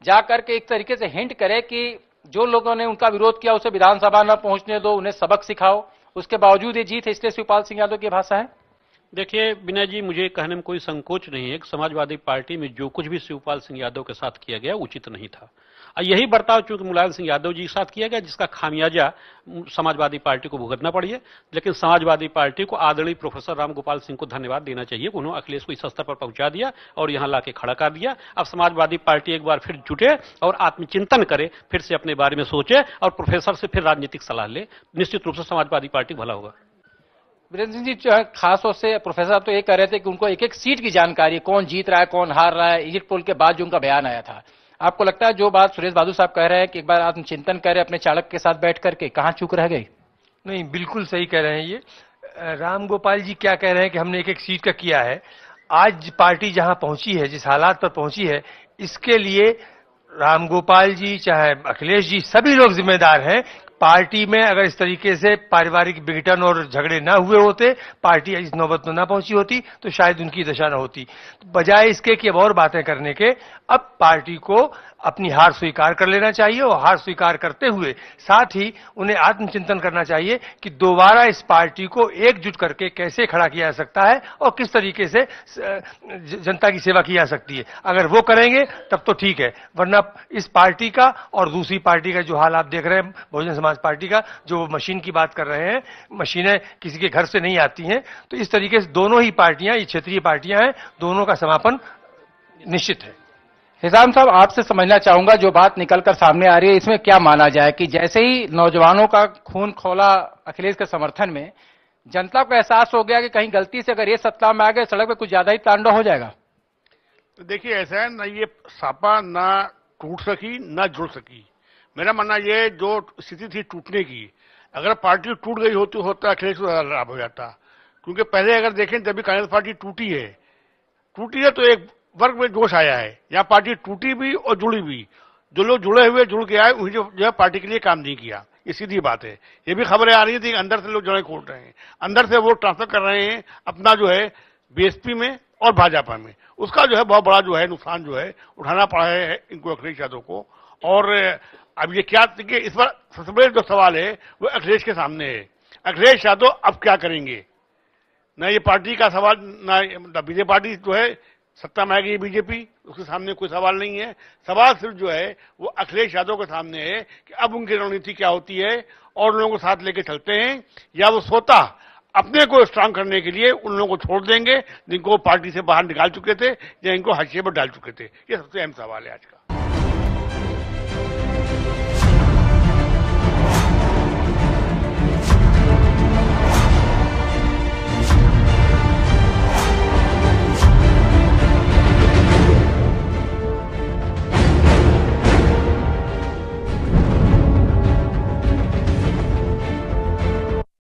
जाकर के एक तरीके से हिंट करे कि जो लोगों ने उनका विरोध किया उसे विधानसभा न पहुंचने दो, उन्हें सबक सिखाओ, उसके बावजूद ये जीत है। इसलिए शिवपाल सिंह यादव की भाषा है। देखिए विनय जी, मुझे कहने में कोई संकोच नहीं है कि समाजवादी पार्टी में जो कुछ भी शिवपाल सिंह यादव के साथ किया गया उचित नहीं था। यही बर्ताव चूंकि मुलायम सिंह यादव जी के साथ किया गया, जिसका खामियाजा समाजवादी पार्टी को भुगतना पड़ी है। लेकिन समाजवादी पार्टी को आदरणीय प्रोफेसर रामगोपाल सिंह को धन्यवाद देना चाहिए, उन्होंने अखिलेश को इस स्तर पर पहुंचा दिया और यहां लाके खड़ा कर दिया। अब समाजवादी पार्टी एक बार फिर जुटे और आत्मचिंतन करे, फिर से अपने बारे में सोचे और प्रोफेसर से फिर राजनीतिक सलाह ले। निश्चित रूप से समाजवादी पार्टी भला होगा। वीरेंद्र सिंह जी, खास तौर से प्रोफेसर तो ये कह रहे थे कि उनको एक एक सीट की जानकारी, कौन जीत रहा है कौन हार रहा है, एग्जिट पोल के बाद जो उनका बयान आया था। आपको लगता है जो बात सुरेश बहादुर साहब कह रहे हैं कि एक बार आत्मचिंतन करें अपने चालक के साथ बैठ करके, कहां चूक रह गई? नहीं, बिल्कुल सही कह रहे हैं। ये राम गोपाल जी क्या कह रहे हैं कि हमने एक एक सीट का किया है। आज पार्टी जहां पहुंची है, जिस हालात पर पहुंची है, इसके लिए रामगोपाल जी चाहे अखिलेश जी सभी लोग जिम्मेदार हैं। पार्टी में अगर इस तरीके से पारिवारिक विघटन और झगड़े ना हुए होते, पार्टी इस नौबत में ना पहुंची होती, तो शायद उनकी दशा न होती। बजाय इसके कि अब और बातें करने के, अब पार्टी को अपनी हार स्वीकार कर लेना चाहिए और हार स्वीकार करते हुए साथ ही उन्हें आत्मचिंतन करना चाहिए कि दोबारा इस पार्टी को एकजुट करके कैसे खड़ा किया जा सकता है और किस तरीके से जनता की सेवा की जा सकती है। अगर वो करेंगे तब तो ठीक है, वरना इस पार्टी का और दूसरी पार्टी का जो हाल आप देख रहे हैं, बहुजन समाज पार्टी का, जो मशीन की बात कर रहे हैं, मशीनें किसी के घर से नहीं आती हैं, तो इस तरीके से दोनों ही पार्टियां, ये क्षेत्रीय पार्टियां हैं, दोनों का समापन निश्चित है। हिजाम साहब, आपसे समझना चाहूंगा जो बात निकलकर सामने आ रही है, इसमें क्या माना जाए कि जैसे ही नौजवानों का खून खौला अखिलेश के समर्थन में, जनता को एहसास हो गया कि कहीं गलती से अगर ये सत्ता में आ गए, सड़क पे कुछ ज्यादा ही तांडव हो जाएगा। तो देखिए, ऐसा है ना, ये सापा ना टूट सकी ना जुड़ सकी। मेरा मानना ये जो स्थिति थी टूटने की, अगर पार्टी टूट गई होती होता अखिलेश को लाभ हो जाता। क्योंकि पहले अगर देखें, जब भी कांग्रेस पार्टी टूटी है तो एक वर्ग में जोश आया है। यहाँ पार्टी टूटी भी और जुड़ी भी, जो लोग जुड़े हुए जुड़ के आए, उन्हें जो है पार्टी के लिए काम नहीं किया। ये सीधी बात है। ये भी खबरें आ रही थी कि अंदर से लोग जड़ें खोल रहे हैं, अंदर से वोट ट्रांसफर कर रहे हैं अपना जो है बीएसपी में और भाजपा में। उसका जो है बहुत बड़ा जो है नुकसान जो है उठाना पड़ा है इनको, अखिलेश यादव को। और अब ये क्या कि इस पर सबसे बड़े जो सवाल है वो अखिलेश के सामने है। अखिलेश यादव अब क्या करेंगे? न ये पार्टी का सवाल, न बीजेपी पार्टी जो है सत्ता में आएगी बीजेपी, उसके सामने कोई सवाल नहीं है। सवाल सिर्फ जो है वो अखिलेश यादव के सामने है कि अब उनकी रणनीति क्या होती है और लोगों को साथ लेके चलते हैं, या वो स्वतः अपने को स्ट्रांग करने के लिए उन लोगों को छोड़ देंगे जिनको पार्टी से बाहर निकाल चुके थे या इनको हाशिए पर डाल चुके थे। ये सबसे अहम सवाल है आज का।